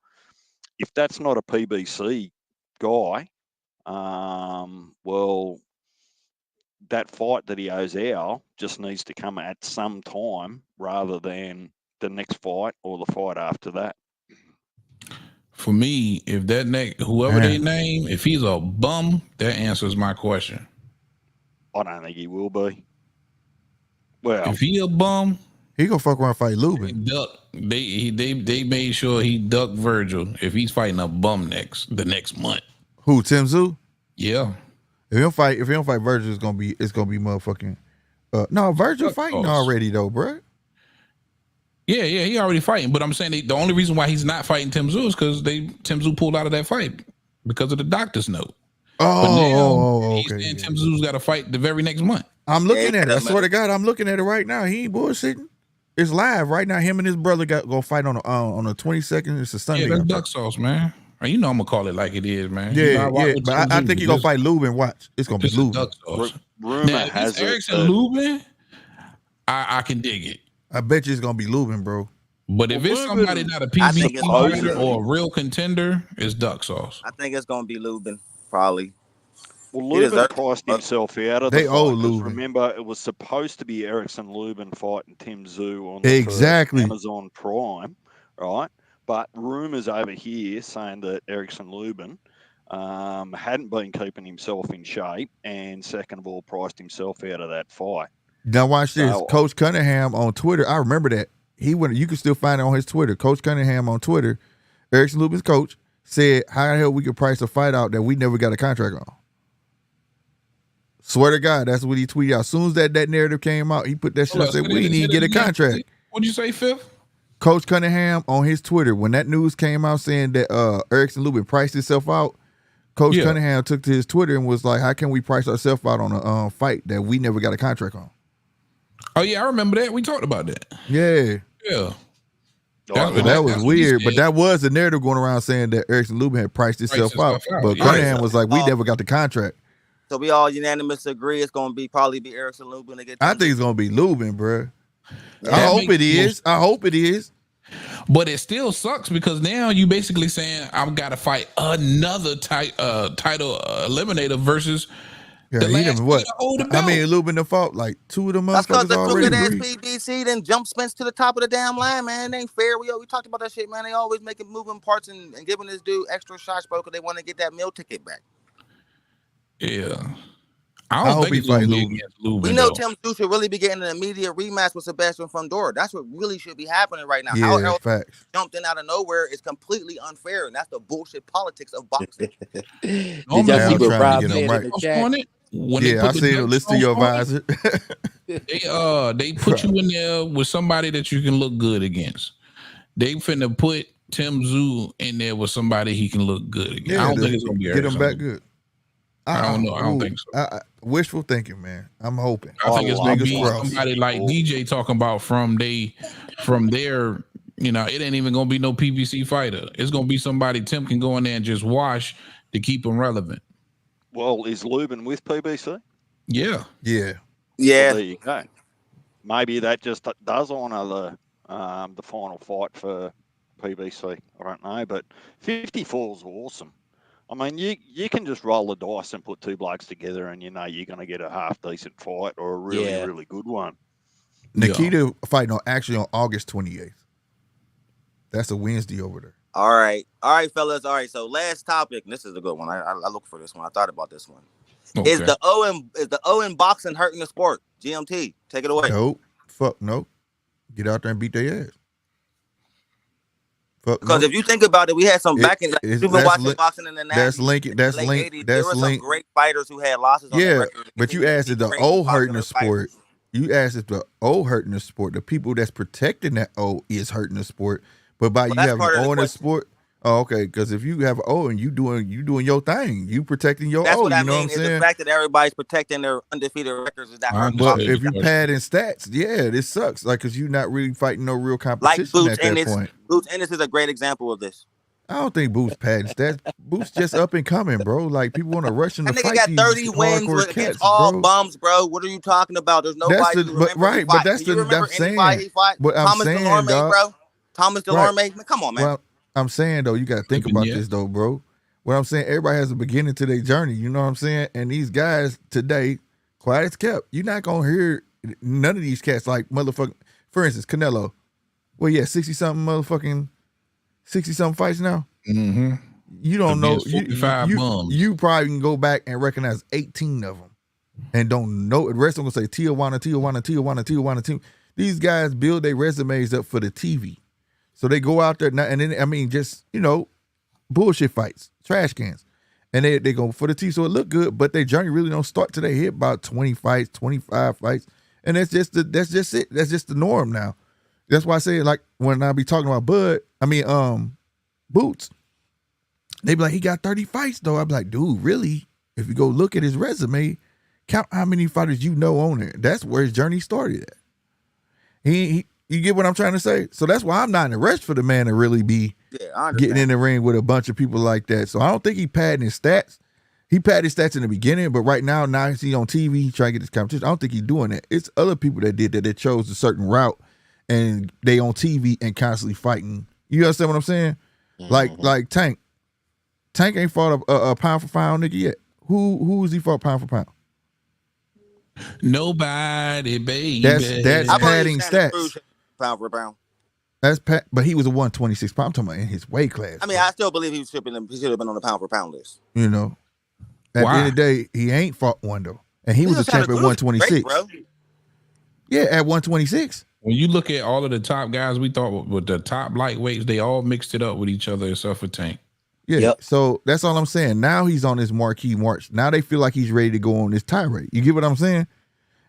[SPEAKER 7] if that's not a PBC guy, well, that fight that he owes Al just needs to come at some time rather than the next fight or the fight after that.
[SPEAKER 3] For me, if that whoever they name, if he's a bum, that answers my question.
[SPEAKER 7] I don't think he will be. Well,
[SPEAKER 3] If he a bum,
[SPEAKER 5] he gonna fuck around and fight Lubin.
[SPEAKER 3] They made sure he ducked Virgil if he's fighting a bum the next month.
[SPEAKER 5] Who, Tim Zoo?
[SPEAKER 3] Yeah.
[SPEAKER 5] If he don't fight Virgil, it's gonna be motherfucking. No, Virgil fighting already though, bro.
[SPEAKER 3] Yeah, he already fighting. But I'm saying the only reason why he's not fighting Tim Zoo is because Tim Zoo pulled out of that fight because of the doctor's note. He's
[SPEAKER 5] Okay.
[SPEAKER 3] saying Tim Zoo's got to fight the very next month.
[SPEAKER 5] I'm looking at it. I swear to God, I'm looking at it right now. He ain't bullshitting. It's live right now. Him and his brother go fight on the 22nd. It's a Sunday.
[SPEAKER 3] Yeah, that's duck sauce, man. You know I'm gonna call it like it is, man.
[SPEAKER 5] Yeah, but I think he gonna fight Lubin. Watch, it's gonna be Lubin.
[SPEAKER 3] Duck sauce.
[SPEAKER 7] Rumor
[SPEAKER 3] Now, if
[SPEAKER 7] has
[SPEAKER 3] it's
[SPEAKER 7] it
[SPEAKER 3] Erickson
[SPEAKER 7] that-
[SPEAKER 3] Lubin, I can dig it.
[SPEAKER 5] I bet you it's gonna be Lubin, bro.
[SPEAKER 3] But if it's
[SPEAKER 7] Lubin,
[SPEAKER 3] somebody not a
[SPEAKER 1] I think
[SPEAKER 3] PBC
[SPEAKER 1] it's
[SPEAKER 3] fighter
[SPEAKER 1] Lubin.
[SPEAKER 3] or a real contender, it's duck sauce.
[SPEAKER 1] I think it's gonna be Lubin, probably.
[SPEAKER 7] Well,
[SPEAKER 1] He
[SPEAKER 7] Lubin
[SPEAKER 1] deserves-
[SPEAKER 7] priced himself out of
[SPEAKER 5] They
[SPEAKER 7] the
[SPEAKER 5] owe
[SPEAKER 7] fight, 'cause
[SPEAKER 5] Lubin.
[SPEAKER 7] remember, it was supposed to be Erickson Lubin fighting Tim Zoo on the first
[SPEAKER 5] Exactly.
[SPEAKER 7] Amazon Prime, right? But rumors over here saying that Erickson Lubin hadn't been keeping himself in shape, and second of all, priced himself out of that fight.
[SPEAKER 5] Now watch this.
[SPEAKER 7] So-
[SPEAKER 5] Coach Cunningham on Twitter. I remember that. He went. You can still find it on his Twitter. Coach Cunningham on Twitter, Erickson Lubin's coach, said, "How the hell we could price a fight out that we never got a contract on?" Swear to God, that's what he tweeted out. As soon as that narrative came out, he put that shit. I said, "We didn't even get a contract."
[SPEAKER 3] What'd you say, Fifth?
[SPEAKER 5] Coach Cunningham on his Twitter, when that news came out saying that Erickson Lubin priced himself out, Coach Cunningham took to his Twitter and was like, "How can we price ourselves out on a fight that we never got a contract on?"
[SPEAKER 3] Oh yeah, I remember that. We talked about that.
[SPEAKER 5] Yeah.
[SPEAKER 3] Yeah.
[SPEAKER 5] That was weird, but that was the narrative going around saying that Erickson Lubin had priced himself out. But Cunningham was like, "We never got the contract."
[SPEAKER 1] So we all unanimous agree it's going to probably be Erickson Lubin to get.
[SPEAKER 5] I think it's going to be Lubin, bro. I
[SPEAKER 3] That
[SPEAKER 5] hope
[SPEAKER 3] makes
[SPEAKER 5] it is. I hope it is.
[SPEAKER 3] But it still sucks because now you basically saying I've got to fight another title eliminator versus
[SPEAKER 5] Yeah,
[SPEAKER 3] the
[SPEAKER 5] he
[SPEAKER 3] last
[SPEAKER 5] done what?
[SPEAKER 3] nigga hold the
[SPEAKER 5] I
[SPEAKER 3] belt.
[SPEAKER 5] mean, Lubin the fault. Like 2 of them
[SPEAKER 1] That's because
[SPEAKER 5] motherfuckers
[SPEAKER 1] the
[SPEAKER 5] already
[SPEAKER 1] crooked ass
[SPEAKER 5] agreed.
[SPEAKER 1] PBC then jump Spence to the top of the damn line, man. It ain't fair. We talked about that shit, man. They always making moving parts and giving this dude extra shots, bro, because they want to get that meal ticket back.
[SPEAKER 3] Yeah.
[SPEAKER 5] I
[SPEAKER 3] I don't
[SPEAKER 5] hope
[SPEAKER 3] think
[SPEAKER 5] he
[SPEAKER 3] it's gonna
[SPEAKER 5] fight
[SPEAKER 3] be
[SPEAKER 5] Lubin.
[SPEAKER 3] against Lubin.
[SPEAKER 1] We know
[SPEAKER 3] though.
[SPEAKER 1] Tim Tszyu should really be getting an immediate rematch with Sebastian Fundora. That's what really should be happening right now. How
[SPEAKER 5] Yeah,
[SPEAKER 1] else
[SPEAKER 5] facts.
[SPEAKER 1] jumped in out of nowhere is completely unfair, and that's the bullshit politics of boxing.
[SPEAKER 2] Did
[SPEAKER 3] Normally,
[SPEAKER 2] y'all
[SPEAKER 5] Now
[SPEAKER 2] see
[SPEAKER 5] I'm
[SPEAKER 2] what
[SPEAKER 5] trying to
[SPEAKER 2] Rob
[SPEAKER 5] get
[SPEAKER 2] said
[SPEAKER 5] him right.
[SPEAKER 2] in the chat?
[SPEAKER 3] on it. When they
[SPEAKER 5] Yeah,
[SPEAKER 3] put
[SPEAKER 5] I
[SPEAKER 3] the
[SPEAKER 5] see it.
[SPEAKER 3] death
[SPEAKER 5] Listen to your
[SPEAKER 3] sentence on
[SPEAKER 5] advisor.
[SPEAKER 3] it, they put you in there with somebody that you can look good against. They finna put Tim Tszyu in there with somebody he can look good against. I don't think it's gonna be
[SPEAKER 5] get him
[SPEAKER 3] Erickson
[SPEAKER 5] back
[SPEAKER 3] Lubin.
[SPEAKER 5] good.
[SPEAKER 3] I don't know. I don't think so.
[SPEAKER 5] Wishful thinking, man. I'm hoping.
[SPEAKER 3] I think it's gonna
[SPEAKER 5] Fingers
[SPEAKER 3] be
[SPEAKER 5] crossed.
[SPEAKER 3] somebody like DJ talking about from their, it ain't even gonna be no PBC fighter. It's gonna be somebody Tim can go in there and just wash to keep him relevant.
[SPEAKER 7] Well, is Lubin with PBC?
[SPEAKER 3] Yeah.
[SPEAKER 5] Yeah.
[SPEAKER 1] Yeah.
[SPEAKER 7] Well, there you go. Maybe that just does honour the final fight for PBC. I don't know, but 54 is awesome. I mean, you can just roll the dice and put two blokes together, and you know you're going to get a half decent fight or a really, really good one.
[SPEAKER 5] Nikita fighting actually on August 28th. That's a Wednesday over there.
[SPEAKER 1] All right, fellas. All right, so last topic. And this is a good one. I look for this one. I thought about this one.
[SPEAKER 3] Okay.
[SPEAKER 1] Is the O in boxing hurting the sport? GMT, take it away.
[SPEAKER 5] Nope. Fuck no. Get out there and beat their ass. Fuck
[SPEAKER 1] Because
[SPEAKER 5] no.
[SPEAKER 1] if you think about it, we had some back in. Like, you've been watching boxing in the 90s.
[SPEAKER 5] That's linking. That's
[SPEAKER 1] late
[SPEAKER 5] link.
[SPEAKER 1] 80s.
[SPEAKER 5] That's
[SPEAKER 1] There were
[SPEAKER 5] link.
[SPEAKER 1] some great fighters who had losses on their record.
[SPEAKER 5] But you asked if the O hurting the sport. You asked if the O hurting the sport. The people that's protecting that O is hurting the sport. But by you having an O in the sport, oh, okay. Because if you have an O and you doing your thing, you protecting your
[SPEAKER 1] That's
[SPEAKER 5] O.
[SPEAKER 1] what I
[SPEAKER 5] You know
[SPEAKER 1] mean.
[SPEAKER 5] what I'm
[SPEAKER 1] Is
[SPEAKER 5] saying?
[SPEAKER 1] the fact that everybody's protecting their undefeated records is that hurting
[SPEAKER 5] But
[SPEAKER 1] boxing.
[SPEAKER 5] if you pad in stats, yeah, this sucks. Like, cause you're not really fighting no real
[SPEAKER 1] Like
[SPEAKER 5] competition
[SPEAKER 1] Boots
[SPEAKER 5] at that
[SPEAKER 1] Ennis.
[SPEAKER 5] point.
[SPEAKER 1] Boots Ennis is a great example of this.
[SPEAKER 5] I don't think Boots padding stats. Boots just up and coming, bro. Like people want to rush him to
[SPEAKER 1] That
[SPEAKER 5] fight
[SPEAKER 1] nigga got
[SPEAKER 5] these
[SPEAKER 1] 30 wins
[SPEAKER 5] hardcore
[SPEAKER 1] against
[SPEAKER 5] cats,
[SPEAKER 1] all
[SPEAKER 5] bro.
[SPEAKER 1] bums, bro. What are you talking about? There's nobody
[SPEAKER 5] That's the-
[SPEAKER 1] who
[SPEAKER 5] but-
[SPEAKER 1] remember
[SPEAKER 5] right,
[SPEAKER 1] he
[SPEAKER 5] but
[SPEAKER 1] fought.
[SPEAKER 5] that's
[SPEAKER 1] Do you
[SPEAKER 5] the-
[SPEAKER 1] remember
[SPEAKER 5] I'm
[SPEAKER 1] anybody
[SPEAKER 5] saying.
[SPEAKER 1] he fought?
[SPEAKER 5] But I'm
[SPEAKER 1] Thomas
[SPEAKER 5] saying,
[SPEAKER 1] Delorme,
[SPEAKER 5] dog.
[SPEAKER 1] bro. Thomas Delorme. Man, come on, man.
[SPEAKER 5] Well, I'm saying though, you got to think about this though, bro. What I'm saying, everybody has a beginning to their journey. You know what I'm saying? And these guys today, quiet as kept. You're not gonna hear none of these cats like motherfucking. For instance, Canelo. Well, yeah, 60-something fights now.
[SPEAKER 3] Mm-hmm.
[SPEAKER 5] You don't know.
[SPEAKER 3] Against 45 bums.
[SPEAKER 5] You probably can go back and recognize 18 of them, and don't know. The rest of them gonna say Tijuana. These guys build their resumes up for the TV, so they go out there now, and then I mean, just bullshit fights, trash cans, and they go for the TV, so it look good. But their journey really don't start till they hit about 20 fights, 25 fights, and that's just it. That's just the norm now. That's why I say, like, when I be talking about Boots. They be like, he got 30 fights though. I be like, dude, really? If you go look at his resume, count how many fighters you know on it. That's where his journey started at. You get what I'm trying to say? So that's why I'm not in a rush for the man to really be getting in the ring with a bunch of people like that. So I don't think he padding his stats. He padded his stats in the beginning, but right now he's on TV trying to get this competition. I don't think he's doing that. It's other people that did that. They chose a certain route and they on TV and constantly fighting. You understand what I'm saying? Mm-hmm. Like Tank. Tank ain't fought a pound for pound nigga yet. Who has he fought pound for pound?
[SPEAKER 3] Nobody, baby.
[SPEAKER 5] That's padding stats.
[SPEAKER 1] Pound for pound.
[SPEAKER 5] That's Pat, but he was a 126 pound. I'm talking about in his weight class.
[SPEAKER 1] I mean,
[SPEAKER 5] bro.
[SPEAKER 1] I still believe he was tripping. He should have been on the pound for pound list.
[SPEAKER 5] You know, at the end of the day, he ain't fought one though, and he was a champ at 126.
[SPEAKER 1] Bro.
[SPEAKER 5] Yeah, at 126.
[SPEAKER 3] When you look at all of the top guys we thought with the top lightweights, they all mixed it up with each other except for Tank.
[SPEAKER 5] Yeah,
[SPEAKER 2] Yep.
[SPEAKER 5] so that's all I'm saying. Now he's on his marquee march. Now they feel like he's ready to go on this tirade. You get what I'm saying?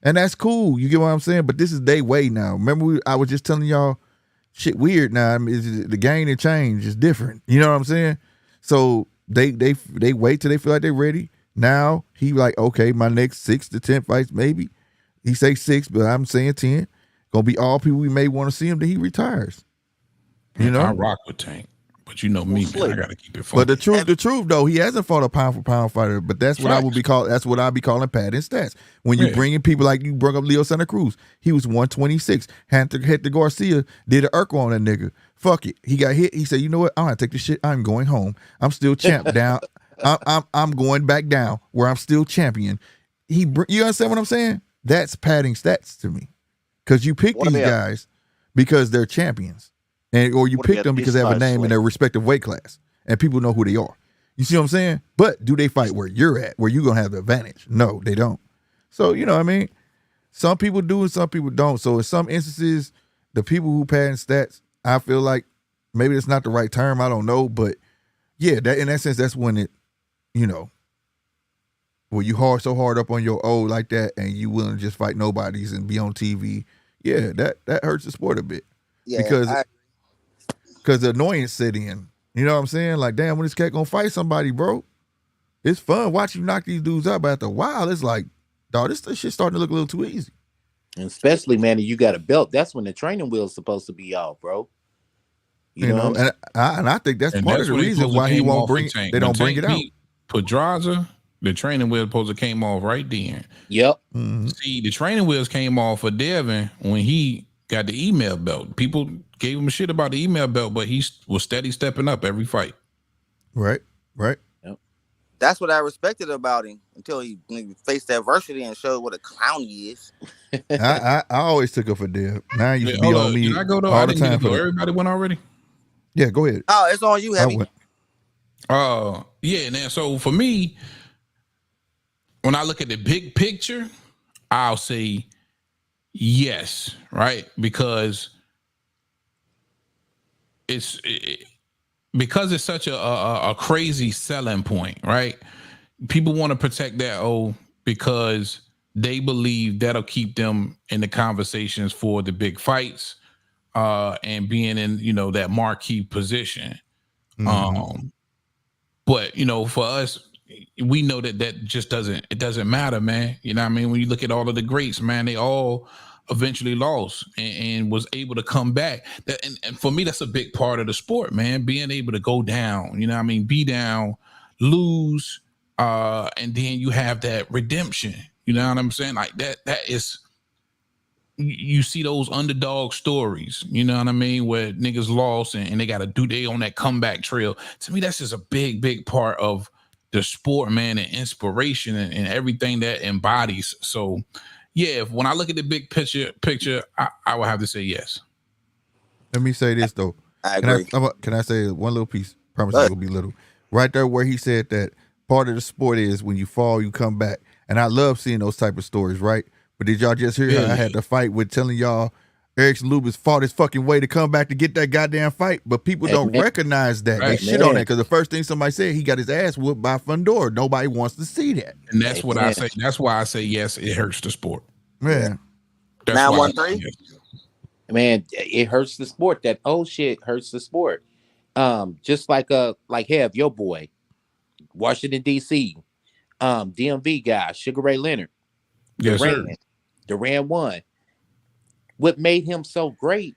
[SPEAKER 5] And that's cool. You get what I'm saying? But this is their way now. Remember, I was just telling y'all, shit weird now. I mean, the game and change is different. You know what I'm saying? So they wait till they feel like they're ready. Now he like, okay, my next 6 to 10 fights, maybe. He say 6, but I'm saying 10. Gonna be all people we may want to see him till he retires. You know?
[SPEAKER 3] I rock with Tank. But you know me, man, I gotta keep it fun.
[SPEAKER 5] But the truth though, he hasn't fought a pound for pound fighter. But that's what I would be called. That's what I'd be calling padding stats. When you bring in people like you brought up Leo Santa Cruz, he was 126. Hector Garcia did an Urkel on that nigga. Fuck it, he got hit. He said, you know what? I'm gonna take this shit. I'm going home. I'm still champ down. I'm going back down where I'm still champion. You understand what I'm saying? That's padding stats to me, because you pick these guys because they're champions. Or you pick them because they have a name in their respective weight class and people know who they are. You see what I'm saying? But do they fight where you're at, where you're going to have the advantage? No, they don't. So, you know what I mean? Some people do and some people don't. So in some instances, the people who pad stats, I feel like maybe that's not the right term. I don't know. But yeah, that in that sense, that's when it, you know, when you so hard up on your O like that and you willing to just fight nobodies and be on TV. Yeah, that hurts the sport a bit.
[SPEAKER 1] Yeah,
[SPEAKER 5] because the annoyance set in. You know what I'm saying? Like, damn, when this cat gonna fight somebody, bro? It's fun watching you knock these dudes out, but after a while, it's like, dog, this shit's starting to look a little too easy.
[SPEAKER 2] And especially, man, if you got a belt, that's when the training wheel's supposed to be off, bro. You know
[SPEAKER 5] and I think that's part of the reason why he won't bring. They don't bring it out.
[SPEAKER 3] Pedraza, the training wheel supposed to came off right then.
[SPEAKER 2] Yep.
[SPEAKER 5] Mm-hmm.
[SPEAKER 3] See, the training wheels came off for Devin when he got the email belt. People gave him a shit about the email belt, but he was steady stepping up every fight.
[SPEAKER 5] Right.
[SPEAKER 2] Yep.
[SPEAKER 1] That's what I respected about him until he faced adversity and showed what a clown he is.
[SPEAKER 5] I always took up for Dev. Now you be on me
[SPEAKER 3] Did I go though?
[SPEAKER 5] all
[SPEAKER 3] I
[SPEAKER 5] the
[SPEAKER 3] didn't
[SPEAKER 5] time.
[SPEAKER 3] go. Everybody went already?
[SPEAKER 5] Yeah, go ahead.
[SPEAKER 1] Oh, it's on you, Heavy.
[SPEAKER 3] Yeah, now so for me, when I look at the big picture, I'll say yes, right? Because it's such a crazy selling point, right? People want to protect that because they believe that'll keep them in the conversations for the big fights and being in, you know, that marquee position.
[SPEAKER 5] Mm-hmm.
[SPEAKER 3] But, you know, for us, we know that just doesn't matter, man. You know what I mean? When you look at all of the greats, man, they all eventually lost and was able to come back. And for me, that's a big part of the sport, man, being able to go down, you know what I mean? Be down, lose, and then you have that redemption. You know what I'm saying? Like that is, you see those underdog stories, you know what I mean, where niggas lost and they got to do they on that comeback trail. To me, that's just a big part of the sport, man, and inspiration and everything that embodies. So, yeah, when I look at the big picture, I would have to say yes.
[SPEAKER 5] Let me say this though.
[SPEAKER 1] I agree.
[SPEAKER 5] Can I say one little piece? Promise it will be little. Right there where he said that part of the sport is when you fall, you come back. And I love seeing those type of stories, right? But did y'all just hear how I had to fight with telling y'all Erickson Lubis fought his fucking way to come back to get that goddamn fight? But people don't recognize that. They shit on that because the first thing somebody said, he got his ass whooped by Fundora. Nobody wants to see that.
[SPEAKER 3] And that's what I say. That's why I say yes, it hurts the sport.
[SPEAKER 5] Man.
[SPEAKER 1] 913?
[SPEAKER 2] Man, it hurts the sport. That old shit hurts the sport. Just like Hev, your boy, Washington, D.C., DMV guy, Sugar Ray Leonard.
[SPEAKER 3] Yes, sir.
[SPEAKER 2] Duran won. What made him so great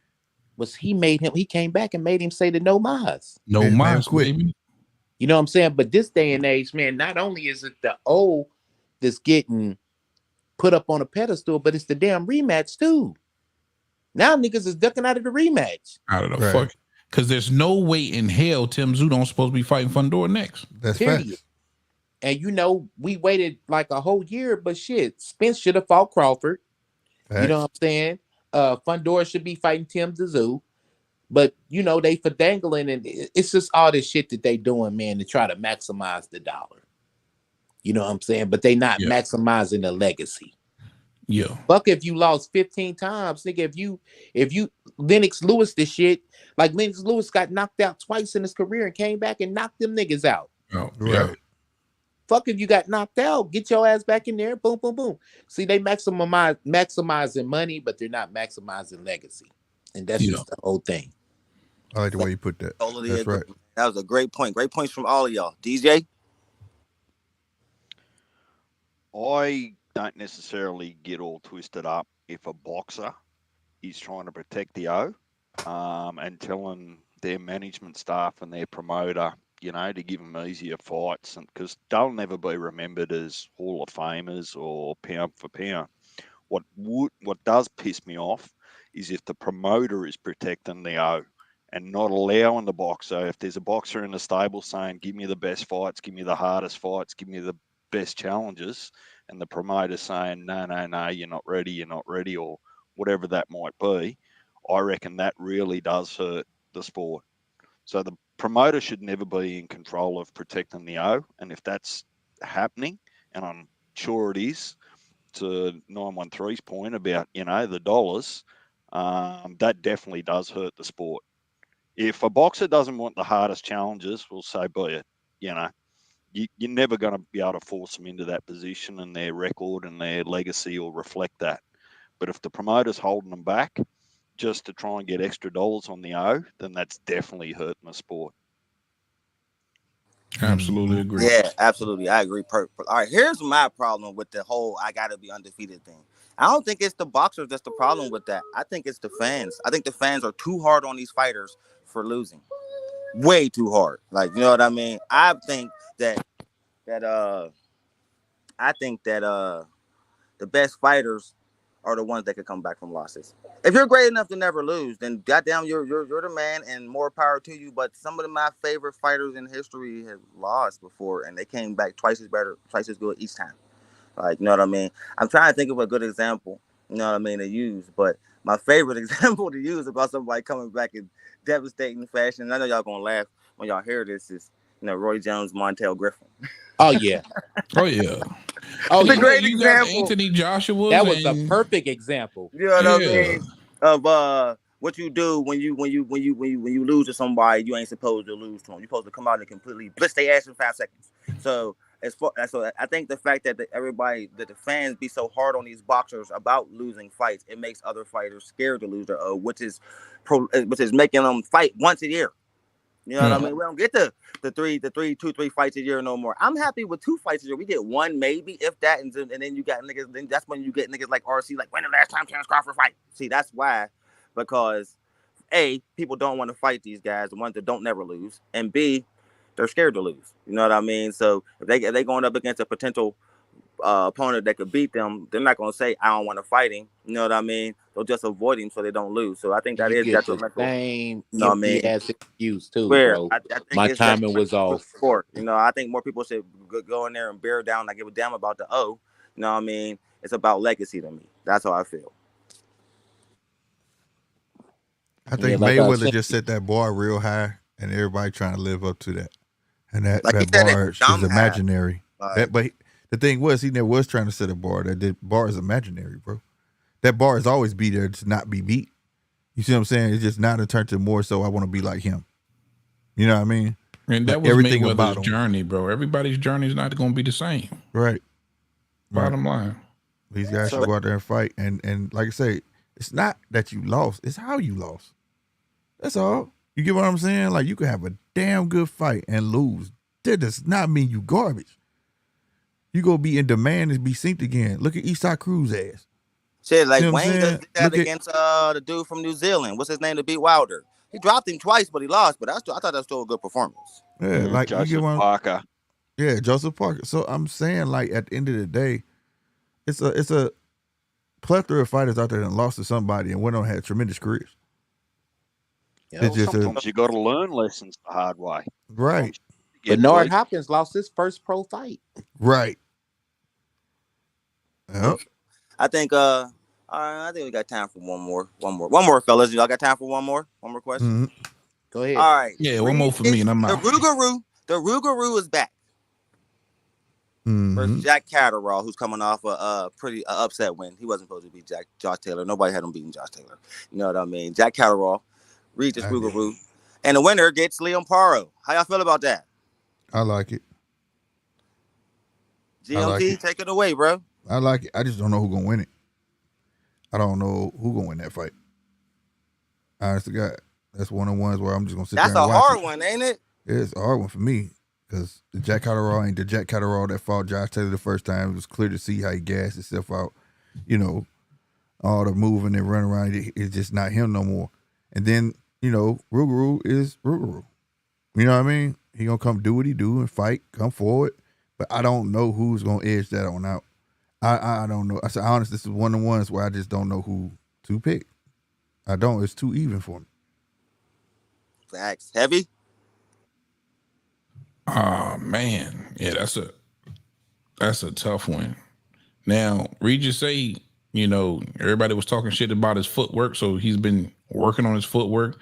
[SPEAKER 2] was he came back and made him say the no mas.
[SPEAKER 3] No mas, baby.
[SPEAKER 2] You know what I'm saying? But this day and age, man, not only is it the old that's getting put up on a pedestal, but it's the damn rematch too. Now niggas is ducking out of the rematch.
[SPEAKER 3] Out of the fuck. Because there's no way in hell Tim Zudon's supposed to be fighting Fundora next.
[SPEAKER 5] That's fact.
[SPEAKER 2] And you know, we waited like a whole year, but shit, Spence should have fought Crawford. You know what I'm saying? Fundora should be fighting Tim Tszyu. But you know, they for dangling, and it's just all this shit that they doing, man, to try to maximize the dollar. You know what I'm saying? But they not
[SPEAKER 3] Yeah.
[SPEAKER 2] maximizing the legacy.
[SPEAKER 3] Yeah.
[SPEAKER 2] Fuck if you lost 15 times, nigga. If you Lennox Lewis this shit, like Lennox Lewis got knocked out twice in his career and came back and knocked them niggas out.
[SPEAKER 3] Oh,
[SPEAKER 5] Right.
[SPEAKER 3] yeah.
[SPEAKER 2] Fuck if you got knocked out, get your ass back in there, boom, boom, boom. See, they maximizing money, but they're not maximizing legacy. And that's
[SPEAKER 3] Yeah.
[SPEAKER 2] just the whole thing.
[SPEAKER 5] I like the way you put that.
[SPEAKER 1] Totally
[SPEAKER 5] That's
[SPEAKER 1] agree.
[SPEAKER 5] right.
[SPEAKER 1] That was a great point. Great points from all of y'all. DJ?
[SPEAKER 7] I don't necessarily get all twisted up if a boxer is trying to protect the O and telling their management staff and their promoter, you know, to give them easier fights, and because they'll never be remembered as Hall of Famers or pound for pound. What does piss me off is if the promoter is protecting the O and not allowing the boxer, if there's a boxer in the stable saying, give me the best fights, give me the hardest fights, give me the best challenges, and the promoter saying, no, you're not ready, or whatever that might be, I reckon that really does hurt the sport. So the promoter should never be in control of protecting the O, and if that's happening, and I'm sure it is, to 913's point about, you know, the dollars, that definitely does hurt the sport. If a boxer doesn't want the hardest challenges, well, so be it. You know, you're never going to be able to force them into that position, and their record and their legacy will reflect that. But if the promoter's holding them back just to try and get extra dollars on the O, then that's definitely hurting the sport.
[SPEAKER 3] Absolutely agree.
[SPEAKER 1] Yeah, absolutely. I agree. All right, here's my problem with the whole I gotta be undefeated thing. I don't think it's the boxers that's the problem with that. I think it's the fans. I think the fans are too hard on these fighters for losing. Way too hard. Like, you know what I mean? I think that the best fighters are the ones that can come back from losses. If you're great enough to never lose, then goddamn, you're the man, and more power to you. But some of my favorite fighters in history have lost before, and they came back twice as good each time. Like, you know what I mean? I'm trying to think of a good example, you know what I mean, to use. But my favorite example to use about somebody coming back in devastating fashion, and I know y'all gonna laugh when y'all hear this, is, you know, Roy Jones, Montel Griffin.
[SPEAKER 2] Oh yeah.
[SPEAKER 3] Oh yeah.
[SPEAKER 2] Oh
[SPEAKER 1] It's a
[SPEAKER 2] yeah.
[SPEAKER 1] great
[SPEAKER 3] You got
[SPEAKER 1] example.
[SPEAKER 3] Anthony Joshua.
[SPEAKER 2] That was a perfect example.
[SPEAKER 1] You know what I
[SPEAKER 3] Yeah.
[SPEAKER 1] mean? Of what you do when you lose to somebody you ain't supposed to lose to them. You're supposed to come out and completely blitz their ass in 5 seconds. So I think the fact that the fans be so hard on these boxers about losing fights, it makes other fighters scared to lose their which is making them fight once a year. You know what I mean? We don't get the 2-3 fights a year no more. I'm happy with 2 fights a year. We get 1 maybe, if that, and then you got niggas. Then that's when you get niggas like RC, like, when the last time Terence Crawford fight? See, that's why, because A, people don't want to fight these guys, the ones that don't never lose, and B, they're scared to lose. You know what I mean? So if they going up against a potential opponent that could beat them, they're not going to say, I don't want to fight him. You know what I mean? They'll just avoid him so they don't lose. So I think that
[SPEAKER 2] You
[SPEAKER 1] is
[SPEAKER 2] get the
[SPEAKER 1] detrimental.
[SPEAKER 2] same
[SPEAKER 1] You know what I mean?
[SPEAKER 2] ass excuse too,
[SPEAKER 1] Where
[SPEAKER 2] bro.
[SPEAKER 1] I think
[SPEAKER 2] My
[SPEAKER 1] it's
[SPEAKER 2] timing was
[SPEAKER 1] detrimental
[SPEAKER 2] off.
[SPEAKER 1] to sport. You know, I think more people should go in there and bear down, not give a damn about the O. You know what I mean? It's about legacy to me. That's how I feel.
[SPEAKER 5] I think
[SPEAKER 2] like I
[SPEAKER 5] Mayweather
[SPEAKER 2] said-
[SPEAKER 5] just set that bar real high, and everybody trying to live up to that. And that
[SPEAKER 1] Like he
[SPEAKER 5] that
[SPEAKER 1] said,
[SPEAKER 5] bar
[SPEAKER 1] it's dumb
[SPEAKER 5] is
[SPEAKER 1] high.
[SPEAKER 5] imaginary.
[SPEAKER 1] Like,
[SPEAKER 5] But the thing was, he never was trying to set a bar. That bar is imaginary, bro. That bar has always be there to not be beat. You see what I'm saying? It's just now to turn to more so I want to be like him. You know what I mean?
[SPEAKER 3] And that
[SPEAKER 5] Like
[SPEAKER 3] was
[SPEAKER 5] everything about
[SPEAKER 3] Mayweather's
[SPEAKER 5] him.
[SPEAKER 3] journey, bro. Everybody's journey is not going to be the same.
[SPEAKER 5] Right.
[SPEAKER 3] Bottom line.
[SPEAKER 5] These guys should go out there and fight. And like I say, it's not that you lost. It's how you lost. That's all. You get what I'm saying? Like, you can have a damn good fight and lose. That does not mean you garbage. You go be in demand and be synced again. Look at Eastside Cruz ass.
[SPEAKER 1] shit, like
[SPEAKER 5] See what I'm
[SPEAKER 1] Wayne
[SPEAKER 5] saying?
[SPEAKER 1] did that
[SPEAKER 5] Look at-
[SPEAKER 1] against the dude from New Zealand. What's his name to beat Wilder? He dropped him twice, but he lost. But I thought that was still a good performance.
[SPEAKER 5] Yeah, like you
[SPEAKER 7] Joseph
[SPEAKER 5] get one.
[SPEAKER 7] Parker.
[SPEAKER 5] Yeah, Joseph Parker. So I'm saying, like, at the end of the day, it's a plethora of fighters out there that lost to somebody and went on and had tremendous careers.
[SPEAKER 2] You know?
[SPEAKER 5] It's just
[SPEAKER 7] Sometimes you got to learn lessons the hard way.
[SPEAKER 5] right,
[SPEAKER 7] Get
[SPEAKER 2] Bernard
[SPEAKER 7] beat.
[SPEAKER 2] Hopkins lost his first pro fight.
[SPEAKER 5] right. Yep.
[SPEAKER 1] I think All right, I think we got time for one more, fellas. Y'all got time for one more question?
[SPEAKER 5] Mhm.
[SPEAKER 2] Go ahead.
[SPEAKER 1] All right.
[SPEAKER 3] Yeah, one more for me, and I'm out.
[SPEAKER 1] The Rougarou is back versus
[SPEAKER 5] Mhm.
[SPEAKER 1] Jack Catterall, who's coming off a pretty upset win. He wasn't supposed to beat Josh Taylor. Nobody had him beating Josh Taylor. You know what I mean? Jack Catterall, Regis
[SPEAKER 5] I did.
[SPEAKER 1] Rougarou, and the winner gets Liam Paro. How y'all feel about that?
[SPEAKER 5] I like it. I like
[SPEAKER 1] GMT,
[SPEAKER 5] it.
[SPEAKER 1] take it away, bro.
[SPEAKER 5] I like it. I just don't know who's gonna win it. I don't know who's gonna win that fight. Honest to God, that's one of the ones where I'm just gonna sit
[SPEAKER 1] That's
[SPEAKER 5] there
[SPEAKER 1] a
[SPEAKER 5] and watch
[SPEAKER 1] hard
[SPEAKER 5] it.
[SPEAKER 1] one, ain't it?
[SPEAKER 5] It's a hard one for me because the Jack Catterall ain't the Jack Catterall that fought Josh Taylor the first time. It was clear to see how he gassed himself out. You know, all the moving and running around, it's just not him no more. And then, you know, Rougarou is Rougarou. You know what I mean? He gonna come do what he do and fight, come forward. But I don't know who's gonna edge that on out. I don't know. I said honest, this is one of the ones where I just don't know who to pick. I don't. It's too even for me.
[SPEAKER 1] Facts. Heavy.
[SPEAKER 3] Oh man, yeah, that's a tough one. Now, Regis say, you know, everybody was talking shit about his footwork, so he's been working on his footwork.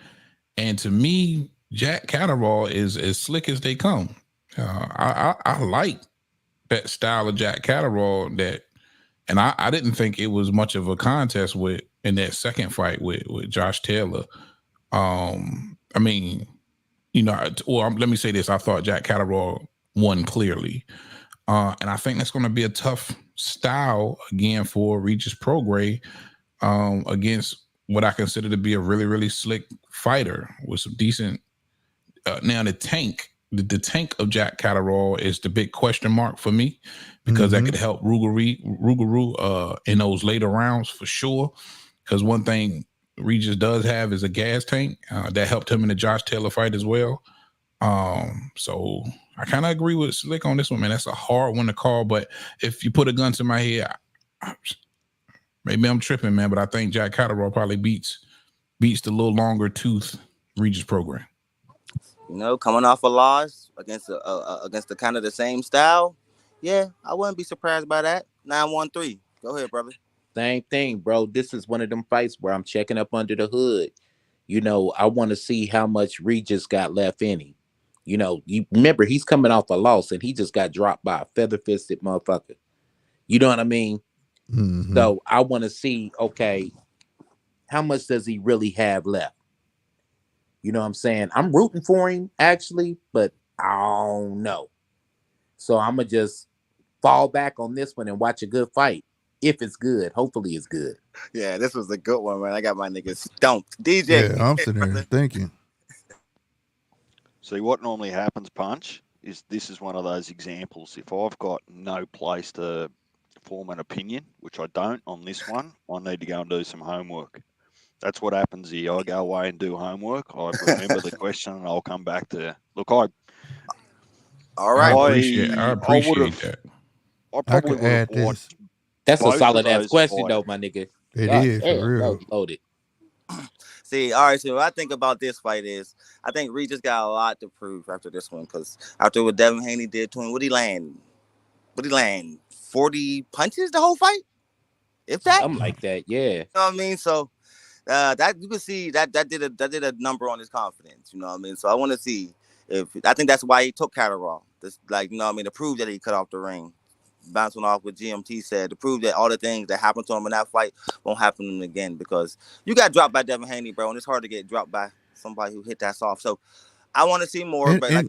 [SPEAKER 3] And to me, Jack Catterall is as slick as they come. I like that style of Jack Catterall and I didn't think it was much of a contest in that second fight with Josh Taylor. I mean, you know, let me say this: I thought Jack Catterall won clearly, and I think that's going to be a tough style again for Regis Prograis against what I consider to be a really, really slick fighter with some decent. Now the tank of Jack Catterall is the big question mark for me because that could help Rougarou in those later rounds for sure. Because one thing Regis does have is a gas tank that helped him in the Josh Taylor fight as well. So I kind of agree with Slick on this one, man. That's a hard one to call, but if you put a gun to my head, maybe I'm tripping, man, but I think Jack Catterall probably beats the little longer tooth Regis Prograis.
[SPEAKER 1] You know, coming off a loss against the kind of the same style. Yeah, I wouldn't be surprised by that. 9-1-3. Go ahead, brother.
[SPEAKER 2] Same thing, bro. This is one of them fights where I'm checking up under the hood. You know, I want to see how much Regis got left in him. You know, you remember he's coming off a loss and he just got dropped by a feather-fisted motherfucker. You know what I mean?
[SPEAKER 5] Mm-hmm.
[SPEAKER 2] So I want to see, okay, how much does he really have left? You know what I'm saying? I'm rooting for him, actually, but I don't know. So I'm going to just fall back on this one and watch a good fight. If it's good, hopefully it's good.
[SPEAKER 1] Yeah, this was a good one, man. I got my niggas stumped. DJ.
[SPEAKER 5] Yeah, I'm sitting there thinking.
[SPEAKER 7] See, what normally happens, Punch, is this is one of those examples. If I've got no place to form an opinion, which I don't on this one, I need to go and do some homework. That's what happens here. I go away and do homework. I remember the question and I'll come back to look.
[SPEAKER 1] All right.
[SPEAKER 3] I appreciate that.
[SPEAKER 7] I probably
[SPEAKER 5] could
[SPEAKER 7] would have
[SPEAKER 5] add this.
[SPEAKER 7] watched.
[SPEAKER 2] That's a
[SPEAKER 7] both of
[SPEAKER 2] solid ass
[SPEAKER 7] those
[SPEAKER 2] question,
[SPEAKER 7] fight.
[SPEAKER 2] though, my nigga.
[SPEAKER 5] It
[SPEAKER 2] God
[SPEAKER 5] is
[SPEAKER 2] damn,
[SPEAKER 5] for real.
[SPEAKER 2] bro, loaded.
[SPEAKER 1] See, all right, so what I think about this fight is I think Regis got a lot to prove after this one because after what Devin Haney did to him, what he land? 40 punches the whole fight? If that?
[SPEAKER 2] Something like that, yeah.
[SPEAKER 1] You know what I mean? So that you can see that did a number on his confidence, you know what I mean? So I want to see if I think that's why he took Catterall. This, like, you know what I mean, to prove that he cut off the ring. Bouncing off what GMT said, to prove that all the things that happened to him in that fight won't happen to him again, because you got dropped by Devin Haney, bro, and it's hard to get dropped by somebody who hit that soft. So I want to see more, but like,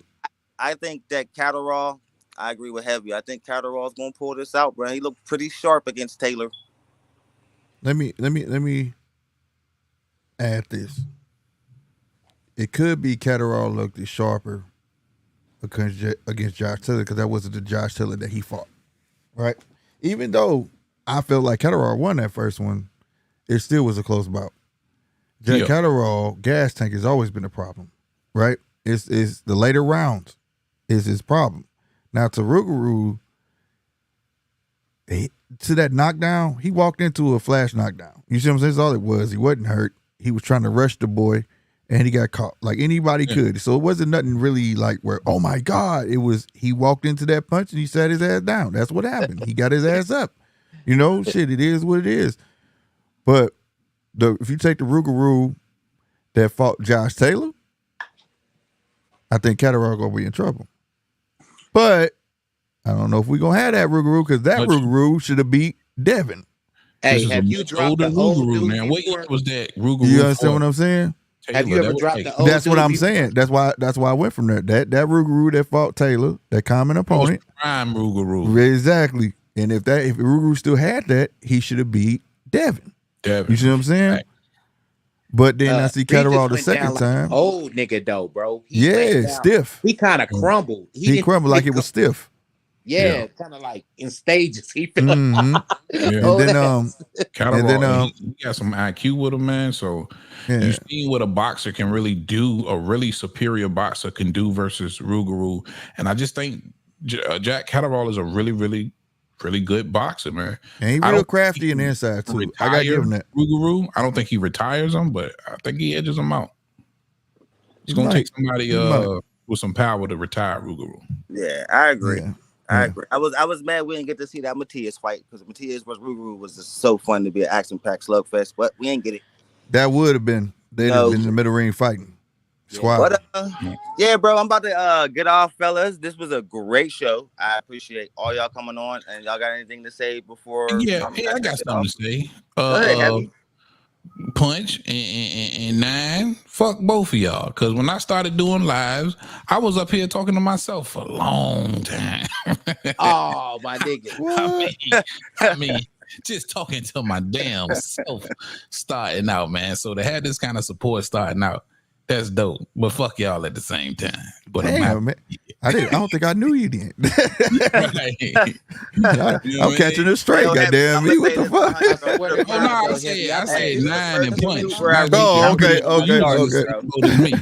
[SPEAKER 1] I think that Catterall, I agree with Heavy. I think Catterall's gonna pull this out, bro. He looked pretty sharp against Taylor.
[SPEAKER 5] Let me add this. It could be Catterall looked sharper against Josh Taylor because that wasn't the Josh Taylor that he fought. Right. Even though I felt like Catterall won that first one, it still was a close bout. Jack Catterall gas tank has always been a problem, right? It's the later rounds is his problem. Now to Rougarou, to that knockdown, he walked into a flash knockdown. You see what I'm saying? That's all it was. He wasn't hurt. He was trying to rush the boy, and he got caught like anybody could. So it wasn't nothing really like where, oh my God, it was, he walked into that punch and he sat his ass down. That's what happened. He got his ass up. You know, shit, it is what it is. But if you take the Rougarou that fought Josh Taylor, I think Catterall gonna be in trouble. But I don't know if we're gonna have that Rougarou because that Rougarou should have beat Devin.
[SPEAKER 2] Hey, have you dropped the old dude
[SPEAKER 3] man? What year was that Rougarou?
[SPEAKER 5] You understand what I'm saying?
[SPEAKER 3] Taylor,
[SPEAKER 2] have you ever dropped the old
[SPEAKER 5] That's
[SPEAKER 2] dude
[SPEAKER 5] what I'm
[SPEAKER 2] before?
[SPEAKER 5] saying. That's why I went from there. That Rougarou that fought Taylor, that common opponent.
[SPEAKER 3] Prime Rougarou.
[SPEAKER 5] Exactly. And if Rougarou still had that, he should have beat Devin. You see what I'm saying?
[SPEAKER 3] Right.
[SPEAKER 5] But then I see Catterall the
[SPEAKER 2] Regis went
[SPEAKER 5] second
[SPEAKER 2] down like
[SPEAKER 5] time.
[SPEAKER 2] an old nigga though, bro. He went
[SPEAKER 5] Yeah,
[SPEAKER 2] down.
[SPEAKER 5] stiff.
[SPEAKER 2] He kind of crumbled.
[SPEAKER 5] He
[SPEAKER 2] didn't
[SPEAKER 5] crumbled like
[SPEAKER 2] pick
[SPEAKER 5] it was
[SPEAKER 2] up-
[SPEAKER 5] stiff.
[SPEAKER 2] Yeah, kind of like in stages. He fell
[SPEAKER 5] Mhm.
[SPEAKER 3] Yeah.
[SPEAKER 2] old
[SPEAKER 5] And then
[SPEAKER 2] ass.
[SPEAKER 3] Catterall, he got some IQ with him, man. So
[SPEAKER 5] Yeah.
[SPEAKER 3] you see what a boxer can really do, a really superior boxer can do versus Rougarou. And I just think Jack Catterall is a really, really, really good boxer, man.
[SPEAKER 5] And he
[SPEAKER 3] I
[SPEAKER 5] real
[SPEAKER 3] don't
[SPEAKER 5] crafty
[SPEAKER 3] think
[SPEAKER 5] in the
[SPEAKER 3] he
[SPEAKER 5] inside too. I gotta give him that.
[SPEAKER 3] Rougarou, I don't think he retires him, but I think he edges him out. It's gonna
[SPEAKER 5] might.
[SPEAKER 3] take somebody
[SPEAKER 5] He might.
[SPEAKER 3] with some power to retire Rougarou.
[SPEAKER 1] Yeah, I agree.
[SPEAKER 5] Yeah.
[SPEAKER 1] I
[SPEAKER 5] Yeah.
[SPEAKER 1] agree. I was mad we didn't get to see that Matias fight because Matias versus Rougarou was just so fun to be an action-packed slugfest, but we ain't get it.
[SPEAKER 5] That would have been. They'd
[SPEAKER 1] No.
[SPEAKER 5] have been in the middle ring fighting. Squad.
[SPEAKER 1] But yeah, bro, I'm about to get off, fellas. This was a great show. I appreciate all y'all coming on, and y'all got anything to say before?
[SPEAKER 3] Yeah, I got something to say.
[SPEAKER 1] Go ahead, Heavy.
[SPEAKER 3] Punch and Nine, fuck both of y'all. Because when I started doing lives, I was up here talking to myself for a long time.
[SPEAKER 2] Oh, my nigga.
[SPEAKER 3] I mean, just talking to my damn self starting out, man. So to have this kind of support starting out, that's dope. But fuck y'all at the same time. But
[SPEAKER 5] Damn, man. I don't think I knew you then. I'm catching it straight,
[SPEAKER 1] Yo, Heavy,
[SPEAKER 5] goddamn
[SPEAKER 1] I'ma
[SPEAKER 5] me.
[SPEAKER 1] say
[SPEAKER 5] What the
[SPEAKER 1] this
[SPEAKER 5] fuck?
[SPEAKER 1] behind
[SPEAKER 2] Oh,
[SPEAKER 1] the-
[SPEAKER 2] no,
[SPEAKER 3] I
[SPEAKER 1] Hey,
[SPEAKER 3] said
[SPEAKER 1] this is the
[SPEAKER 3] Nine
[SPEAKER 1] first
[SPEAKER 3] and Punch.
[SPEAKER 1] YouTube where I
[SPEAKER 3] Not
[SPEAKER 1] really-
[SPEAKER 5] Oh, okay,
[SPEAKER 3] you.
[SPEAKER 5] okay,
[SPEAKER 3] You already
[SPEAKER 5] okay.
[SPEAKER 3] voted me.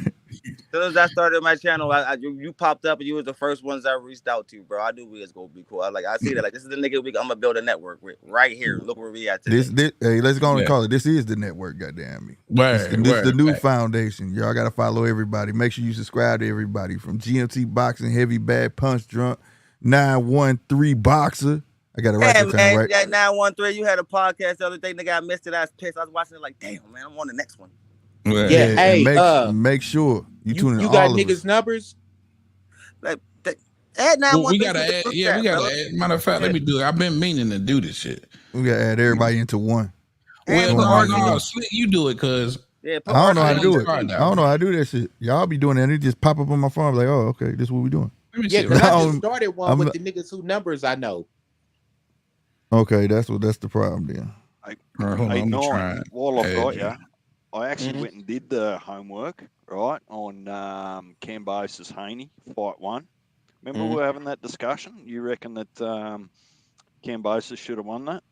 [SPEAKER 1] As soon as I started my channel, you popped up and you was the first ones I reached out to, bro. I knew we was gonna be cool. I see that. Like, this is the nigga I'm gonna build a network with right here. Look where we at today.
[SPEAKER 5] Hey, let's go on and
[SPEAKER 3] Yeah.
[SPEAKER 5] call it. This is the network, goddamn me.
[SPEAKER 3] Word,
[SPEAKER 5] This is the
[SPEAKER 3] word,
[SPEAKER 5] new
[SPEAKER 3] word.
[SPEAKER 5] foundation. Y'all gotta follow everybody. Make sure you subscribe to everybody from GMT Boxing, Heavy Bad Punch Drunk, 913 Boxer. I got it right
[SPEAKER 1] Yeah,
[SPEAKER 5] that time,
[SPEAKER 1] man,
[SPEAKER 5] right?
[SPEAKER 1] that 913. You had a podcast the other day, nigga. I missed it. I was pissed. I was watching it like, damn, man, I'm on the next one.
[SPEAKER 3] Word.
[SPEAKER 2] Yeah,
[SPEAKER 5] and
[SPEAKER 2] hey,
[SPEAKER 5] make sure you tune in
[SPEAKER 2] you
[SPEAKER 5] all
[SPEAKER 2] got
[SPEAKER 5] of
[SPEAKER 2] niggas'
[SPEAKER 5] us.
[SPEAKER 2] numbers?
[SPEAKER 1] Like, add
[SPEAKER 3] Well,
[SPEAKER 1] 913.
[SPEAKER 3] we gotta
[SPEAKER 1] to the
[SPEAKER 3] add.
[SPEAKER 1] group
[SPEAKER 3] Yeah,
[SPEAKER 1] chat,
[SPEAKER 3] we gotta
[SPEAKER 1] fella.
[SPEAKER 3] add. Matter of fact, let me do it. I've been meaning to do this shit.
[SPEAKER 5] We gotta add everybody into one.
[SPEAKER 3] Well,
[SPEAKER 1] And
[SPEAKER 5] put
[SPEAKER 3] no,
[SPEAKER 5] Arsenal.
[SPEAKER 3] no, Slick, you do it, cause
[SPEAKER 1] Yeah,
[SPEAKER 5] I don't know how to
[SPEAKER 3] Arsenal
[SPEAKER 5] do
[SPEAKER 3] on
[SPEAKER 5] it.
[SPEAKER 3] the
[SPEAKER 5] I
[SPEAKER 3] card now.
[SPEAKER 5] don't know how to do that shit. Y'all be doing that and it just pop up on my phone. I'm like, oh, okay, this is what we doing.
[SPEAKER 3] let me
[SPEAKER 2] Yeah,
[SPEAKER 3] see.
[SPEAKER 2] because I
[SPEAKER 5] No,
[SPEAKER 2] just started one
[SPEAKER 5] I'm
[SPEAKER 2] with
[SPEAKER 5] not-
[SPEAKER 2] the niggas who numbers I know.
[SPEAKER 5] Okay, that's the problem then.
[SPEAKER 3] All right, hold on,
[SPEAKER 7] Hey,
[SPEAKER 3] I'm gonna try.
[SPEAKER 7] Nine, while I've
[SPEAKER 3] add
[SPEAKER 7] got
[SPEAKER 3] you.
[SPEAKER 7] you, I actually
[SPEAKER 2] Mhm.
[SPEAKER 7] went and did the homework, right, on Cambosis Haney, fight one. Remember we were having that discussion? You reckon that Cambosis should have won that?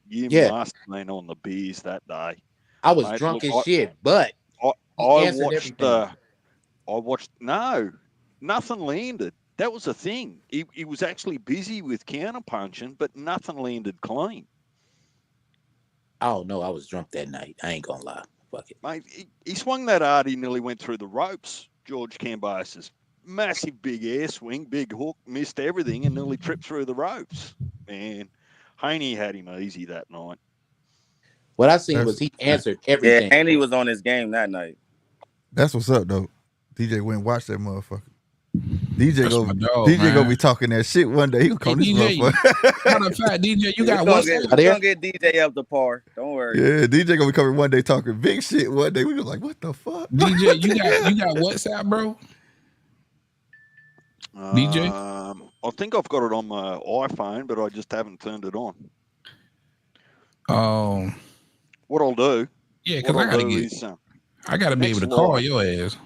[SPEAKER 7] You
[SPEAKER 2] Yeah.
[SPEAKER 7] must have been on the beers that day.
[SPEAKER 2] I was
[SPEAKER 7] Mate,
[SPEAKER 2] drunk
[SPEAKER 7] look,
[SPEAKER 2] as shit, but
[SPEAKER 7] I
[SPEAKER 2] answered
[SPEAKER 7] watched no, nothing landed. That was the thing. He was actually busy with counter punching, but nothing landed clean.
[SPEAKER 2] oh no, I was drunk that night. I ain't gonna lie. Fuck it.
[SPEAKER 7] Mate, he swung that hard, he nearly went through the ropes. George Cambosis. Massive big air swing, big hook, missed everything and nearly tripped through the ropes. Man, Haney had him easy that night.
[SPEAKER 2] What I seen was he answered
[SPEAKER 1] Yeah,
[SPEAKER 2] everything.
[SPEAKER 1] and he was on his game that night.
[SPEAKER 5] That's what's up though. DJ went and watch that motherfucker. DJ
[SPEAKER 3] That's
[SPEAKER 5] go
[SPEAKER 3] my dog,
[SPEAKER 5] DJ
[SPEAKER 3] man.
[SPEAKER 5] gonna be talking that shit one day. He gonna come
[SPEAKER 3] Hey,
[SPEAKER 5] this
[SPEAKER 3] DJ,
[SPEAKER 5] motherfucker.
[SPEAKER 3] Matter of fact, DJ, you got
[SPEAKER 1] We're
[SPEAKER 3] WhatsApp?
[SPEAKER 1] gonna get DJ up to par. Don't worry.
[SPEAKER 5] Yeah, DJ gonna be coming one day talking big shit. One day we go like, what the fuck?
[SPEAKER 3] DJ, you got WhatsApp, bro? DJ?
[SPEAKER 7] I think I've got it on my iPhone, but I just haven't turned it on. What I'll do,
[SPEAKER 3] Yeah, because I gotta get.
[SPEAKER 7] is,
[SPEAKER 3] I gotta be able to
[SPEAKER 7] next
[SPEAKER 3] call
[SPEAKER 7] live.
[SPEAKER 3] your ass.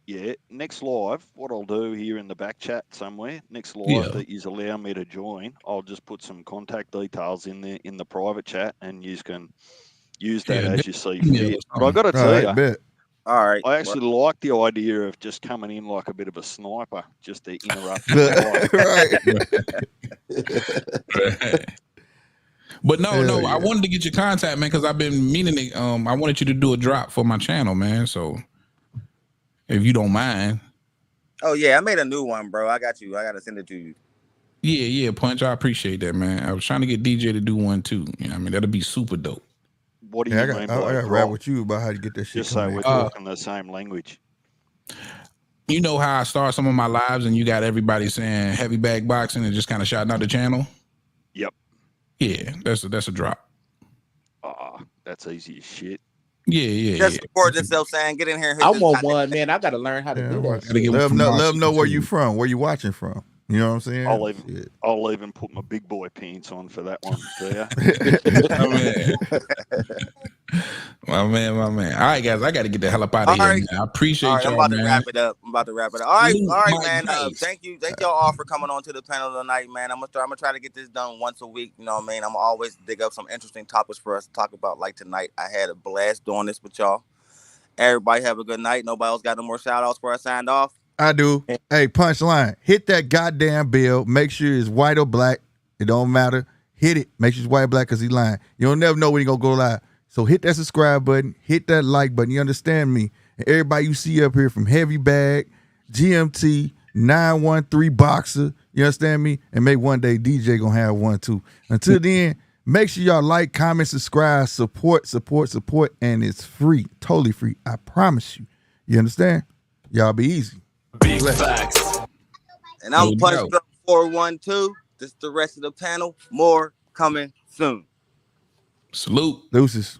[SPEAKER 7] yeah, next live, what I'll do here in the back chat somewhere, next live
[SPEAKER 3] Yeah.
[SPEAKER 7] that you allow me to join, I'll just put some contact details in the private chat, and you can use that
[SPEAKER 3] Yeah,
[SPEAKER 7] as you see
[SPEAKER 3] email
[SPEAKER 7] fit.
[SPEAKER 3] or
[SPEAKER 7] But I got to
[SPEAKER 5] All
[SPEAKER 7] tell
[SPEAKER 5] right,
[SPEAKER 7] you,
[SPEAKER 5] bet.
[SPEAKER 1] All right.
[SPEAKER 7] I actually like the idea of just coming in like a bit of a sniper, just to interrupt. the
[SPEAKER 5] right.
[SPEAKER 3] But no,
[SPEAKER 5] Hell
[SPEAKER 3] I
[SPEAKER 5] yeah.
[SPEAKER 3] wanted to get your contact, man, because I've been meaning to. I wanted you to do a drop for my channel, man. So if you don't mind,
[SPEAKER 1] Oh yeah, I made a new one, bro. I got you. I gotta send it to you.
[SPEAKER 3] yeah, Punch. I appreciate that, man. I was trying to get DJ to do one too. You know what I mean, that'll be super dope.
[SPEAKER 7] What do
[SPEAKER 5] Yeah,
[SPEAKER 7] you
[SPEAKER 5] I
[SPEAKER 7] mean
[SPEAKER 5] got
[SPEAKER 7] by
[SPEAKER 5] to rap
[SPEAKER 7] drop?
[SPEAKER 5] with you about how to get that shit
[SPEAKER 7] Just so
[SPEAKER 5] coming
[SPEAKER 7] we're
[SPEAKER 5] in.
[SPEAKER 7] talking the same language.
[SPEAKER 3] You know how I start some of my lives and you got everybody saying heavy bag boxing and just kind of shouting out the channel?
[SPEAKER 7] Yep.
[SPEAKER 3] Yeah, that's a drop.
[SPEAKER 7] That's easy as shit.
[SPEAKER 3] Yeah.
[SPEAKER 1] Just support yourself, saying, get in here and hit
[SPEAKER 2] I
[SPEAKER 1] this
[SPEAKER 2] want
[SPEAKER 1] goddamn
[SPEAKER 2] one, man. I gotta learn how to
[SPEAKER 5] Yeah,
[SPEAKER 2] do
[SPEAKER 5] what?
[SPEAKER 2] that
[SPEAKER 3] Gotta
[SPEAKER 2] shit.
[SPEAKER 3] get one
[SPEAKER 5] Let
[SPEAKER 3] from
[SPEAKER 5] them know where you
[SPEAKER 3] too.
[SPEAKER 5] from, where you watching from. You know what I'm saying?
[SPEAKER 7] I'll even put my big boy pants on for that one. There.
[SPEAKER 3] My man. All right, guys, I got to get the hell up out
[SPEAKER 1] All
[SPEAKER 3] of here,
[SPEAKER 1] right.
[SPEAKER 3] man. I
[SPEAKER 1] All
[SPEAKER 3] appreciate
[SPEAKER 1] right, I'm
[SPEAKER 3] y'all,
[SPEAKER 1] about to
[SPEAKER 3] man.
[SPEAKER 1] wrap it up. All right, man. Thank y'all all for coming on to the panel tonight, man. I'm gonna try to get this done once a week. You know what I mean? I'm gonna always dig up some interesting topics for us to talk about. Like tonight, I had a blast doing this with y'all. Everybody have a good night. Nobody else got no more shout outs before I signed off.
[SPEAKER 5] I do. Hey, punchline. Hit that goddamn bell. Make sure it's white or black. It don't matter. Hit it. Make sure it's white or black because he's lying. You don't never know when he gonna go live. So hit that subscribe button. Hit that like button. You understand me? And everybody you see up here from Heavy Bag, GMT, 913 Boxer. You understand me? And maybe one day DJ gonna have one too. Until then, make sure y'all like, comment, subscribe, support, and it's free. Totally free. I promise you. You understand? Y'all be easy.
[SPEAKER 4] Big facts.
[SPEAKER 1] And I'm
[SPEAKER 3] No
[SPEAKER 1] Punch
[SPEAKER 3] doubt.
[SPEAKER 1] Drunk 412. This is the rest of the panel. More coming soon.
[SPEAKER 3] Salute.
[SPEAKER 5] Deuces.